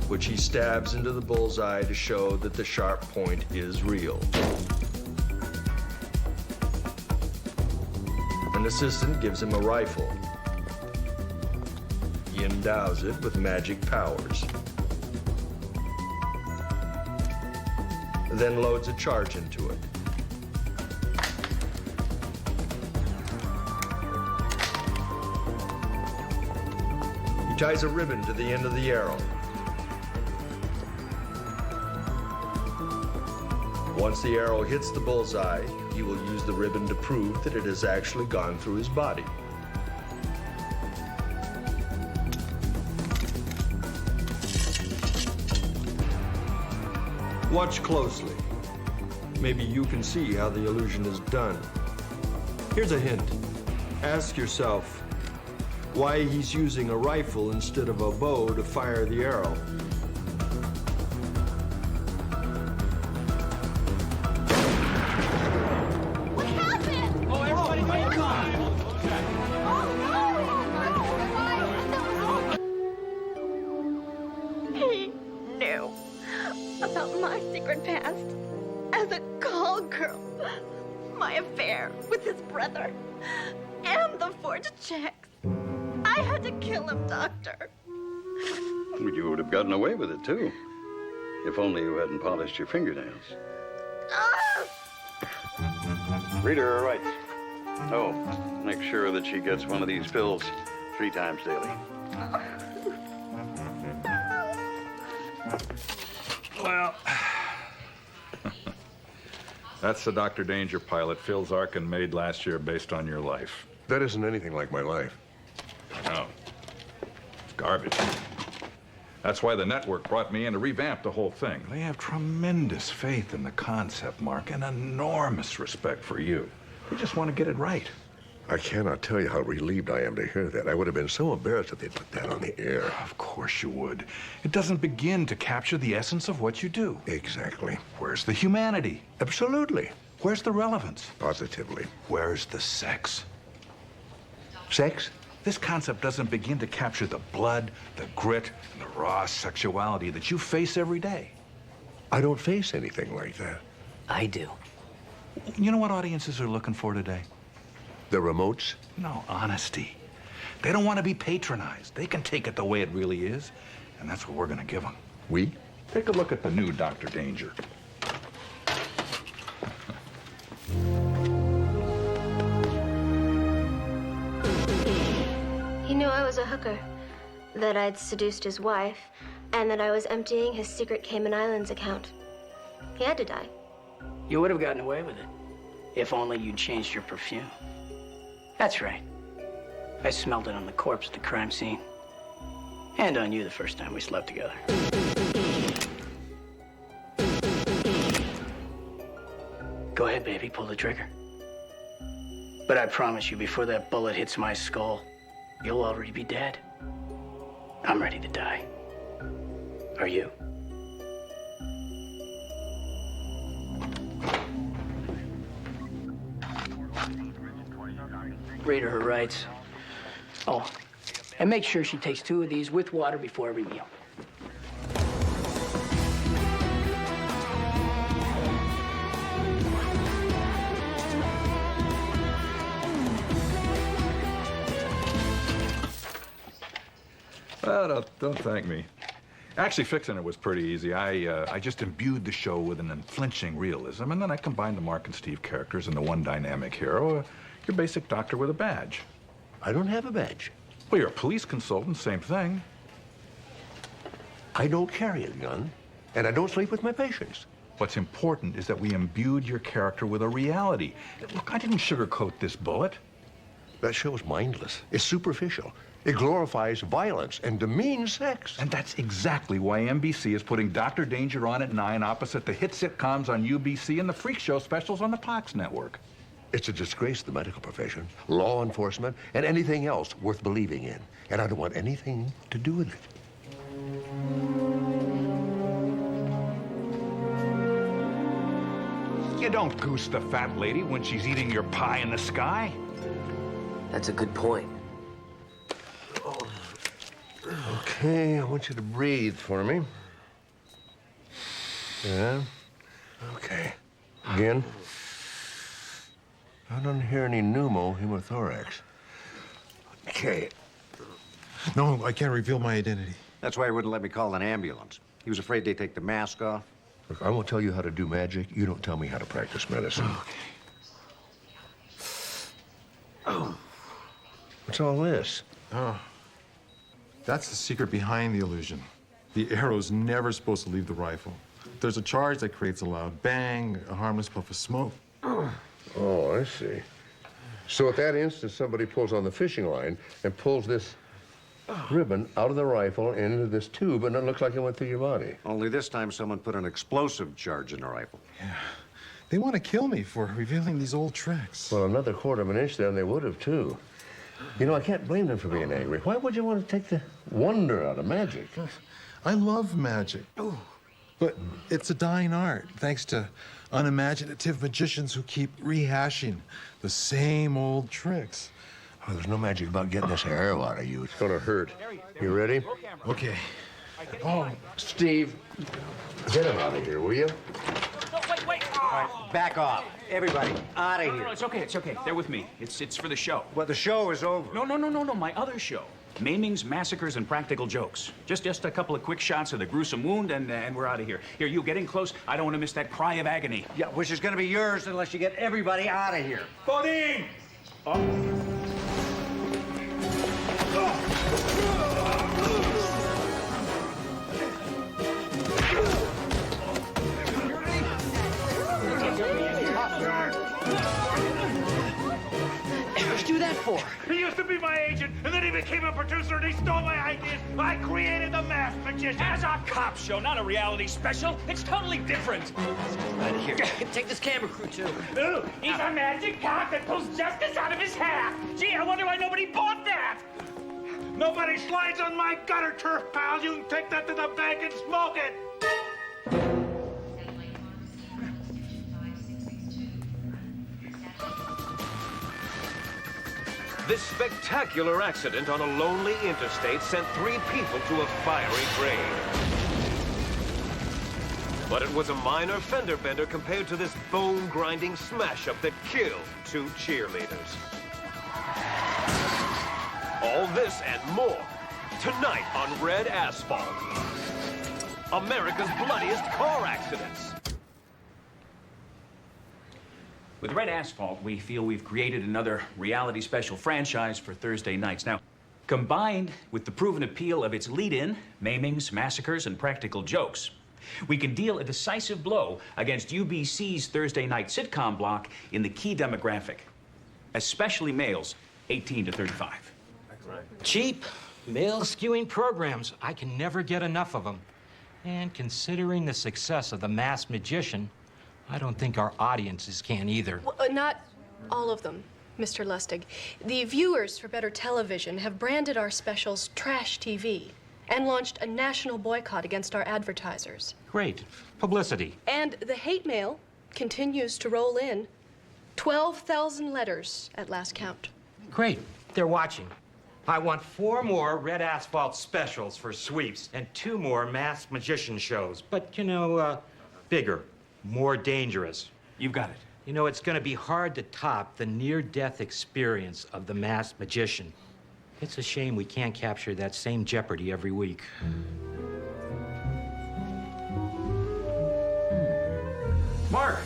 which he stabs into the bullseye to show that the sharp point is real. An assistant gives him a rifle. He endows it with magic powers. Then loads a charge into it. He ties a ribbon to the end of the arrow. Once the arrow hits the bullseye, he will use the ribbon to prove that it has actually gone through his body. Watch closely. Maybe you can see how the illusion is done. Here's a hint. Ask yourself why he's using a rifle instead of a bow to fire the arrow. What happened? Oh, everybody get calm. He knew about my secret past as a call girl, my affair with his brother, and the forged checks. I had to kill him, Doctor. Well, you would have gotten away with it, too. If only you hadn't polished your fingernails. Read her her rights. Oh, make sure that she gets one of these pills 3 times daily. Well, that's the Dr. Danger pilot Phil Zarkin made last year based on your life. That isn't anything like my life. No. It's garbage. That's why the network brought me in to revamp the whole thing. They have tremendous faith in the concept, Mark, and enormous respect for you. They just want to get it right. I cannot tell you how relieved I am to hear that. I would have been so embarrassed if they put that on the air. Of course you would. It doesn't begin to capture the essence of what you do. Exactly. Where's the humanity? Absolutely. Where's the relevance? Positively. Where's the sex? Sex? This concept doesn't begin to capture the blood, the grit, and the raw sexuality that you face every day. I don't face anything like that. I do. You know what audiences are looking for today? The remotes? No, honesty. They don't want to be patronized. They can take it the way it really is, and that's what we're going to give them. We? Take a look at the new Dr. Danger. He knew I was a hooker, that I'd seduced his wife, and that I was emptying his secret Cayman Islands account. He had to die. You would have gotten away with it, if only you'd changed your perfume. That's right. I smelled it on the corpse at the crime scene. And on you the first time we slept together. Go ahead, baby, pull the trigger. But I promise you, before that bullet hits my skull, you'll already be dead. I'm ready to die. Are you? Read her rights. Oh, and make sure she takes 2 of these with water before every meal. Well, don't thank me. Actually, fixing it was pretty easy. I just imbued the show with an unflinching realism, and then I combined the Mark and Steve characters into one dynamic hero, your basic doctor with a badge. I don't have a badge. Well, you're a police consultant, same thing. I don't carry a gun, and I don't sleep with my patients. What's important is that we imbued your character with a reality. Look, I didn't sugarcoat this bullet. That show's mindless. It's superficial. It glorifies violence and demeans sex. And that's exactly why NBC is putting Dr. Danger on at 9 opposite the hit sitcoms on UBC and the freak show specials on the Fox network. It's a disgrace to the medical profession, law enforcement, and anything else worth believing in. And I don't want anything to do with it. You don't goose the fat lady when she's eating your pie in the sky. That's a good point. Okay, I want you to breathe for me. Yeah. Okay. Again. I don't hear any pneumohemothorax. Okay. No, I can't reveal my identity. That's why he wouldn't let me call an ambulance. He was afraid they'd take the mask off. Look, I won't tell you how to do magic. You don't tell me how to practice medicine. Okay. Oh. What's all this? Oh. That's the secret behind the illusion. The arrow's never supposed to leave the rifle. There's a charge that creates a loud bang, a harmless puff of smoke. Oh, I see. So at that instant, somebody pulls on the fishing line and pulls this ribbon out of the rifle and into this tube, and it looks like it went through your body. Only this time someone put an explosive charge in the rifle. Yeah. They want to kill me for revealing these old tricks. Well, another quarter of an inch there, and they would have, too. You know, I can't blame them for being angry. Why would you want to take the wonder out of magic? I love magic. But it's a dying art, thanks to unimaginative magicians who keep rehashing the same old tricks. Oh, there's no magic about getting this arrow out of you. It's gonna hurt. You ready? Okay. Oh, Steve, get him out of here, will you? No, wait. All right, back off. Everybody, out of here. No, it's okay. They're with me. It's for the show. Well, the show is over. No. My other show. Maimings, massacres, and practical jokes. Just a couple of quick shots of the gruesome wound, and we're out of here. Here, you get in close. I don't want to miss that cry of agony. Yeah, which is going to be yours unless you get everybody out of here. Bodine! What'd you do that for? You used to be my agent, and then he became a producer, and he stole my ideas. I created the Masked Magician. As a cop show, not a reality special. It's totally different. Right here. Take this camera crew, too. Ooh, he's a magic cop that pulls justice out of his hat. Gee, I wonder why nobody bought that. Nobody slides on my gutter turf, pals. You can take that to the bank and smoke it. This spectacular accident on a lonely interstate sent 3 people to a fiery grave. But it was a minor fender bender compared to this bone-grinding smash-up that killed 2 cheerleaders. All this and more tonight on Red Asphalt. America's bloodiest car accidents. With Red Asphalt, we feel we've created another reality special franchise for Thursday nights. Now, combined with the proven appeal of its lead-in, maimings, massacres, and practical jokes, we can deal a decisive blow against UBC's Thursday night sitcom block in the key demographic, especially males 18 to 35. Cheap, male-skewing programs. I can never get enough of them. And considering the success of The Masked Magician, I don't think our audiences can either. Well, not all of them, Mr. Lustig. The viewers for Better Television have branded our specials trash TV and launched a national boycott against our advertisers. Great. Publicity. And the hate mail continues to roll in. 12,000 letters at last count. Great. They're watching. I want 4 more Red Asphalt specials for sweeps and 2 more Masked Magician shows. But, you know, bigger, more dangerous. You've got it. You know, it's going to be hard to top the near-death experience of The Masked Magician. It's a shame we can't capture that same jeopardy every week. Mark!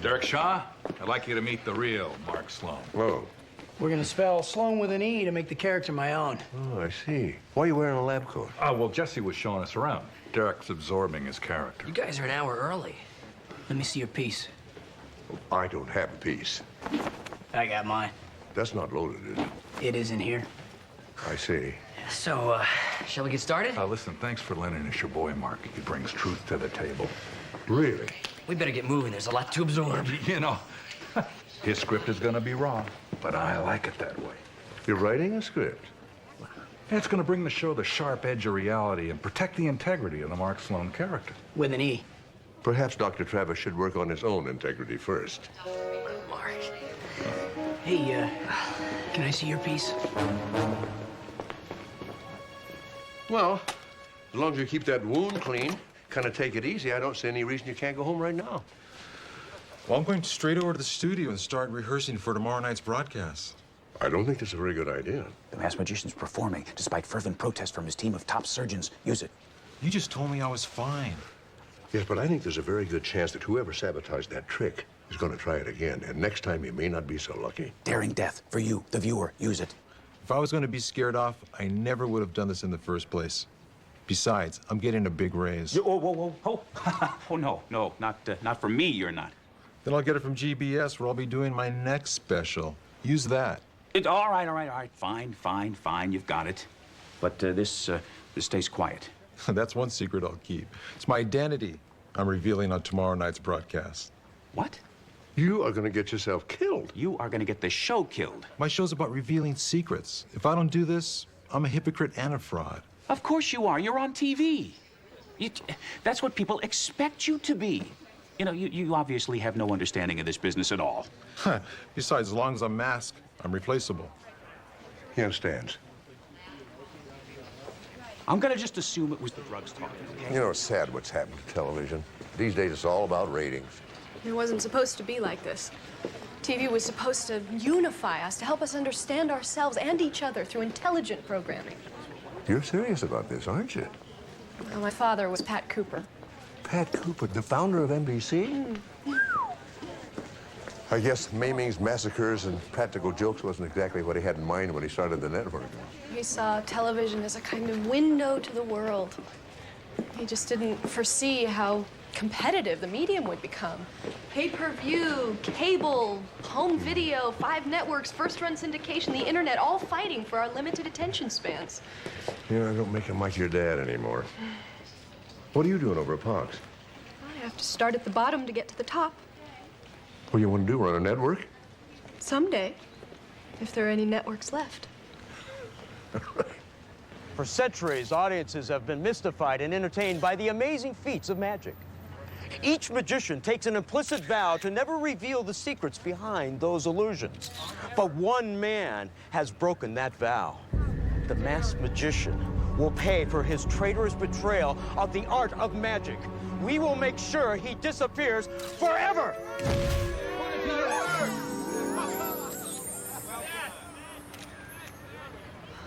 Derek Shaw, I'd like you to meet the real Mark Sloan. Whoa. We're gonna spell Sloan with an E to make the character my own. Oh, I see. Why are you wearing a lab coat? Oh, well, Jesse was showing us around. Derek's absorbing his character. You guys are an hour early. Let me see your piece. I don't have a piece. I got mine. That's not loaded, is it? It is in here. I see. So, shall we get started? Listen, thanks for lending us your boy, Mark. He brings truth to the table. Really? We better get moving. There's a lot to absorb. You know, his script is gonna be wrong, but I like it that way. You're writing a script? It's gonna bring the show the sharp edge of reality and protect the integrity of the Mark Sloan character. With an E. Perhaps Dr. Travis should work on his own integrity first. Mark. Hey, can I see your piece? Well, as long as you keep that wound clean, kind of take it easy, I don't see any reason you can't go home right now. Well, I'm going straight over to the studio and start rehearsing for tomorrow night's broadcast. I don't think that's a very good idea. The Masked Magician's performing, despite fervent protest from his team of top surgeons. Use it. You just told me I was fine. Yes, but I think there's a very good chance that whoever sabotaged that trick is going to try it again, and next time you may not be so lucky. Daring death for you, the viewer. Use it. If I was going to be scared off, I never would have done this in the first place. Besides, I'm getting a big raise. Whoa, whoa, whoa, oh. Oh, no, not for me, you're not. Then I'll get it from GBS, where I'll be doing my next special. Use that. All right, fine, you've got it. But this stays quiet. That's one secret I'll keep. It's my identity I'm revealing on tomorrow night's broadcast. What? You are going to get yourself killed. You are going to get the show killed. My show's about revealing secrets. If I don't do this, I'm a hypocrite and a fraud. Of course you are. You're on TV. That's what people expect you to be. You know, you obviously have no understanding of this business at all. Besides, as long as I'm masked, I'm replaceable. He understands. I'm gonna just assume it was the drugs talking. You know, it's sad what's happened to television. These days, it's all about ratings. It wasn't supposed to be like this. TV was supposed to unify us, to help us understand ourselves and each other through intelligent programming. You're serious about this, aren't you? Well, my father was Pat Cooper. Pat Cooper, the founder of NBC? I guess maimings, massacres, and practical jokes wasn't exactly what he had in mind when he started the network. He saw television as a kind of window to the world. He just didn't foresee how competitive the medium would become. Pay-per-view, cable, home video, 5 networks, first-run syndication, the internet, all fighting for our limited attention spans. You know, don't make him like your dad anymore. What are you doing over at Fox? I have to start at the bottom to get to the top. What do you want to do, run a network? Someday, if there are any networks left. For centuries, audiences have been mystified and entertained by the amazing feats of magic. Each magician takes an implicit vow to never reveal the secrets behind those illusions. But one man has broken that vow. The masked magician will pay for his traitorous betrayal of the art of magic. We will make sure he disappears forever!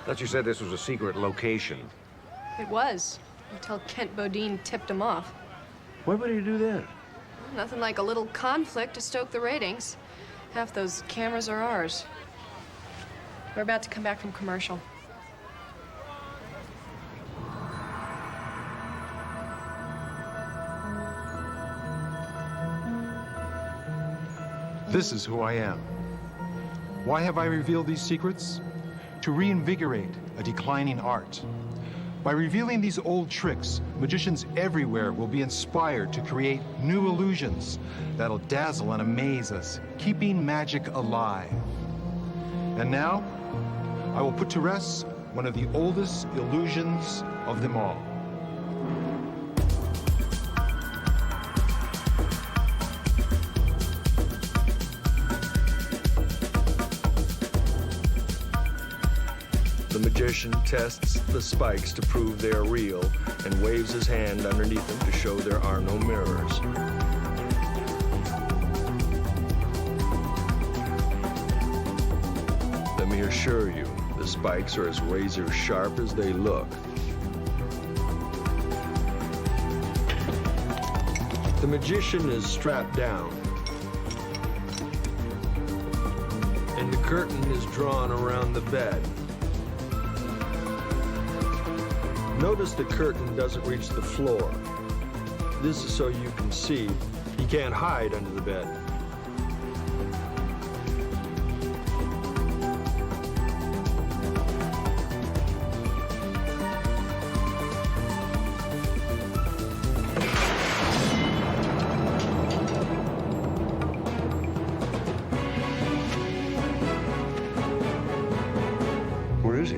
Thought you said this was a secret location. It was, until Kent Bodine tipped him off. Why would he do that? Nothing like a little conflict to stoke the ratings. Half those cameras are ours. We're about to come back from commercial. This is who I am. Why have I revealed these secrets? To reinvigorate a declining art. By revealing these old tricks, magicians everywhere will be inspired to create new illusions that'll dazzle and amaze us, keeping magic alive. And now, I will put to rest one of the oldest illusions of them all. The magician tests the spikes to prove they are real and waves his hand underneath them to show there are no mirrors. Let me assure you, the spikes are as razor sharp as they look. The magician is strapped down, and the curtain is drawn around the bed. Notice the curtain doesn't reach the floor. This is so you can see. He can't hide under the bed. Where is he?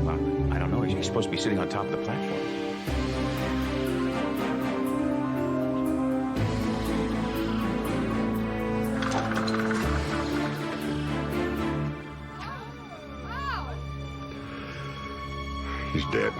Well, I don't know. He's supposed to be sitting on top of the platform. He's dead.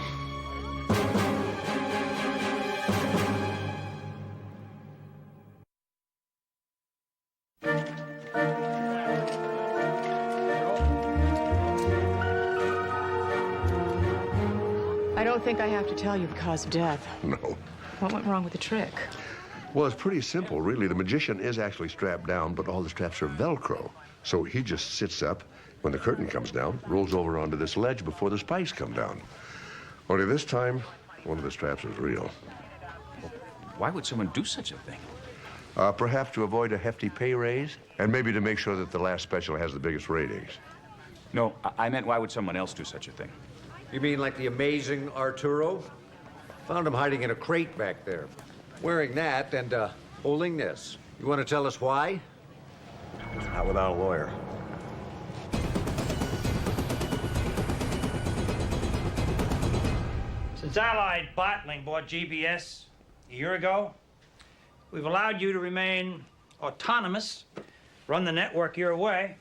I don't think I have to tell you the cause of death. No. What went wrong with the trick? Well, it's pretty simple, really. The magician is actually strapped down, but all the straps are Velcro. So he just sits up when the curtain comes down, rolls over onto this ledge before the spikes come down. Only this time, one of the straps is real. Why would someone do such a thing? Perhaps to avoid a hefty pay raise, and maybe to make sure that the last special has the biggest ratings. No, I meant why would someone else do such a thing? You mean like the amazing Arturo? Found him hiding in a crate back there. Wearing that and holding this. You want to tell us why? Not without a lawyer. Since Allied Bottling bought GBS a year ago, we've allowed you to remain autonomous, run the network your way.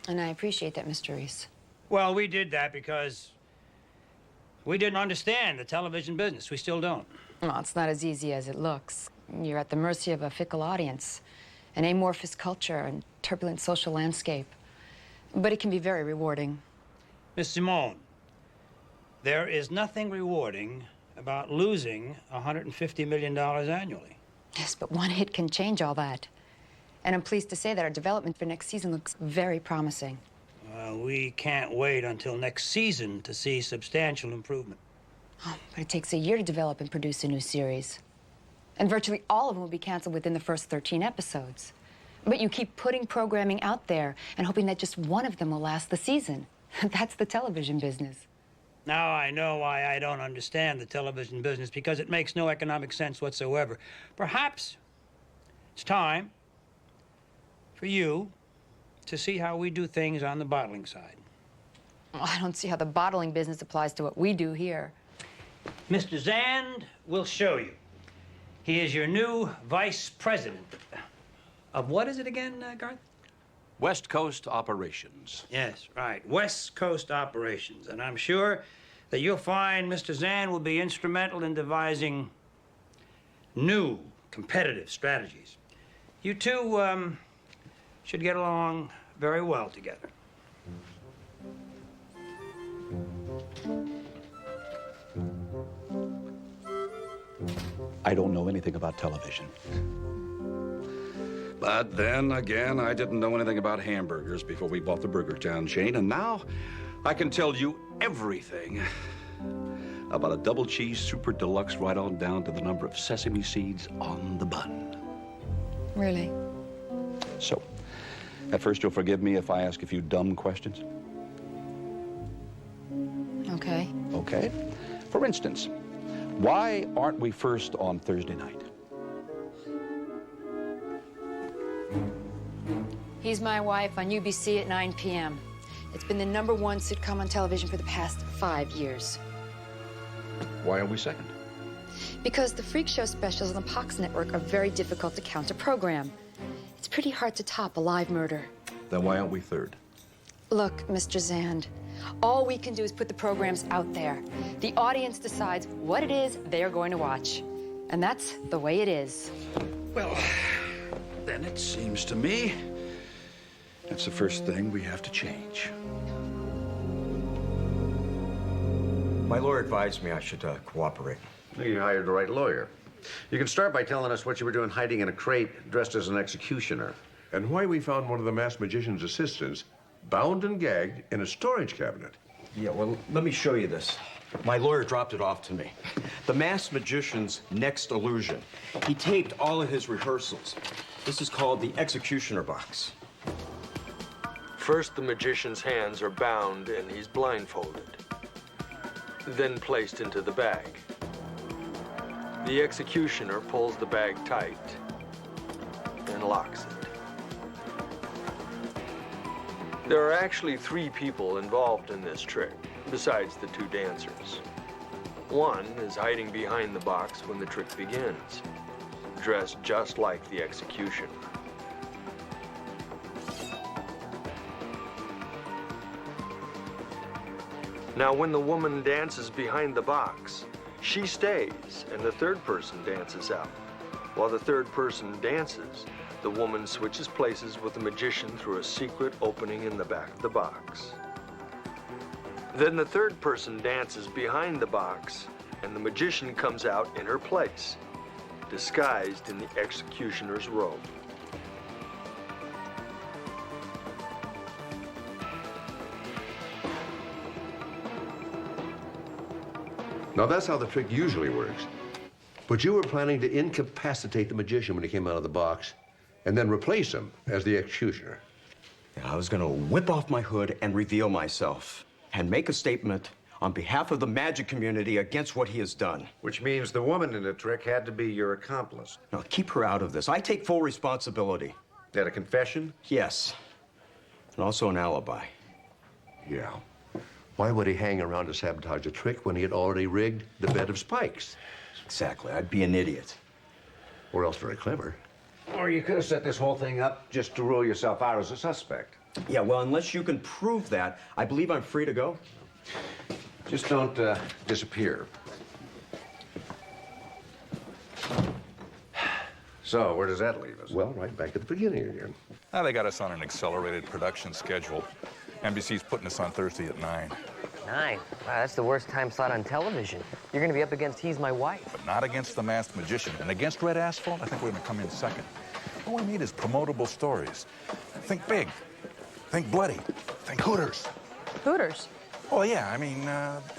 And I appreciate that, Mr. Reese. Well, we did that because we didn't understand the television business. We still don't. Well, it's not as easy as it looks. You're at the mercy of a fickle audience, an amorphous culture, and turbulent social landscape. But it can be very rewarding. Miss Simone, there is nothing rewarding about losing $150 million annually. Yes, but one hit can change all that. And I'm pleased to say that our development for next season looks very promising. We can't wait until next season to see substantial improvement. Oh, but it takes a year to develop and produce a new series. And virtually all of them will be canceled within the first 13 episodes. But you keep putting programming out there and hoping that just one of them will last the season. That's the television business. Now I know why I don't understand the television business, because it makes no economic sense whatsoever. Perhaps it's time for you to see how we do things on the bottling side. Well, I don't see how the bottling business applies to what we do here. Mr. Zand will show you. He is your new vice president of what is it again, Garth? West Coast Operations. Yes, right. West Coast Operations. And I'm sure that you'll find Mr. Zand will be instrumental in devising new competitive strategies. You two should get along very well together. I don't know anything about television. But then again, I didn't know anything about hamburgers before we bought the Burger Town chain, and now I can tell you everything about a double cheese super deluxe right on down to the number of sesame seeds on the bun. Really? So, at first you'll forgive me if I ask a few dumb questions? Okay. Okay. For instance, why aren't we first on Thursday night? He's My Wife on UBC at 9 p.m. It's been the #1 sitcom on television for the past 5 years. Why are we second? Because the freak show specials on the Fox network are very difficult to counter-program. It's pretty hard to top a live murder. Then why aren't we third? Look, Mr. Zand, all we can do is put the programs out there. The audience decides what it is they're going to watch. And that's the way it is. Well, then it seems to me that's the first thing we have to change. My lawyer advised me I should cooperate. You hired the right lawyer. You can start by telling us what you were doing hiding in a crate dressed as an executioner. And why we found one of the masked magician's assistants bound and gagged in a storage cabinet. Yeah, well, let me show you this. My lawyer dropped it off to me. The masked magician's next illusion. He taped all of his rehearsals. This is called the executioner box. First, the magician's hands are bound and he's blindfolded, then placed into the bag. The executioner pulls the bag tight and locks it. There are actually 3 people involved in this trick, besides the 2 dancers. One is hiding behind the box when the trick begins, dressed just like the executioner. Now, when the woman dances behind the box, she stays and the 3rd person dances out. While the 3rd person dances, the woman switches places with the magician through a secret opening in the back of the box. Then the 3rd person dances behind the box and the magician comes out in her place, disguised in the executioner's robe. Now, that's how the trick usually works. But you were planning to incapacitate the magician when he came out of the box and then replace him as the executioner. I was going to whip off my hood and reveal myself and make a statement on behalf of the magic community against what he has done. Which means the woman in the trick had to be your accomplice. Now, keep her out of this. I take full responsibility. That a confession? Yes. And also an alibi. Yeah. Why would he hang around to sabotage a trick when he had already rigged the bed of spikes? Exactly. I'd be an idiot. Or else very clever. Or you could have set this whole thing up just to rule yourself out as a suspect. Yeah, well, unless you can prove that, I believe I'm free to go. Just don't disappear. So, where does that leave us? Well, right back at the beginning again. Now they got us on an accelerated production schedule. NBC's putting us on Thursday at 9. 9? Wow, that's the worst time slot on television. You're gonna be up against He's My Wife. But not against the Masked Magician. And against Red Asphalt, I think we're gonna come in second. All we need is promotable stories. Think big. Think bloody. Think Hooters. Hooters? Oh, yeah, I mean,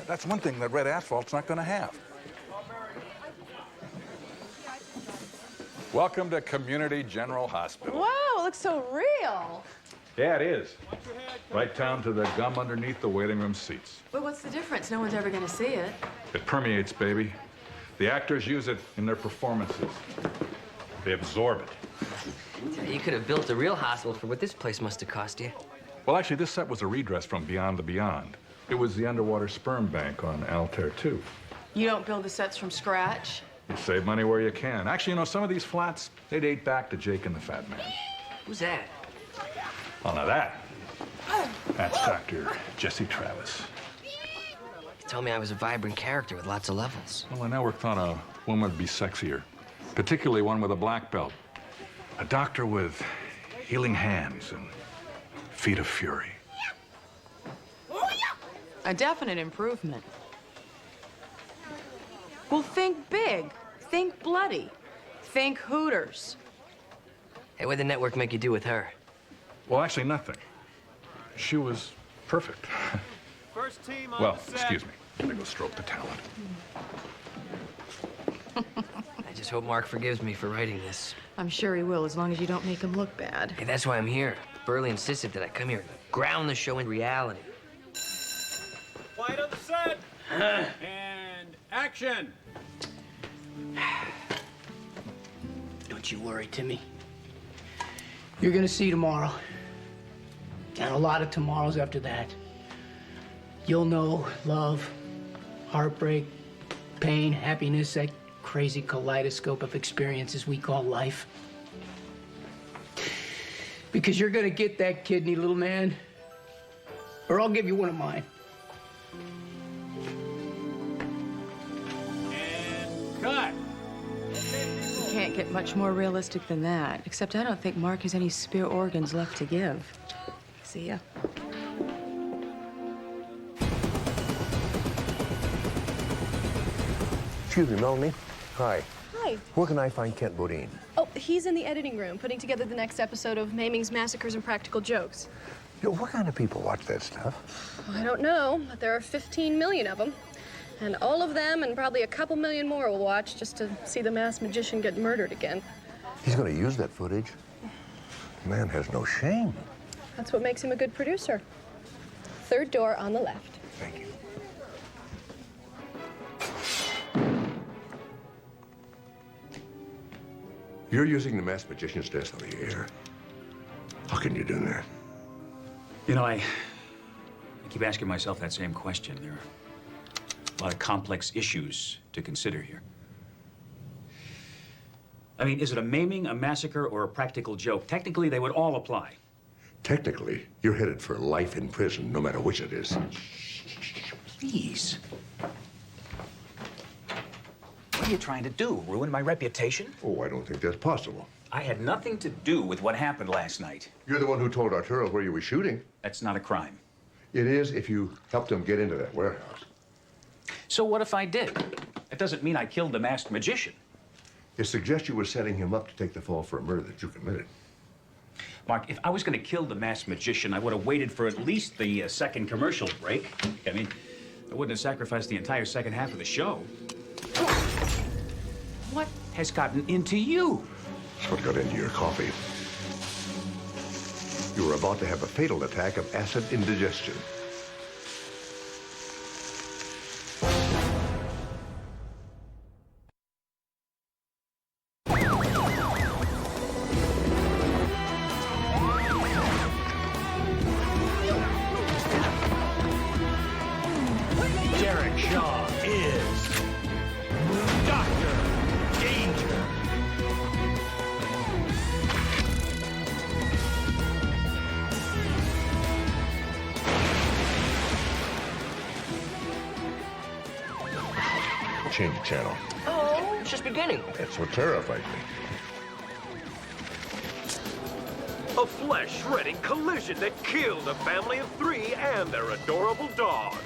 that's one thing that red asphalt's not gonna have. Welcome to Community General Hospital. Wow, it looks so real. Yeah, it is. Right down to the gum underneath the waiting room seats. But what's the difference? No one's ever going to see it. It permeates, baby. The actors use it in their performances. They absorb it. You could have built a real hospital for what this place must have cost you. Well, actually, this set was a redress from Beyond the Beyond. It was the underwater sperm bank on Altair 2. You don't build the sets from scratch? You save money where you can. Actually, you know, some of these flats, they date back to Jake and the Fat Man. Who's that? Oh, now that's Dr. Jesse Travis. You told me I was a vibrant character with lots of levels. Well, I never thought a woman would be sexier, particularly one with a black belt. A doctor with healing hands and feet of fury. A definite improvement. Well, think big. Think bloody. Think Hooters. Hey, what'd the network make you do with her? Well, actually, nothing. She was perfect. First team on Well, the set. excuse me. Gotta go stroke the talent. I just hope Mark forgives me for writing this. I'm sure he will, as long as you don't make him look bad. Hey, that's why I'm here. Burley insisted that I come here and ground the show in reality. Quiet on the set. And action. Don't you worry, Timmy. You're gonna see tomorrow. And a lot of tomorrows after that. You'll know love, heartbreak, pain, happiness, that crazy kaleidoscope of experiences we call life. Because you're gonna get that kidney, little man. Or I'll give you one of mine. Cut. You can't get much more realistic than that. Except I don't think Mark has any spare organs left to give. See ya. Excuse me, Melanie. Hi. Hi. Where can I find Kent Bodine? Oh, he's in the editing room putting together the next episode of Maimings, Massacres, and Practical Jokes. You know, what kind of people watch that stuff? I don't know, but there are 15 million of them. And all of them, and probably a couple million more, will watch just to see the masked magician get murdered again. He's going to use that footage. The man has no shame. That's what makes him a good producer. Third door on the left. Thank you. You're using the masked magician's test on the air. How can you do that? You know, I keep asking myself that same question. There are a lot of complex issues to consider here. I mean, is it a maiming, a massacre, or a practical joke? Technically, they would all apply. Technically, you're headed for life in prison, no matter which it is. Please. What are you trying to do? Ruin my reputation? Oh, I don't think that's possible. I had nothing to do with what happened last night. You're the one who told Arturo where you were shooting. That's not a crime. It is if you helped him get into that warehouse. So what if I did? That doesn't mean I killed the masked magician. It suggests you were setting him up to take the fall for a murder that you committed. Mark, if I was going to kill the masked magician, I would have waited for at least the second commercial break. I mean, I wouldn't have sacrificed the entire second half of the show. What has gotten into you? It's what got into your coffee. You were about to have a fatal attack of acid indigestion. Derek Shaw is Dr. Danger. Change the channel. Oh, it's just beginning. That's what terrified me. A flesh-shredding collision that killed a family of 3 and their adorable dog.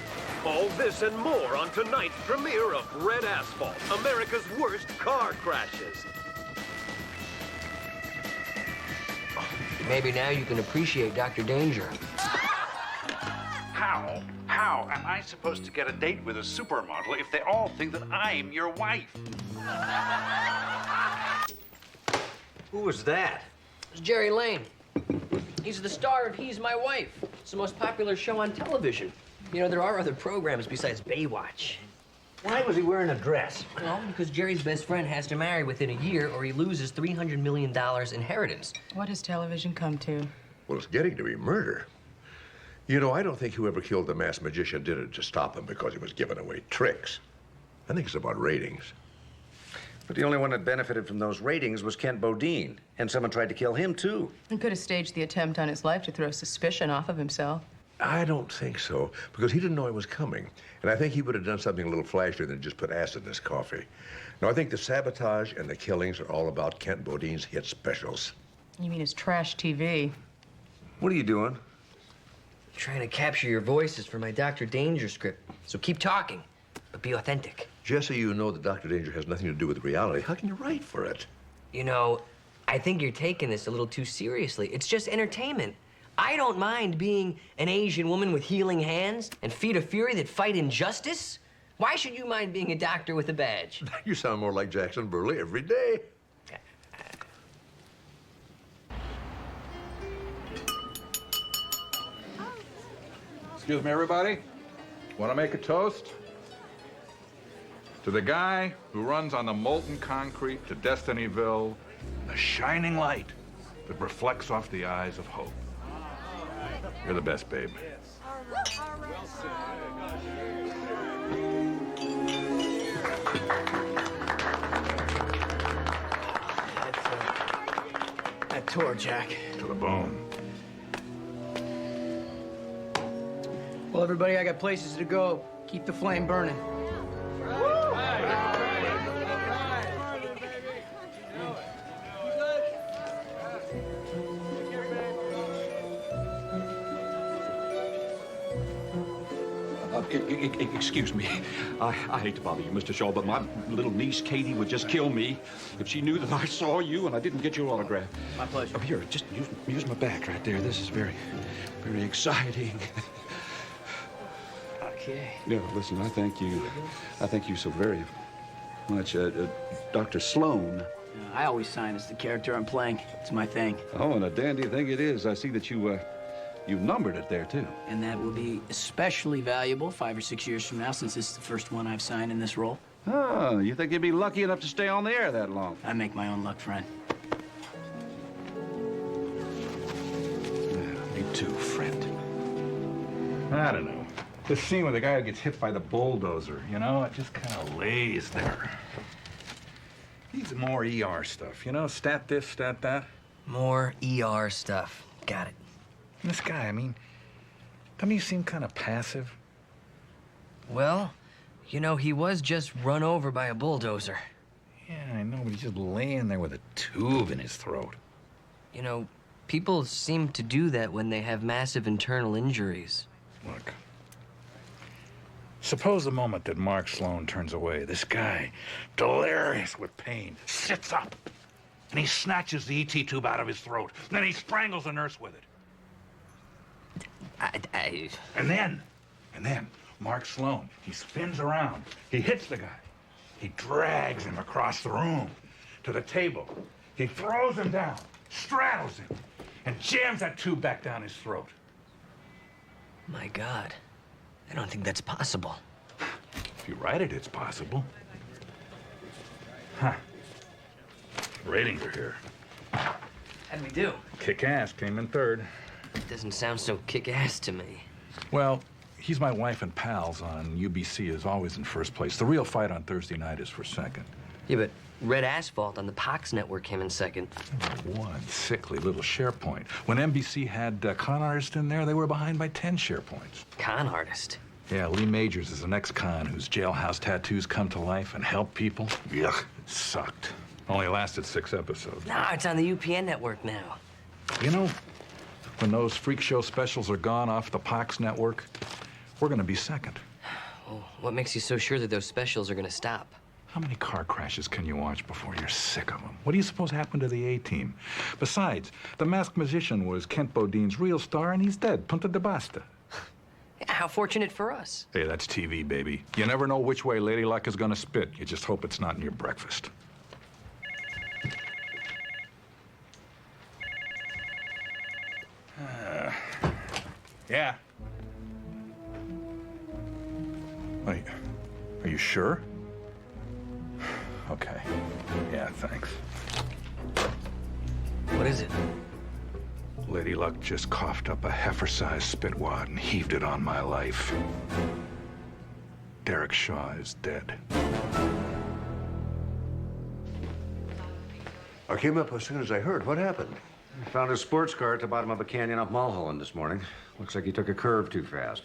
All this and more on tonight's premiere of Red Asphalt, America's worst car crashes. Maybe now you can appreciate Dr. Danger. How How am I supposed to get a date with a supermodel if they all think that I'm your wife? Who was that? It's Jerry Lane. He's the star of He's My Wife. It's the most popular show on television. You know, there are other programs besides Baywatch. Why was he wearing a dress? Well, because Jerry's best friend has to marry within a year or he loses $300 million inheritance. What has television come to? Well, it's getting to be murder. You know, I don't think whoever killed the masked magician did it to stop him because he was giving away tricks. I think it's about ratings. But the only one that benefited from those ratings was Kent Bodine. And someone tried to kill him, too. He could have staged the attempt on his life to throw suspicion off of himself. I don't think so, because he didn't know it was coming. And I think he would have done something a little flashier than just put acid in his coffee. No, I think the sabotage and the killings are all about Kent Bodine's hit specials. You mean his trash TV? What are you doing? Trying to capture your voices for my Dr. Danger script. So keep talking, but be authentic. Jesse, you know that Dr. Danger has nothing to do with reality. How can you write for it? You know, I think you're taking this a little too seriously. It's just entertainment. I don't mind being an Asian woman with healing hands and feet of fury that fight injustice. Why should you mind being a doctor with a badge? You sound more like Jackson Burley every day. Excuse me, everybody. Want to make a toast? To the guy who runs on the molten concrete to Destinyville, the shining light that reflects off the eyes of hope. You're the best, babe. That tore, Jack. To the bone. Well, everybody, I got places to go. Keep the flame burning. Excuse me. I hate to bother you, Mr. Shaw, but my little niece, Katie, would just kill me if she knew that I saw you and I didn't get your autograph. My pleasure. Oh, here, just use my back right there. This is very, very exciting. Okay. Yeah, listen, I thank you. I thank you so very much. Dr. Sloan. I always sign as the character I'm playing. It's my thing. Oh, and a dandy thing it is. I see that you numbered it there, too. And that will be especially valuable 5 or 6 years from now, since this is the first one I've signed in this role. Oh, you think you'd be lucky enough to stay on the air that long? I make my own luck, friend. Yeah, me too, friend. I don't know. This scene where the guy gets hit by the bulldozer, you know, it just kind of lays there. Needs more ER stuff, you know, stat this, stat that. More ER stuff. Got it. And this guy, I mean, doesn't he seem kind of passive? Well, you know, he was just run over by a bulldozer. Yeah, I know, but he's just laying there with a tube in his throat. You know, people seem to do that when they have massive internal injuries. Look. Suppose the moment that Mark Sloan turns away, this guy, delirious with pain, sits up and he snatches the ET tube out of his throat. Then he strangles the nurse with it. And then, Mark Sloan, he spins around. He hits the guy. He drags him across the room to the table. He throws him down, straddles him, and jams that tube back down his throat. My God. I don't think that's possible. If you write it, it's possible. Huh. Ratings are here. How'd we do? Kick-Ass came in third. It doesn't sound so kick-ass to me. Well, He's My Wife and Pals on UBC is always in first place. The Real Fight on Thursday night is for second. Yeah, but Red Asphalt on the Pox network came in second. One sickly little share point. When NBC had Con Artist in there, they were behind by 10 share points. Con Artist? Yeah, Lee Majors is an ex-con whose jailhouse tattoos come to life and help people. Yuck, sucked. Only lasted 6 episodes. Nah, it's on the UPN network now. You know, when those freak show specials are gone off the Pox network, we're gonna be second. Well, what makes you so sure that those specials are gonna stop? How many car crashes can you watch before you're sick of them? What do you suppose happened to the A-Team? Besides, the masked magician was Kent Bodine's real star, and he's dead. Punta de basta. Yeah, how fortunate for us. Hey, that's TV, baby. You never know which way Lady Luck is gonna spit. You just hope it's not in your breakfast. Yeah. Wait, are you sure? Okay. Yeah, thanks. What is it? Lady Luck just coughed up a heifer-sized spit wad and heaved it on my life. Derek Shaw is dead. I came up as soon as I heard. What happened? I found his sports car at the bottom of a canyon off Mulholland this morning. Looks like he took a curve too fast.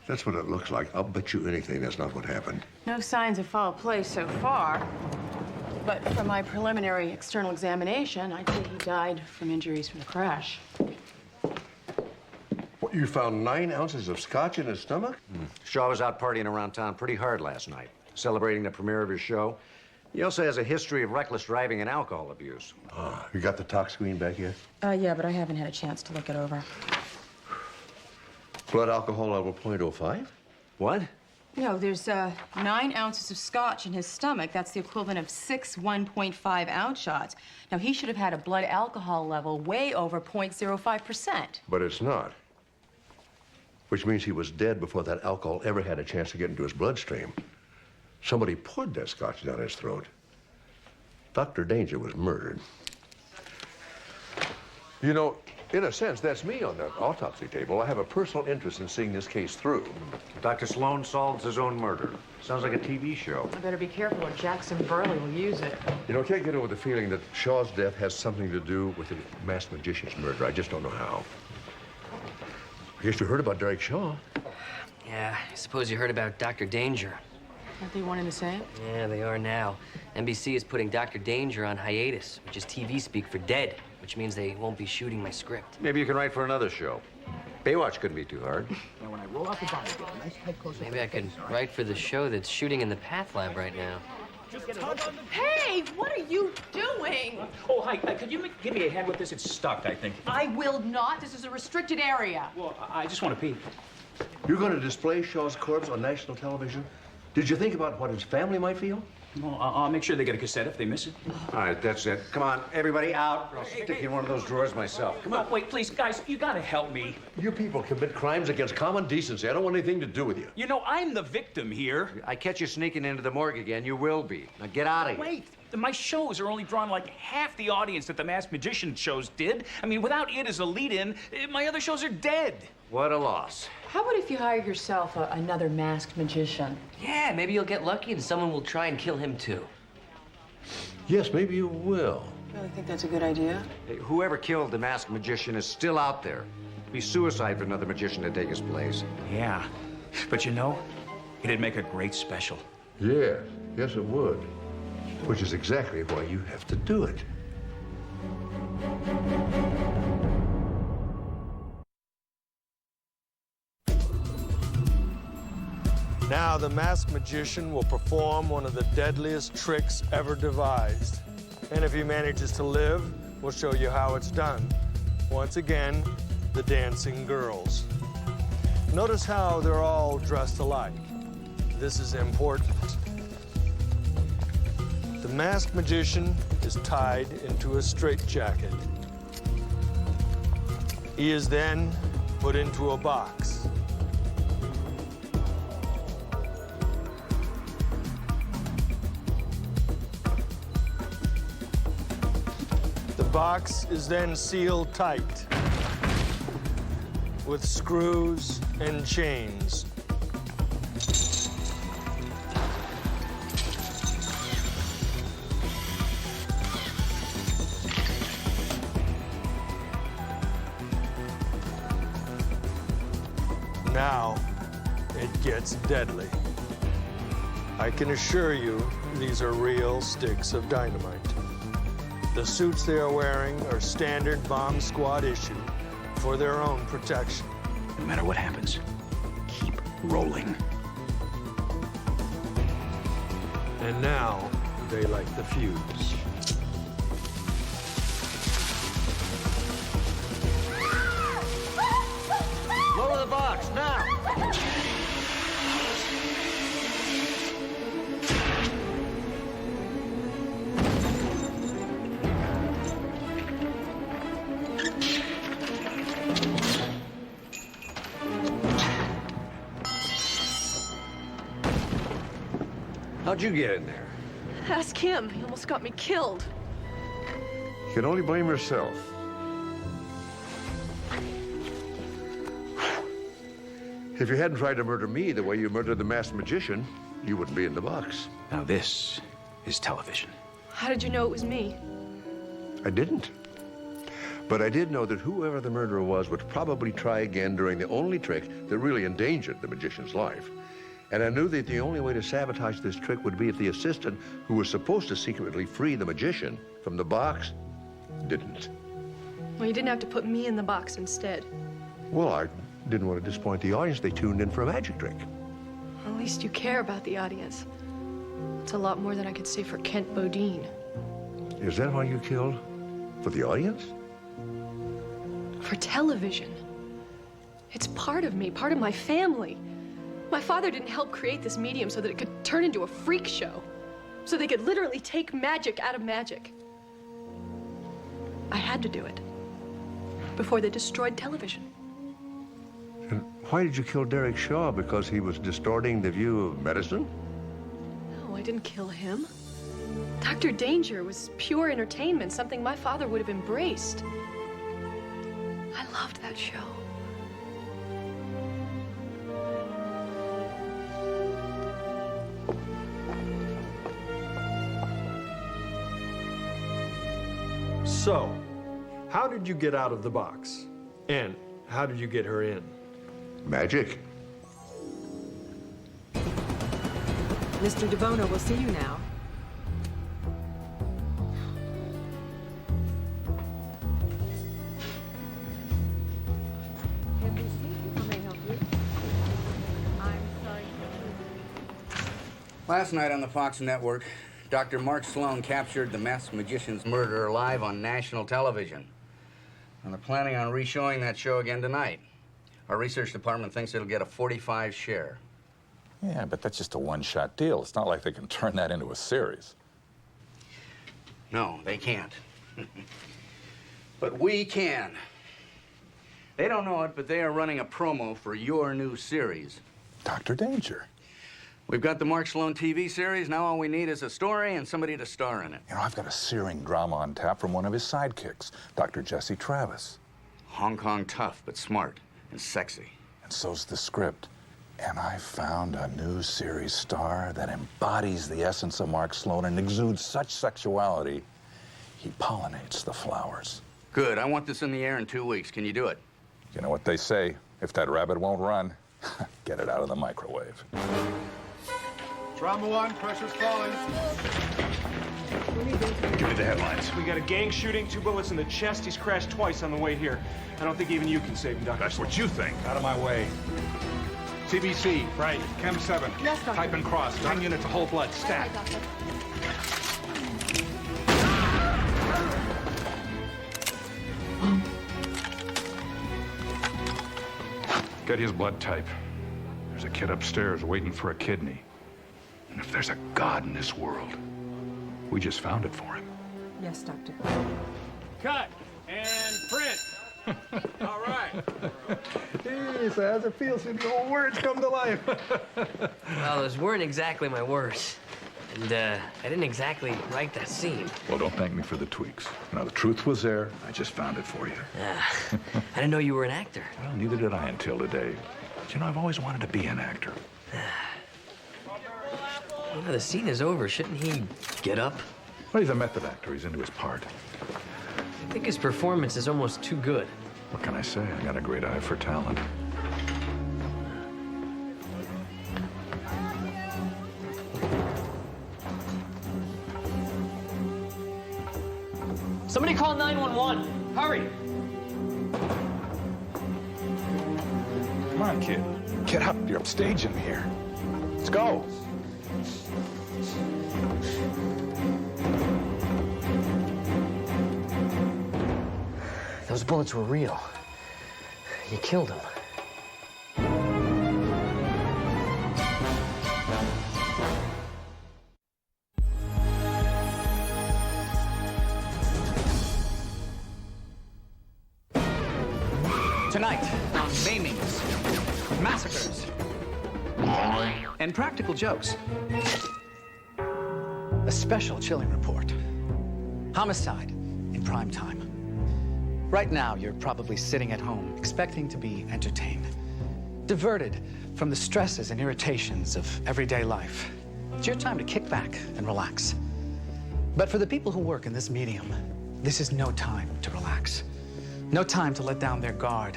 That's what it looks like. I'll bet you anything that's not what happened. No signs of foul play so far. But from my preliminary external examination, I'd say he died from injuries from the crash. What, you found 9 ounces of scotch in his stomach? Shaw was out partying around town pretty hard last night, celebrating the premiere of his show. He also has a history of reckless driving and alcohol abuse. You got the tox screen back yet? Yeah, but I haven't had a chance to look it over. Blood alcohol level 0.05? What? No, there's 9 ounces of scotch in his stomach. That's the equivalent of 6 1.5-ounce shots. Now, he should have had a blood alcohol level way over 0.05%. But it's not. Which means he was dead before that alcohol ever had a chance to get into his bloodstream. Somebody poured that scotch down his throat. Dr. Danger was murdered. You know, in a sense, that's me on the autopsy table. I have a personal interest in seeing this case through. Dr. Sloan solves his own murder. Sounds like a TV show. I better be careful or Jackson Burley will use it. You know, I can't get over the feeling that Shaw's death has something to do with the masked magician's murder. I just don't know how. I guess you heard about Derek Shaw. Yeah, I suppose you heard about Dr. Danger. Aren't they one and the same? Yeah, they are now. NBC is putting Dr. Danger on hiatus, which is TV speak for dead, which means they won't be shooting my script. Maybe you can write for another show. Baywatch couldn't be too hard. Now, when I roll out the bottom, get a nice tight close. Maybe I could write for the show that's shooting in the Path Lab right now. Hey, what are you doing? Oh, hi. Could you give me a hand with this? It's stuck, I think. I will not. This is a restricted area. Well, I just want to pee. You're going to display Shaw's corpse on national television? Did you think about what his family might feel? Well, I'll make sure they get a cassette if they miss it. All right, that's it. Come on, everybody out. I'll stick you in one of those drawers myself. Come on. Wait, please, guys, you gotta help me. You people commit crimes against common decency. I don't want anything to do with you. You know, I'm the victim here. I catch you sneaking into the morgue again, you will be. Now get out of here. Wait, my shows are only drawing like half the audience that the Masked Magician shows did. I mean, without it as a lead-in, my other shows are dead. What a loss. How about if you hire yourself another masked magician? Yeah, maybe you'll get lucky and someone will try and kill him too. Yes, maybe you will. Really think that's a good idea? Hey, whoever killed the masked magician is still out there. It'd be suicide for another magician to take his place. Yeah, but you know, it'd make a great special. Yes, yes it would. Which is exactly why you have to do it. Now the masked magician will perform one of the deadliest tricks ever devised. And if he manages to live, we'll show you how it's done. Once again, the dancing girls. Notice how they're all dressed alike. This is important. The masked magician is tied into a straitjacket. He is then put into a box. The box is then sealed tight with screws and chains. Now it gets deadly. I can assure you these are real sticks of dynamite. The suits they are wearing are standard bomb squad issue for their own protection. No matter what happens, keep rolling. And now they light the fuse. Lower the box, now! How'd you get in there? Ask him. He almost got me killed. You can only blame yourself. If you hadn't tried to murder me the way you murdered the masked magician, you wouldn't be in the box. Now this is television. How did you know it was me? I didn't. But I did know that whoever the murderer was would probably try again during the only trick that really endangered the magician's life. And I knew that the only way to sabotage this trick would be if the assistant, who was supposed to secretly free the magician from the box, didn't. Well, you didn't have to put me in the box instead. Well, I didn't want to disappoint the audience. They tuned in for a magic trick. At least you care about the audience. It's a lot more than I could say for Kent Bodine. Is that why you killed? For the audience? For television. It's part of me, part of my family. My father didn't help create this medium so that it could turn into a freak show. So they could literally take magic out of magic. I had to do it. Before they destroyed television. And why did you kill Derek Shaw? Because he was distorting the view of medicine? No, I didn't kill him. Dr. Danger was pure entertainment, something my father would have embraced. I loved that show. So, how did you get out of the box? And how did you get her in? Magic. Mr. DeBono will see you now. Last night on the Fox network, Dr. Mark Sloan captured the masked magician's murderer live on national television. And they're planning on re-showing that show again tonight. Our research department thinks it'll get a 45 share. Yeah, but that's just a one-shot deal. It's not like they can turn that into a series. No, they can't. But we can. They don't know it, but they are running a promo for your new series. Dr. Danger. We've got the Mark Sloan TV series. Now all we need is a story and somebody to star in it. You know, I've got a searing drama on tap from one of his sidekicks, Dr. Jesse Travis. Hong Kong tough, but smart and sexy. And so's the script. And I found a new series star that embodies the essence of Mark Sloan and exudes such sexuality, he pollinates the flowers. Good. I want this in the air in 2 weeks. Can you do it? You know what they say, if that rabbit won't run, get it out of the microwave. Drama 1, pressure's falling. Give me the headlines. We got a gang shooting, 2 bullets in the chest. He's crashed twice on the way here. I don't think even you can save him, Doctor. That's what you think. Out of my way. CBC. Right. Chem 7. Yes, Doctor. Type and cross. 9 units of whole blood. Stat. Get his blood type. There's a kid upstairs waiting for a kidney. And if there's a God in this world, we just found it for him. Yes, Doctor. Cut and print. All right. Hey, so how's it feel seeing the old words come to life? Well, those weren't exactly my words. And I didn't exactly write that scene. Well, don't thank me for the tweaks. Now, the truth was there. I just found it for you. I didn't know you were an actor. Well, neither did I until today. But, you know, I've always wanted to be an actor. You know, the scene is over. Shouldn't he get up? Well, he's a method actor. He's into his part. I think his performance is almost too good. What can I say? I got a great eye for talent. Somebody call 911. Hurry. Come on, kid. Get up. You're upstaging here. Let's go. Those bullets were real. You killed him. Tonight, maimings, massacres, and practical jokes. A special chilling report. Homicide in prime time. Right now, you're probably sitting at home, expecting to be entertained, diverted from the stresses and irritations of everyday life. It's your time to kick back and relax. But for the people who work in this medium, this is no time to relax. No time to let down their guard.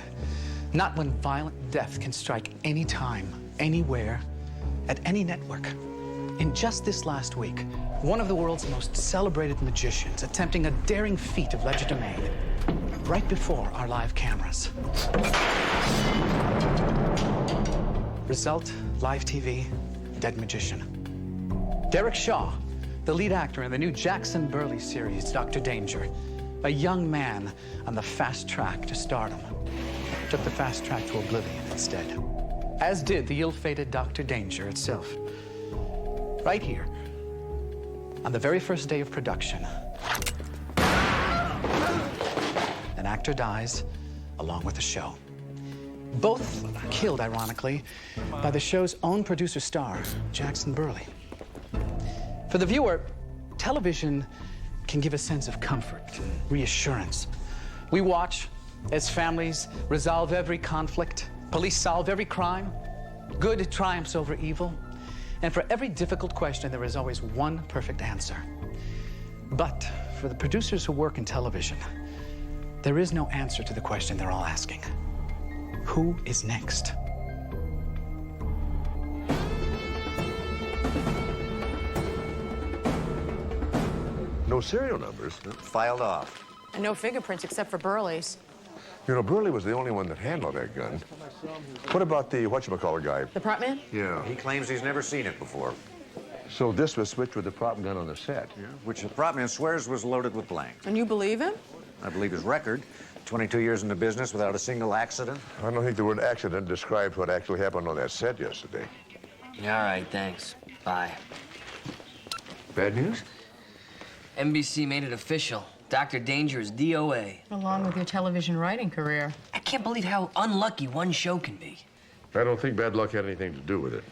Not when violent death can strike any time, anywhere, at any network. In just this last week, one of the world's most celebrated magicians attempting a daring feat of legerdemain right before our live cameras. Result, live TV, dead magician. Derek Shaw, the lead actor in the new Jackson Burley series, Dr. Danger, a young man on the fast track to stardom, took the fast track to oblivion instead. As did the ill-fated Dr. Danger itself. Right here, on the very first day of production, an actor dies along with the show. Both killed, ironically, by the show's own producer star, Jackson Burley. For the viewer, television can give a sense of comfort and reassurance. We watch as families resolve every conflict, police solve every crime, good triumphs over evil, and for every difficult question, there is always one perfect answer. But for the producers who work in television, there is no answer to the question they're all asking. Who is next? No serial numbers. Filed off. And no fingerprints except for Burley's. You know, Burley was the only one that handled that gun. What about the whatchamacallit guy? The prop man? Yeah. He claims he's never seen it before. So this was switched with the prop gun on the set. Yeah, which the prop man swears was loaded with blanks. And you believe him? I believe his record. 22 years in the business without a single accident. I don't think the word accident describes what actually happened on that set yesterday. All right, thanks. Bye. Bad news? NBC made it official. Dr. Danger is DOA. Along with your television writing career. I can't believe how unlucky one show can be. I don't think bad luck had anything to do with it.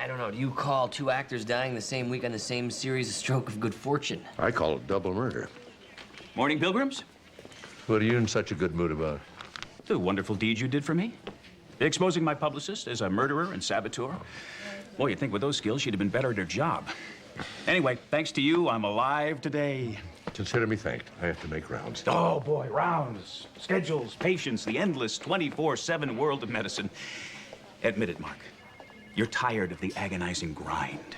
I don't know. Do you call two actors dying the same week on the same series a stroke of good fortune? I call it double murder. Morning, Pilgrims. What are you in such a good mood about? The wonderful deed you did for me. Exposing my publicist as a murderer and saboteur. Boy, you'd think with those skills she'd have been better at her job. Anyway, thanks to you, I'm alive today. Consider me thanked. I have to make rounds. Oh, boy, rounds, schedules, patience, the endless 24/7 world of medicine. Admit it, Mark. You're tired of the agonizing grind.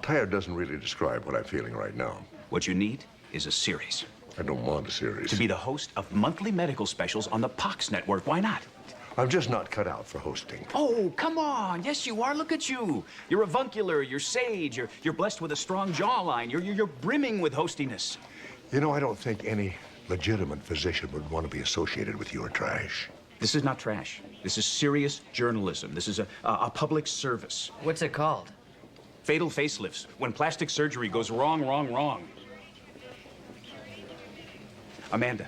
Tired doesn't really describe what I'm feeling right now. What you need is a series. I don't want a series. To be the host of monthly medical specials on the Pox Network. Why not? I'm just not cut out for hosting. Oh, come on. Yes, you are. Look at you. You're avuncular. You're sage. You're blessed with a strong jawline. You're brimming with hostiness. You know, I don't think any legitimate physician would want to be associated with your trash. This is not trash. This is serious journalism. This is a public service. What's it called? Fatal facelifts. When plastic surgery goes wrong, wrong, wrong. Amanda.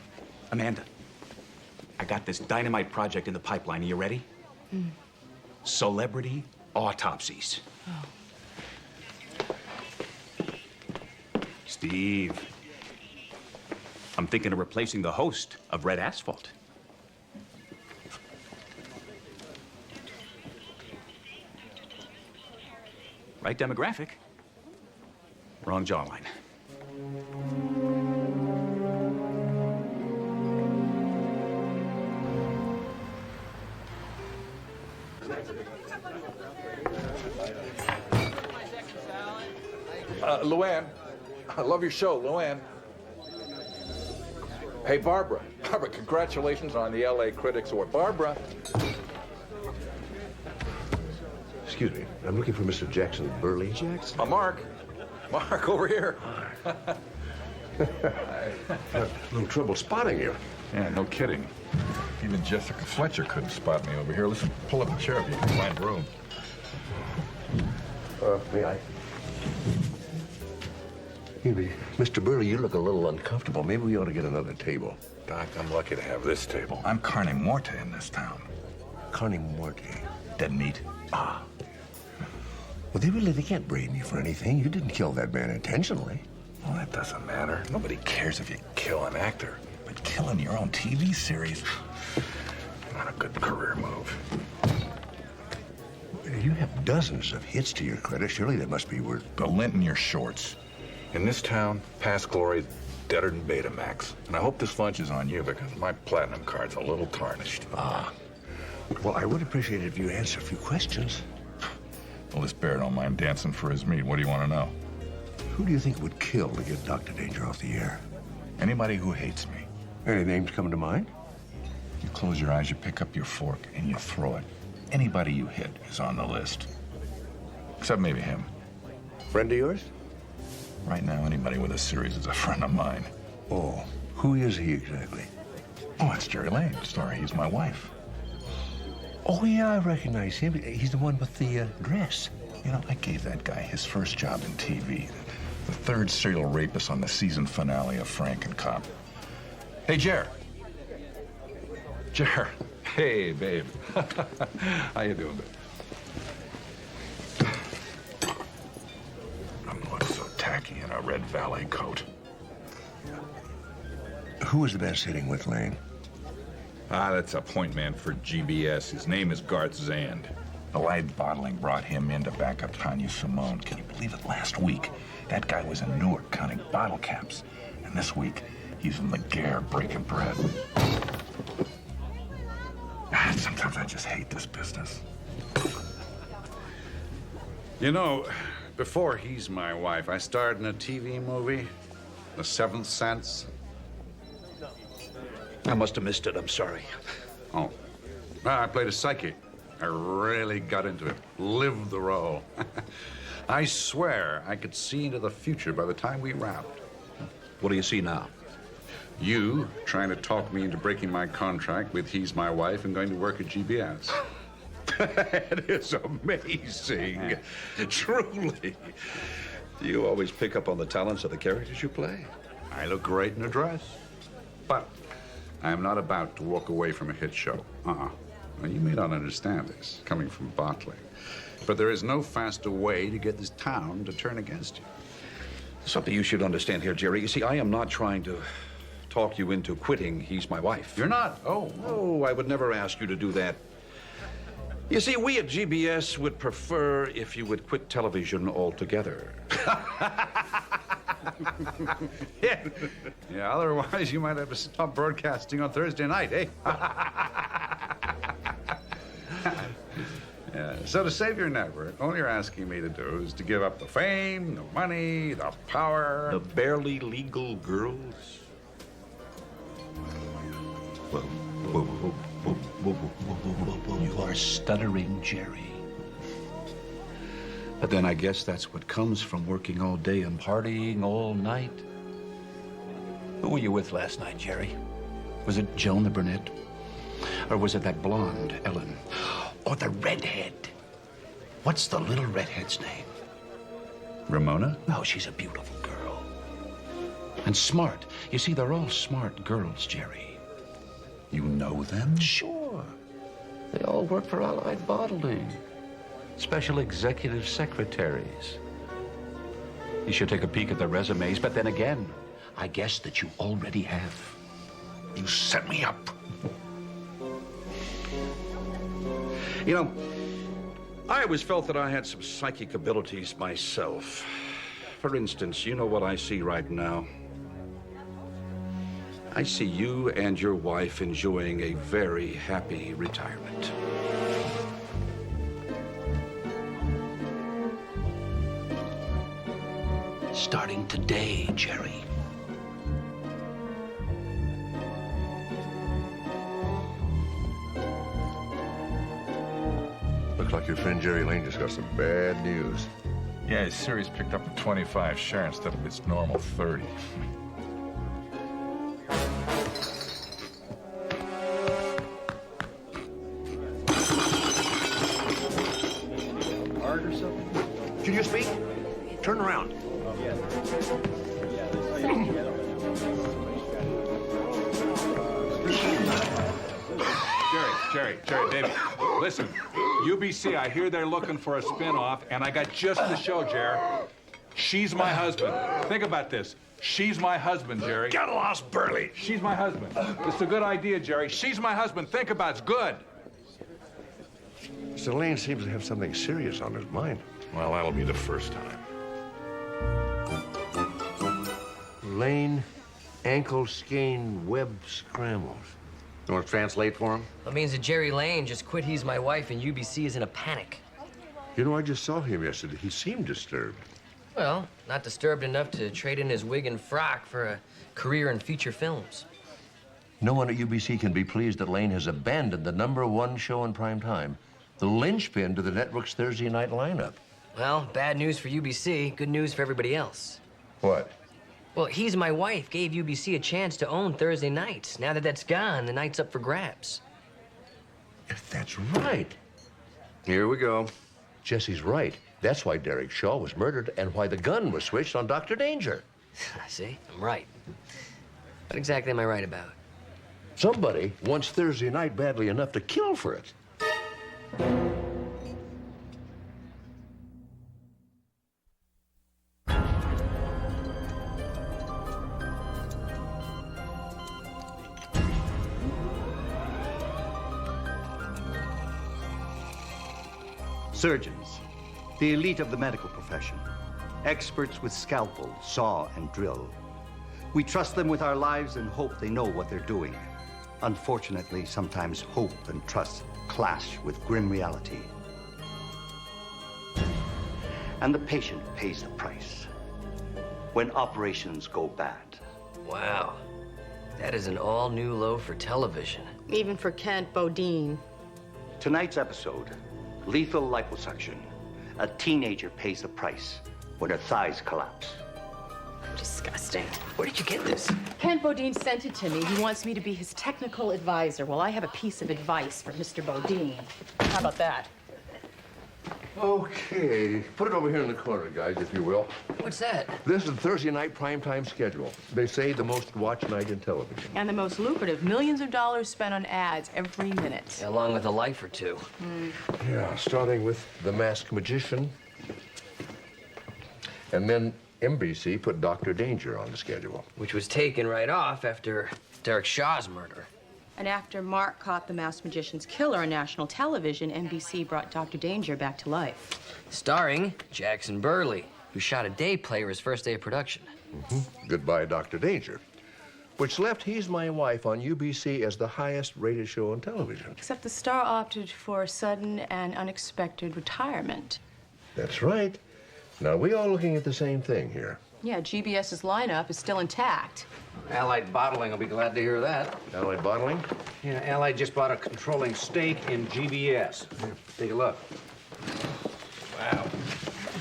I got this dynamite project in the pipeline. Are you ready? Celebrity autopsies. Steve. I'm thinking of replacing the host of Red Asphalt. Right demographic. Wrong jawline. Luann, I love your show, Luann. Hey, Barbara, congratulations on the LA Critics Award. Barbara. Excuse me, I'm looking for Mr. Jackson Burley. Mark. Mark, over here. A little trouble spotting you. Yeah, no kidding. Even Jessica Fletcher couldn't spot me over here. Listen, pull up a chair if you can find room. May I? Mr. Burley, you look a little uncomfortable. Maybe we ought to get another table. Doc, I'm lucky to have this table. I'm Carne Morte in this town. Carne Morte? Dead meat. Ah. Well, they can't blame you for anything. You didn't kill that man intentionally. Well, that doesn't matter. Nobody cares if you kill an actor. But killing your own TV series, not a good career move. You have dozens of hits to your credit. Surely that must be worth... The lint in your shorts. In this town, past glory's deader than Betamax. And I hope this lunch is on you because my platinum card's a little tarnished. Ah. Well, I would appreciate it if you answer a few questions. Well, this bear don't mind dancing for his meat. What do you want to know? Who do you think would kill to get Dr. Danger off the air? Anybody who hates me. Any names come to mind? You close your eyes, you pick up your fork, and you throw it. Anybody you hit is on the list. Except maybe him. Friend of yours? Right now, anybody with a series is a friend of mine. Oh, who is he exactly? Oh, it's Jerry Lane. Sorry, he's my wife. Oh, yeah, I recognize him. He's the one with the dress. You know, I gave that guy his first job in TV. The third serial rapist on the season finale of Frank and Cop. Hey, Jer. Jer. Hey, babe. How you doing, babe? I'm looking so tacky in a red valet coat. Who was the best hitting with, Lane? Ah, that's a point man for GBS. His name is Garth Zand. Allied Bottling brought him in to back up Tanya Simone. Can you believe it? Last week, that guy was in Newark counting bottle caps. And this week, he's in Laguerre breaking bread. Sometimes I just hate this business. You know, before he's my wife, I starred in a TV movie, The Seventh Sense. I must have missed it. I'm sorry. Oh. I played a psychic. I really got into it. Lived the role. I swear I could see into the future by the time we wrapped. What do you see now? You trying to talk me into breaking my contract with He's My Wife and going to work at GBS. That is amazing. Truly. Do you always pick up on the talents of the characters you play? I look great in a dress. But I am not about to walk away from a hit show. Now, you may not understand this, coming from Bottling, but there is no faster way to get this town to turn against you. Something you should understand here, Jerry. You see, I am not trying to talk you into quitting He's My Wife. You're not? Oh. No, I would never ask you to do that. You see, we at GBS would prefer if you would quit television altogether. Yeah, otherwise you might have to stop broadcasting on Thursday night, eh? Yeah, so to save your network, all you're asking me to do is to give up the fame, the money, the power. The barely legal girls. Whoa, whoa, whoa, whoa, whoa, whoa, whoa, whoa. You are stuttering, Jerry. But then I guess that's what comes from working all day and partying all night. Who were you with last night, Jerry? Was it Joan the brunette? Or was it that blonde, Ellen? Or the redhead? What's the little redhead's name? Ramona? No, she's a beautiful girl. And smart. You see, they're all smart girls, Jerry. You know them? Sure. They all work for Allied Bottling. Special executive secretaries. You should take a peek at their resumes, but then again, I guess that you already have. You set me up. You know, I always felt that I had some psychic abilities myself. For instance, you know what I see right now? I see you and your wife enjoying a very happy retirement. Starting today, Jerry. Looks like your friend Jerry Lane just got some bad news. Yeah, his series picked up a 25 share instead of its normal 30. Art or something? Can you speak? Turn around. Jerry, baby. Listen, UBC, I hear they're looking for a spin-off, and I got just the show, Jerry. She's my husband. Think about this. She's my husband, Jerry. Get lost, Burley. She's my husband. It's a good idea, Jerry. She's my husband. Think about it. It's good. Mr. Lane seems to have something serious on his mind. Well, that'll be the first time. Lane, ankle skein, web scrambles. You want to translate for him? That means that Jerry Lane just quit He's My Wife and UBC is in a panic. You know, I just saw him yesterday. He seemed disturbed. Well, not disturbed enough to trade in his wig and frock for a career in feature films. No one at UBC can be pleased that Lane has abandoned the #1 show in prime time, the linchpin to the network's Thursday night lineup. Well, bad news for UBC, good news for everybody else. What? Well, He's My Wife gave UBC a chance to own Thursday nights. Now that that's gone, the night's up for grabs. If that's right. Here we go. Jesse's right. That's why Derek Shaw was murdered and why the gun was switched on Dr. Danger. See, I'm right. What exactly am I right about? Somebody wants Thursday night badly enough to kill for it. Surgeons, the elite of the medical profession, experts with scalpel, saw, and drill. We trust them with our lives and hope they know what they're doing. Unfortunately, sometimes hope and trust clash with grim reality. And the patient pays the price when operations go bad. Wow. That is an all-new low for television. Even for Kent Bodine. Tonight's episode, lethal liposuction. A teenager pays the price when her thighs collapse. Disgusting. Where did you get this? Kent Bodine sent it to me. He wants me to be his technical advisor. Well, I have a piece of advice for Mr. Bodine. How about that? Okay. Put it over here in the corner, guys, if you will. What's that? This is the Thursday night primetime schedule. They say the most watched night in television. And the most lucrative, millions of dollars spent on ads every minute. Along with a life or two. Yeah, starting with The Masked Magician. And then NBC put Dr. Danger on the schedule. Which was taken right off after Derek Shaw's murder. And after Mark caught the masked magician's killer on national television, NBC brought Dr. Danger back to life. Starring Jackson Burley, who shot a day play for his first day of production. Goodbye, Dr. Danger. Which left He's My Wife on UBC as the highest rated show on television. Except the star opted for a sudden and unexpected retirement. That's right. Now, we all looking at the same thing here. Yeah, GBS's lineup is still intact. Allied Bottling will be glad to hear that. Allied Bottling? Yeah, Allied just bought a controlling stake in GBS. Here, take a look. Wow.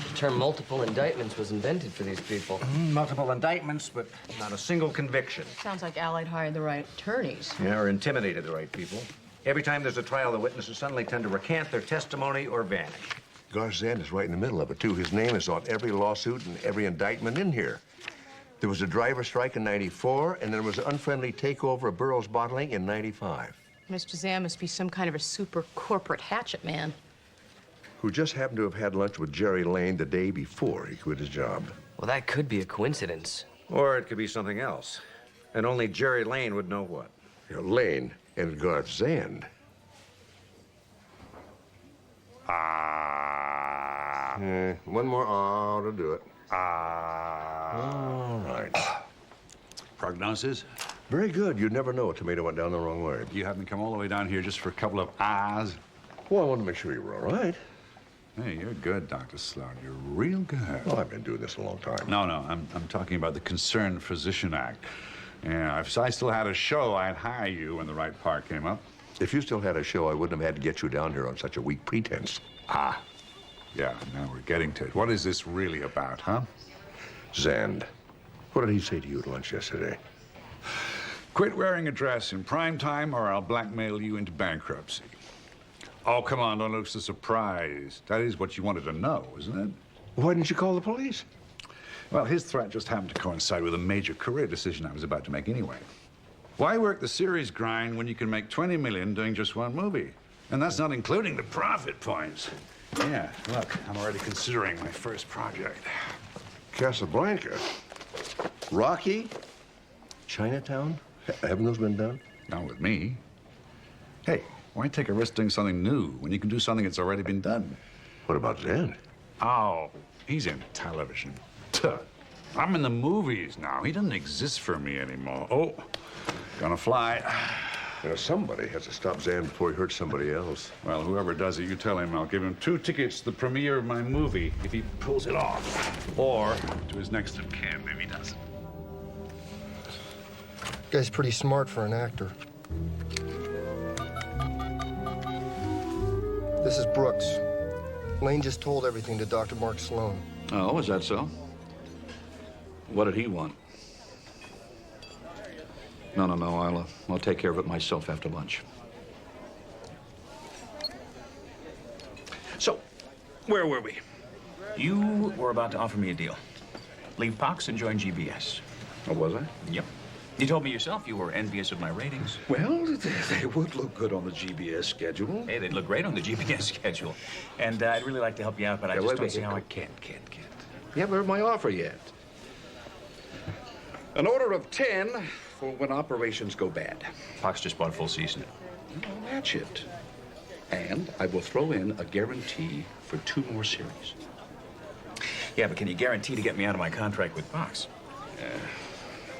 The term multiple indictments was invented for these people. Multiple indictments, but not a single conviction. Sounds like Allied hired the right attorneys. Yeah, or intimidated the right people. Every time there's a trial, the witnesses suddenly tend to recant their testimony or vanish. Garzan is right in the middle of it, too. His name is on every lawsuit and every indictment in here. There was a driver strike in '94, and there was an unfriendly takeover of Burroughs Bottling in '95. Mr. Zam must be some kind of a super corporate hatchet man. Who just happened to have had lunch with Jerry Lane the day before he quit his job. Well, that could be a coincidence. Or it could be something else. And only Jerry Lane would know what. You know, Lane and Garzan. One more ah to do it. All right. Prognosis? Very good. You'd never know a tomato went down the wrong way. You had me come all the way down here just for a couple of ahs? Well, I wanted to make sure you were all right. Hey, you're good, Dr. Sloan. You're real good. Well, I've been doing this a long time. No, I'm talking about the Concerned Physician Act. Yeah, if I still had a show, I'd hire you when the right part came up. If you still had a show, I wouldn't have had to get you down here on such a weak pretense. Ah. Yeah, now we're getting to it. What is this really about, huh? Zand. What did he say to you at lunch yesterday? Quit wearing a dress in prime time or I'll blackmail you into bankruptcy. Oh, come on, don't look so surprised. That is what you wanted to know, isn't it? Why didn't you call the police? Well, his threat just happened to coincide with a major career decision I was about to make anyway. Why work the series grind when you can make 20 million doing just one movie? And that's not including the profit points. Yeah, look, I'm already considering my first project. Casablanca? Rocky? Chinatown? Haven't those been done? Not with me. Hey, why take a risk doing something new when you can do something that's already been done? What about Zan? Oh, he's in television. Tuh. I'm in the movies now. He doesn't exist for me anymore. Oh, gonna fly. You know, somebody has to stop Zan before he hurts somebody else. Well, whoever does it, you tell him I'll give him 2 tickets to the premiere of my movie if he pulls it off. Or to his next of kin if he doesn't. Guy's pretty smart for an actor. This is Brooks. Lane just told everything to Dr. Mark Sloan. Oh, is that so? What did he want? No, I'll take care of it myself after lunch. So, where were we? You were about to offer me a deal. Leave Pox and join GBS. Oh, was I? Yep. You told me yourself you were envious of my ratings. Well, they would look good on the GBS schedule. Hey, they'd look great on the GBS schedule. And I'd really like to help you out, but I just don't see how I can't. You haven't heard my offer yet. An order of 10 for when operations go bad. Pox just bought a full season. I'll match it. And I will throw in a guarantee for 2 more series. Yeah, but can you guarantee to get me out of my contract with Pox?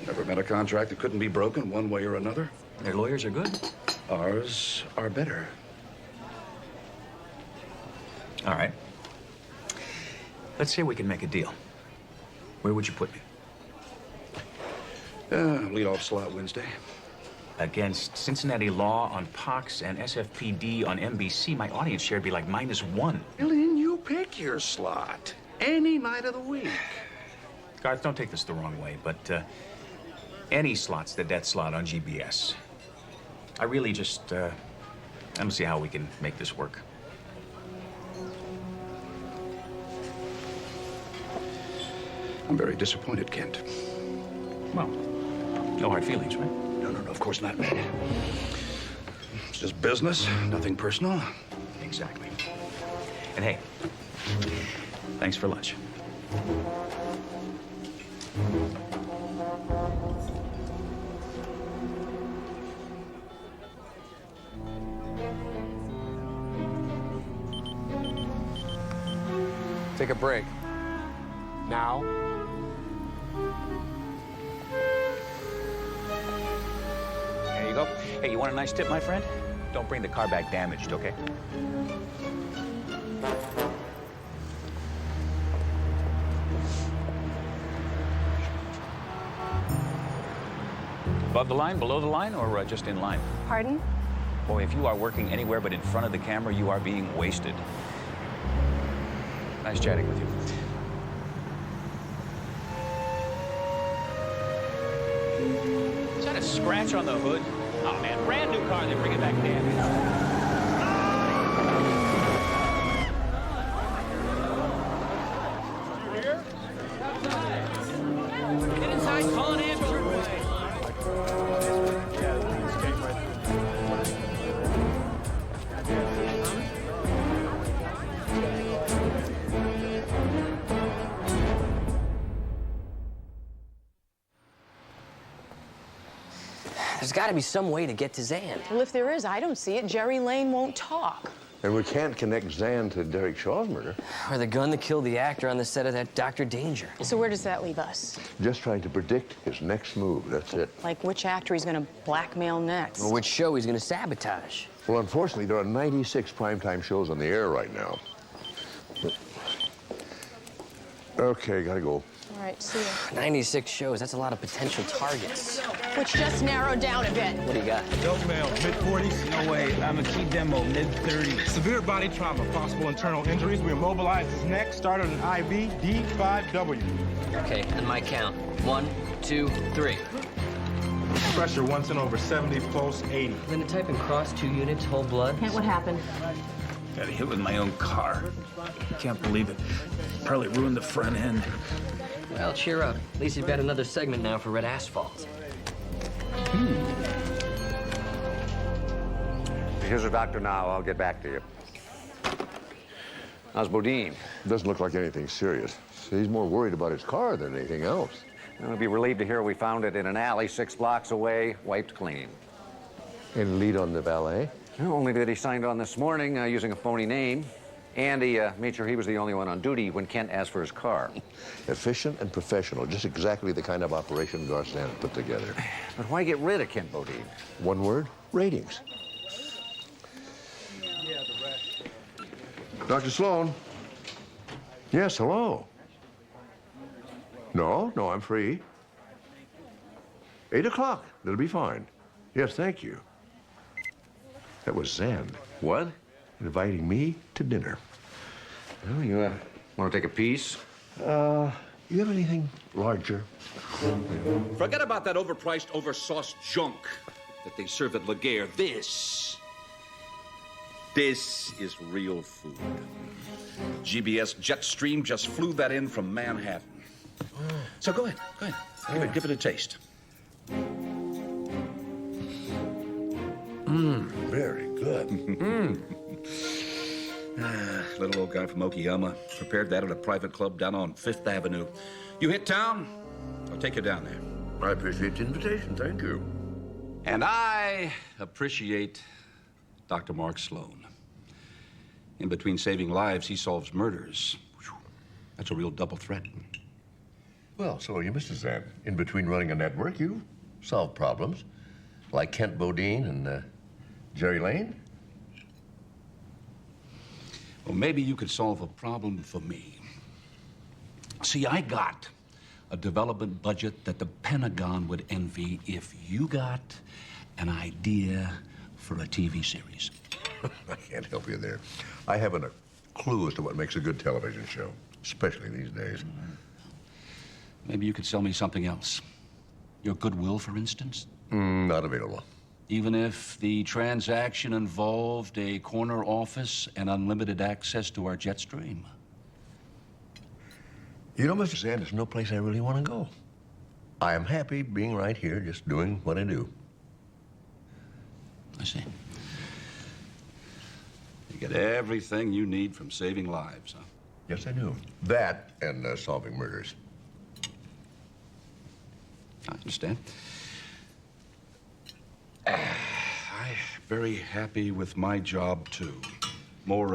Never met a contract that couldn't be broken one way or another. Their lawyers are good. Ours are better. All right. Let's say we can make a deal. Where would you put me? Lead-off slot Wednesday. Against Cincinnati Law on Pox and SFPD on NBC, my audience share would be like -1. Ellen, you pick your slot. Any night of the week. Garth, don't take this the wrong way, but any slot's the death slot on GBS. I really just, I don't see how we can make this work. I'm very disappointed, Kent. Well, no hard feelings, right? No, of course not. It's just business, nothing personal. Exactly. And hey, thanks for lunch. Take a break. Now. There you go. Hey, you want a nice tip, my friend? Don't bring the car back damaged, okay? Above the line, below the line, or just in line? Pardon? Boy, if you are working anywhere but in front of the camera, you are being wasted. Nice chatting with you. Is that a scratch on the hood? Oh, man, brand new car, they bring it back damaged. Get inside, call an ambulance. There's got to be some way to get to Zan. Well, if there is, I don't see it. Jerry Lane won't talk. And we can't connect Zan to Derek Shaw's murder. Or the gun that killed the actor on the set of that Dr. Danger. So where does that leave us? Just trying to predict his next move, that's it. Like which actor he's going to blackmail next? Or which show he's going to sabotage. Well, unfortunately, there are 96 primetime shows on the air right now. Okay, gotta go. All right, see ya. 96 shows, that's a lot of potential targets. Which just narrowed down a bit. What do you got? Dope male, mid-40s. No way. I'm a key demo, mid-30s. Severe body trauma, possible internal injuries. We immobilize his neck, started an IV, D5W. Okay, and my count. 1, 2, 3. Pressure once in over 70, pulse 80. Linotype and cross, 2 units, whole blood. What happened? Got hit with my own car. Can't believe it. Probably ruined the front end. Well, cheer up. At least you've got another segment now for Red Asphalt. Here's a doctor now. I'll get back to you. How's Bodine? Doesn't look like anything serious. He's more worried about his car than anything else. I'll be relieved to hear we found it in an alley 6 blocks away, wiped clean. Any lead on the valet? No, only that he signed on this morning using a phony name. And he made sure he was the only one on duty when Kent asked for his car. Efficient and professional, just exactly the kind of operation Garsan put together. But why get rid of Kent Bodine? One word, ratings. Dr. Sloan? Yes, hello. No, I'm free. 8 o'clock, that'll be fine. Yes, thank you. That was Zan. What? Inviting me to dinner. Well, you want to take a piece? You have anything larger? Forget about that overpriced, oversauced junk that they serve at Laguerre. This is real food. GBS Jetstream just flew that in from Manhattan. So go ahead. Give it a taste. Very good. Little old guy from Okayama prepared that at a private club down on 5th Avenue. You hit town, I'll take you down there. I appreciate the invitation, thank you. And I appreciate Dr. Mark Sloan. In between saving lives, he solves murders. That's a real double threat. Well, so are you, Mr. Zan. In between running a network, you solve problems. Like Kent Bodine and Jerry Lane? Well, maybe you could solve a problem for me. See, I got a development budget that the Pentagon would envy if you got an idea for a TV series. I can't help you there. I haven't a clue as to what makes a good television show, especially these days. Maybe you could sell me something else. Your goodwill, for instance? Not available. Even if the transaction involved a corner office and unlimited access to our jet stream? You know, Mr. Zan, there's no place I really want to go. I am happy being right here, just doing what I do. I see. You get everything you need from saving lives, huh? Yes, I do. That and solving murders. I understand. I'm very happy with my job, too. More,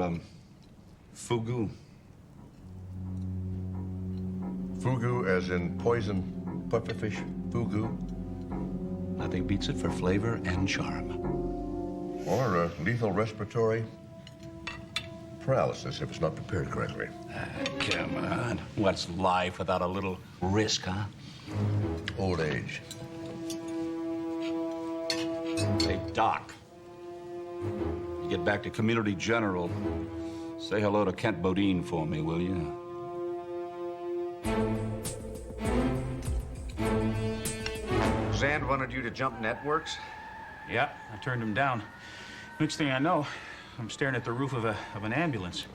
fugu. Fugu as in poison pufferfish fugu? Nothing beats it for flavor and charm. Or lethal respiratory paralysis if it's not prepared correctly. Come on. What's life without a little risk, huh? Old age. Hey, Doc. You get back to Community General, say hello to Kent Bodine for me, will you? Zand wanted you to jump networks? Yeah, I turned him down. Next thing I know, I'm staring at the roof of an ambulance.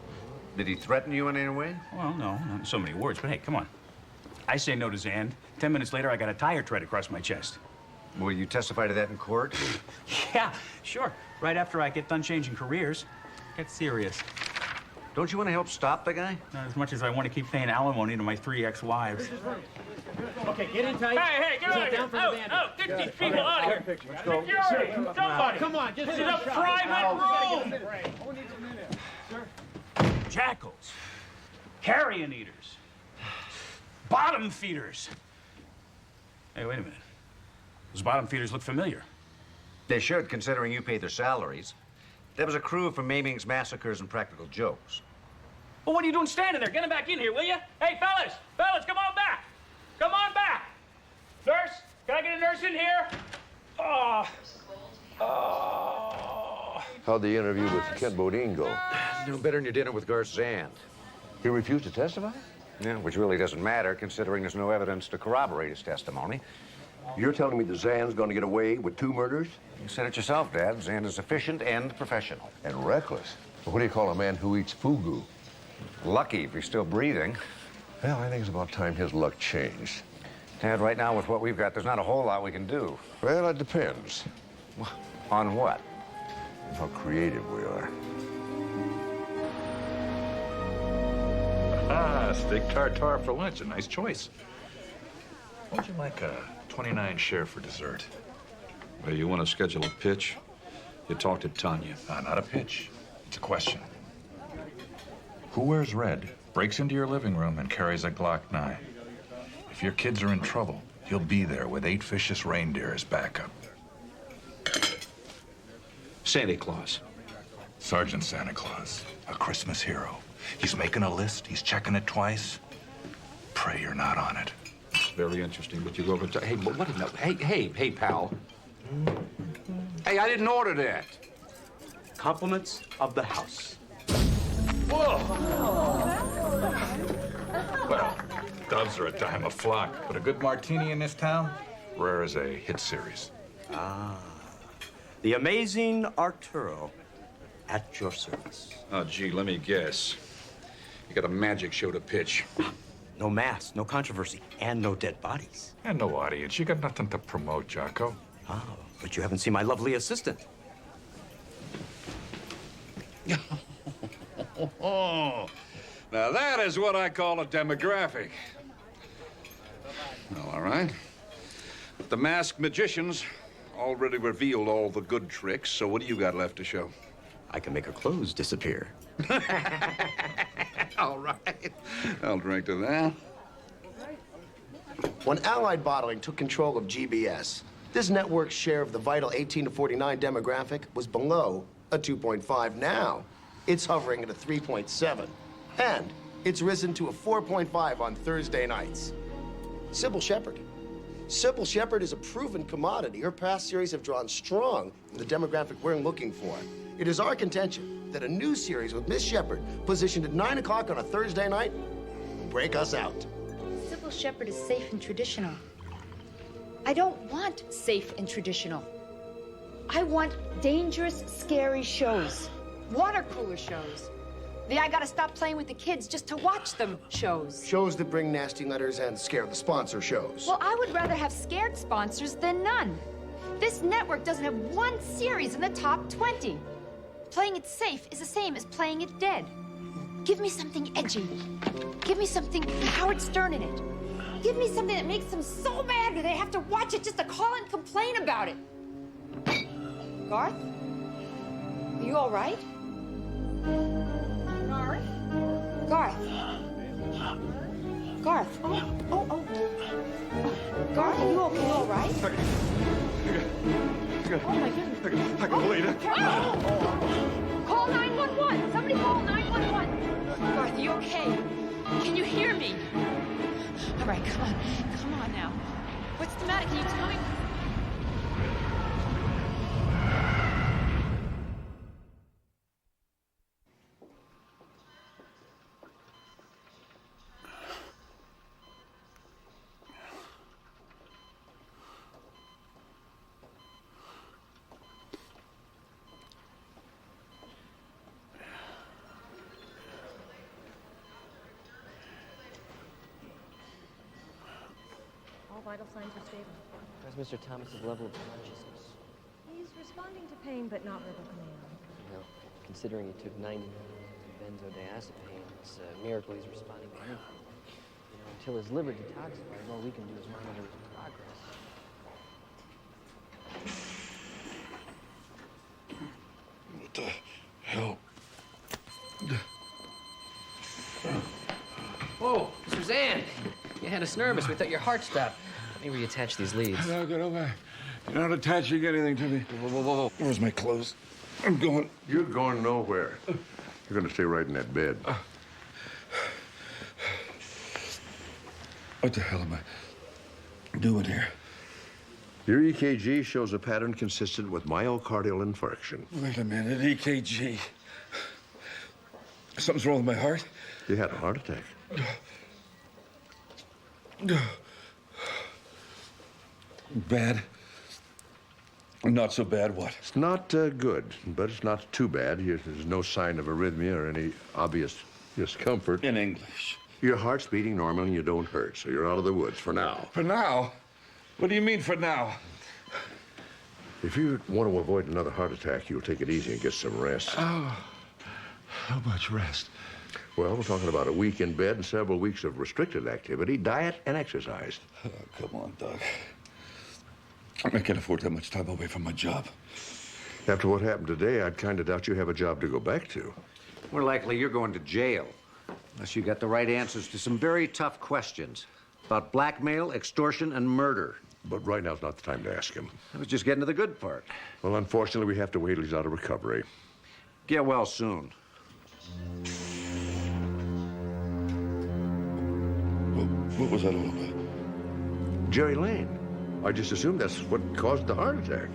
Did he threaten you in any way? Well, no, not in so many words, but hey, come on. I say no to Zand. 10 minutes later, I got a tire tread across my chest. Will you testify to that in court? Yeah, sure. Right after I get done changing careers. Get serious. Don't you want to help stop the guy? Not as much as I want to keep paying alimony to my 3 ex-wives. Okay, get in tight. Hey, get out of here! Get these people out of here! Let's go. Security! Somebody! Come on, just this do is a a shot. private room! Who needs a minute? Sir? Jackals. Carrion eaters. Bottom feeders. Hey, wait a minute. Those bottom feeders look familiar. They should, considering you pay their salaries. That was a crew from Maming's Massacres and Practical Jokes. Well, what are you doing standing there? Get him back in here, will you? Hey, fellas! Fellas, come on back! Come on back! Nurse, can I get a nurse in here? Oh. How'd the interview with Kent Bodine go? No better than your dinner with Garth Zand. He refused to testify? Yeah, which really doesn't matter, considering there's no evidence to corroborate his testimony. You're telling me that Zand's going to get away with 2 murders? You said it yourself, Dad. Zand is efficient and professional. And reckless. Well, what do you call a man who eats fugu? Lucky if he's still breathing. Well, I think it's about time his luck changed. Dad, right now with what we've got, there's not a whole lot we can do. Well, it depends. On what? how creative we are. Ah, steak tartare for lunch. A nice choice. What'd you like a 29 share for dessert? Well, you want to schedule a pitch? You talk to Tanya. Not a pitch. It's a question. Who wears red, breaks into your living room, and carries a Glock 9? If your kids are in trouble, he'll be there with 8 vicious reindeer as backup. Santa Claus. Sergeant Santa Claus, a Christmas hero. He's making a list. He's checking it twice. Pray you're not on it. Very interesting, but you go over to... Hey, what is that? Hey, pal. Hey, I didn't order that. Compliments of the house. Whoa! Well, doves are a dime a flock, but a good martini in this town, rare as a hit series. Ah, the amazing Arturo at your service. Oh, gee, let me guess. You got a magic show to pitch. No mass, no controversy, and no dead bodies. And no audience. You got nothing to promote, Jocko. Oh, but you haven't seen my lovely assistant. Oh, now that is what I call a demographic. Well, all right. The masked magicians already revealed all the good tricks, so what do you got left to show? I can make her clothes disappear. All right. I'll drink to that. When Allied Bottling took control of GBS, this network's share of the vital 18 to 49 demographic was below a 2.5. Now, it's hovering at a 3.7. And it's risen to a 4.5 on Thursday nights. Sybil Shepherd. Sybil Shepherd is a proven commodity. Her past series have drawn strong in the demographic we're looking for. It is our contention that a new series with Miss Shepherd, positioned at 9 o'clock on a Thursday night, will break us out. Sybil Shepherd is safe and traditional. I don't want safe and traditional. I want dangerous, scary shows. Water cooler shows. The I gotta stop playing with the kids just to watch them shows. Shows that bring nasty letters and scare the sponsor shows. Well, I would rather have scared sponsors than none. This network doesn't have one series in the top 20. Playing it safe is the same as playing it dead. Give me something edgy. Give me something with Howard Stern in it. Give me something that makes them so mad that they have to watch it just to call and complain about it. Garth? Are you all right? Garth? Garth? Garth? Oh. Garth, are you okay, all right? Oh, my goodness. I can believe it. Call 911. Somebody call 911. Garth, are you okay? Can you hear me? All right, come on. Come on now. What's the matter? Can you tell me? Vital signs are stable. How's Mr. Thomas's level of consciousness? He's responding to pain, but not verbal command. Well, considering he took 90 milligrams of benzodiazepine, it's a miracle he's responding to anything. You know, until his liver detoxifies, all we can do is monitor his progress. What the hell? Whoa, Suzanne! You had us nervous. We thought your heart stopped. Let me reattach these leads. No, get over. You're not attaching anything to me. Whoa. Where's my clothes? I'm going. You're going nowhere. You're going to stay right in that bed. What the hell am I doing here? Your EKG shows a pattern consistent with myocardial infarction. Wait a minute, EKG. Something's wrong with my heart? You had a heart attack. Bad? Not so bad, what? It's not good, but it's not too bad. There's no sign of arrhythmia or any obvious discomfort. In English. Your heart's beating normal and you don't hurt, so you're out of the woods for now. For now? What do you mean for now? If you want to avoid another heart attack, you'll take it easy and get some rest. Oh, how much rest? Well, we're talking about a week in bed and several weeks of restricted activity, diet, and exercise. Oh, come on, Doc. I can't afford that much time away from my job. After what happened today, I'd kind of doubt you have a job to go back to. More likely you're going to jail. Unless you got the right answers to some very tough questions about blackmail, extortion, and murder. But right now's not the time to ask him. I was just getting to the good part. Well, unfortunately, we have to wait till he's out of recovery. Get well soon. What was that all about? Jerry Lane. I just assumed that's what caused the heart attack.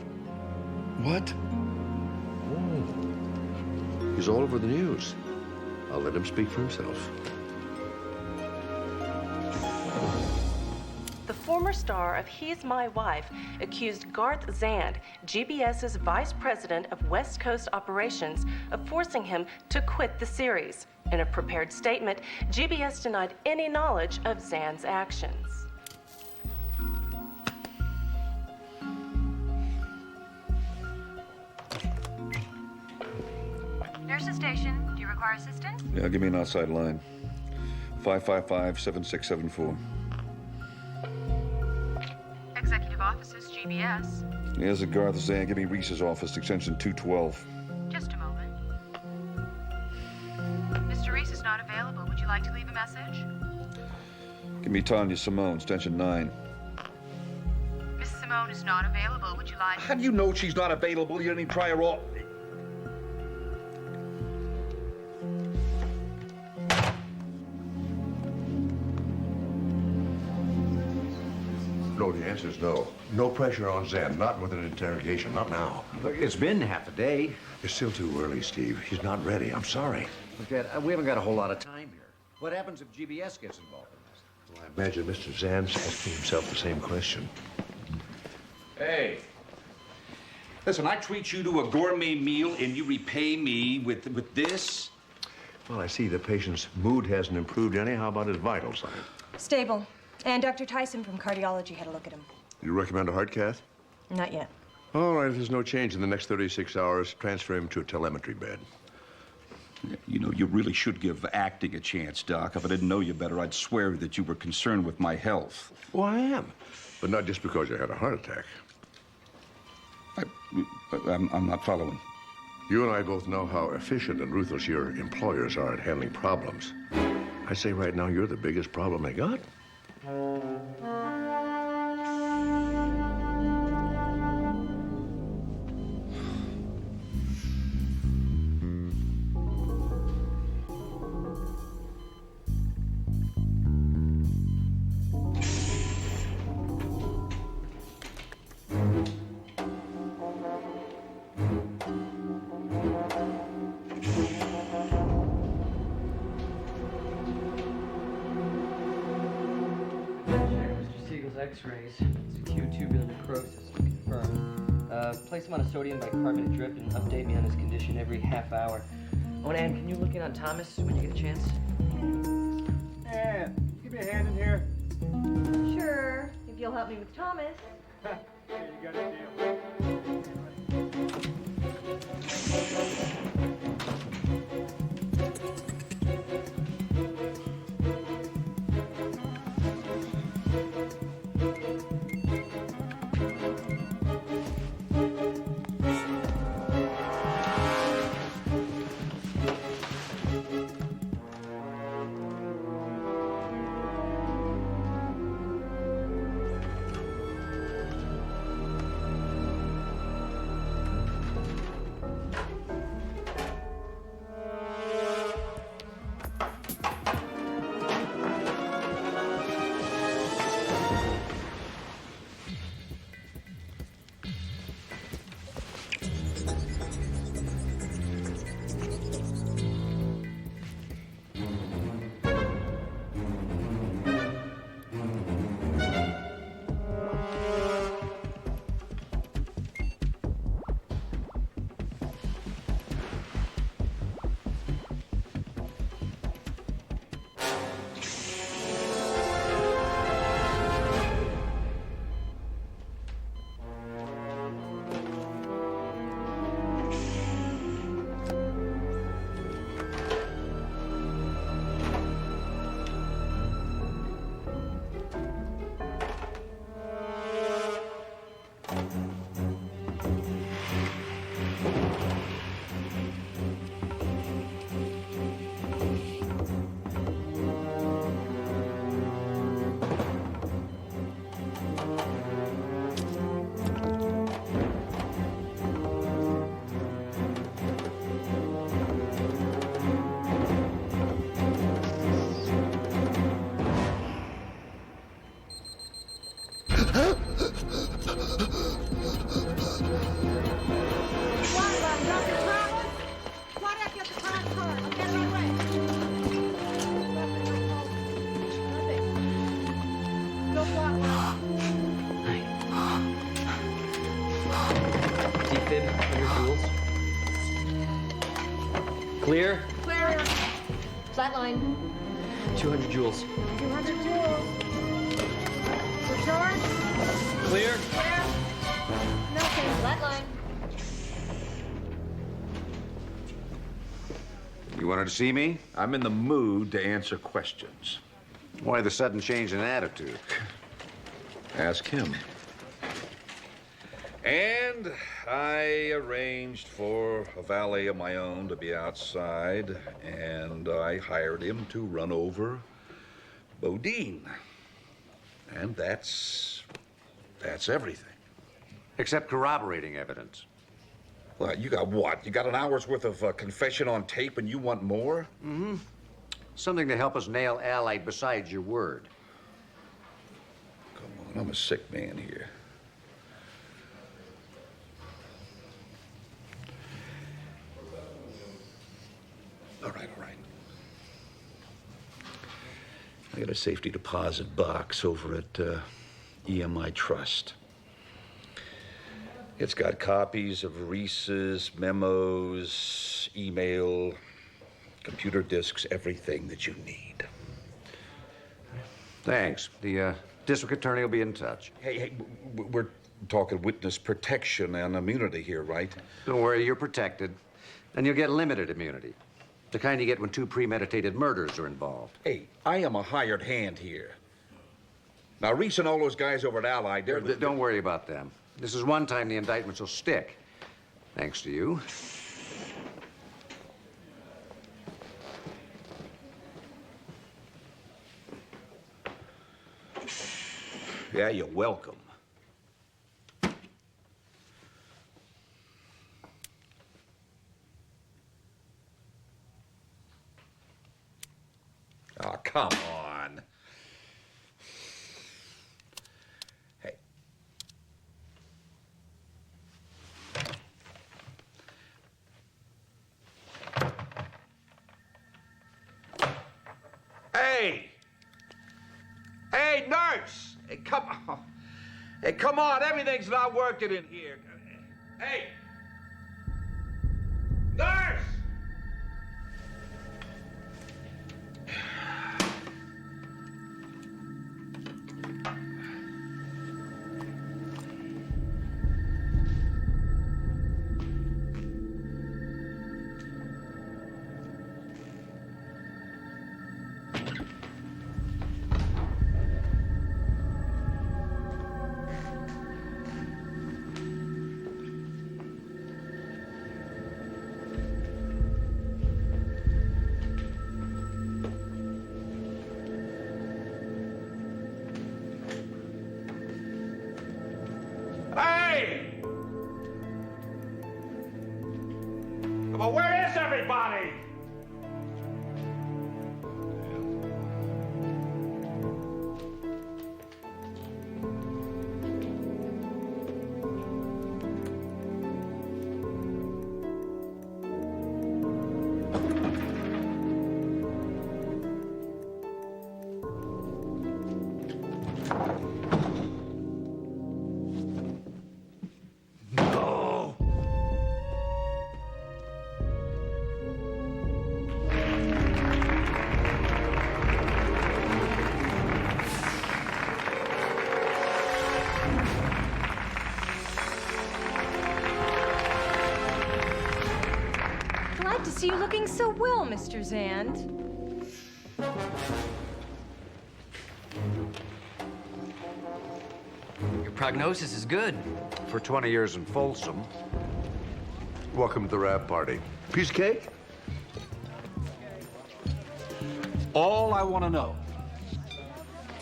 What? Oh. He's all over the news. I'll let him speak for himself. The former star of He's My Wife accused Garth Zand, GBS's vice president of West Coast operations, of forcing him to quit the series. In a prepared statement, GBS denied any knowledge of Zand's actions. Nurses station, do you require assistance? Yeah, give me an outside line. 555-7674. Executive offices, GBS. Here's a Garth Zand. Give me Reese's office, extension 212. Just a moment. Mr. Reese is not available. Would you like to leave a message? Give me Tanya Simone, extension 9. Miss Simone is not available. Would you like... How do you know she's not available? You didn't even try her off. No, the answer's no. No pressure on Zand, not with an interrogation, not now. Look, it's been half a day. It's still too early, Steve. He's not ready. I'm sorry. Look, Dad, we haven't got a whole lot of time here. What happens if GBS gets involved in this? Well, I imagine Mr. Zand's asking himself the same question. Hey. Listen, I treat you to a gourmet meal and you repay me with this? Well, I see the patient's mood hasn't improved any. How about his vital sign? Stable. And Dr. Tyson from cardiology had a look at him. You recommend a heart cath? Not yet. All right, if there's no change in the next 36 hours, transfer him to a telemetry bed. You know, you really should give acting a chance, Doc. If I didn't know you better, I'd swear that you were concerned with my health. Well, I am. But not just because you had a heart attack. I'm not following. You and I both know how efficient and ruthless your employers are at handling problems. I say right now, you're the biggest problem they got. X-rays. It's acute tubular necrosis, confirmed. Place him on a sodium bicarbonate drip and update me on his condition every half hour. Oh, and Ann, can you look in on Thomas when you get a chance? Ann, give me a hand in here. Sure, if you'll help me with Thomas. Here, you got a deal. Defib, 100 joules. Clear. Clear. Flatline. 200 joules. 200 joules. Discharge. Clear. Clear. Nothing. Flatline. You wanted to see me? I'm in the mood to answer questions. Why the sudden change in attitude? Ask him. And I arranged for a valet of my own to be outside, and I hired him to run over Bodine. And that's everything. Except corroborating evidence. Well, you got what? You got an hour's worth of confession on tape and you want more? Mm-hmm. Something to help us nail Allied besides your word. Come on, I'm a sick man here. All right. I got a safety deposit box over at EMI Trust. It's got copies of Reese's, memos, email, computer disks, everything that you need. Thanks. The district attorney will be in touch. Hey, we're talking witness protection and immunity here, right? Don't worry, you're protected. And you'll get limited immunity. The kind you get when 2 premeditated murders are involved. Hey, I am a hired hand here. Now, Reese and all those guys over at Allied, Don't worry about them. This is one time the indictments will stick. Thanks to you. Yeah, you're welcome. Oh, come on. Hey. Hey! Hey, nurse! Hey, come on. Hey, come on. Everything's not working in here. Hey! Nurse! Hey! Come on, where is everybody? Glad to see you looking so well, Mr. Zand. Your prognosis is good. For 20 years in Folsom. Welcome to the wrap party. Piece of cake? All I want to know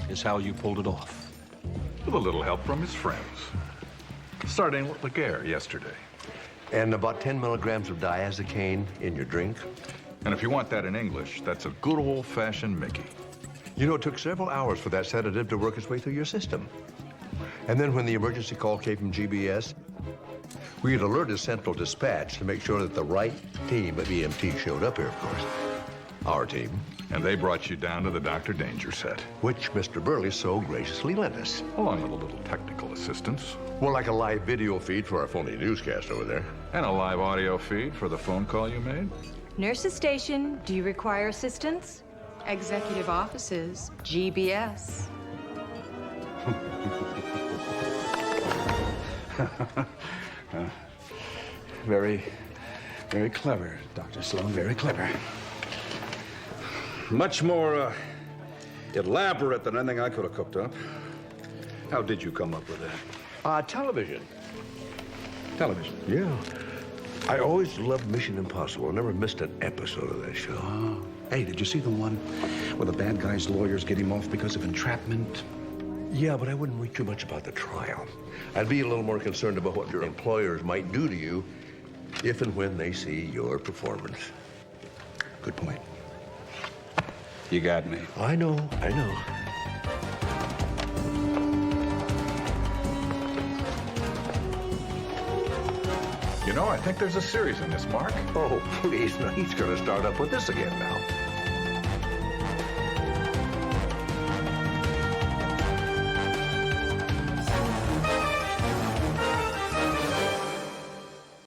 is how you pulled it off. With a little help from his friends. Starting with Laguerre yesterday. And about 10 milligrams of diazepam in your drink. And if you want that in English, that's a good old-fashioned Mickey. You know, it took several hours for that sedative to work its way through your system. And then when the emergency call came from GBS, we had alerted Central Dispatch to make sure that the right team of EMT showed up here, of course. Our team. And they brought you down to the Dr. Danger set. Which Mr. Burley so graciously lent us. Along with a little technical assistance. More like a live video feed for our phony newscast over there. And a live audio feed for the phone call you made. Nurses Station, do you require assistance? Executive offices, GBS. Very clever, Dr. Sloan, very clever. Much more elaborate than anything I could have cooked up. How did you come up with that? Television. Television? Yeah. I always loved Mission Impossible. I never missed an episode of that show. Oh. Hey, did you see the one where the bad guy's lawyers get him off because of entrapment? Yeah, but I wouldn't read too much about the trial. I'd be a little more concerned about what your employers might do to you if and when they see your performance. Good point. You got me. I know. You know, I think there's a series in this, Mark. Oh, please. Now he's going to start up with this again now.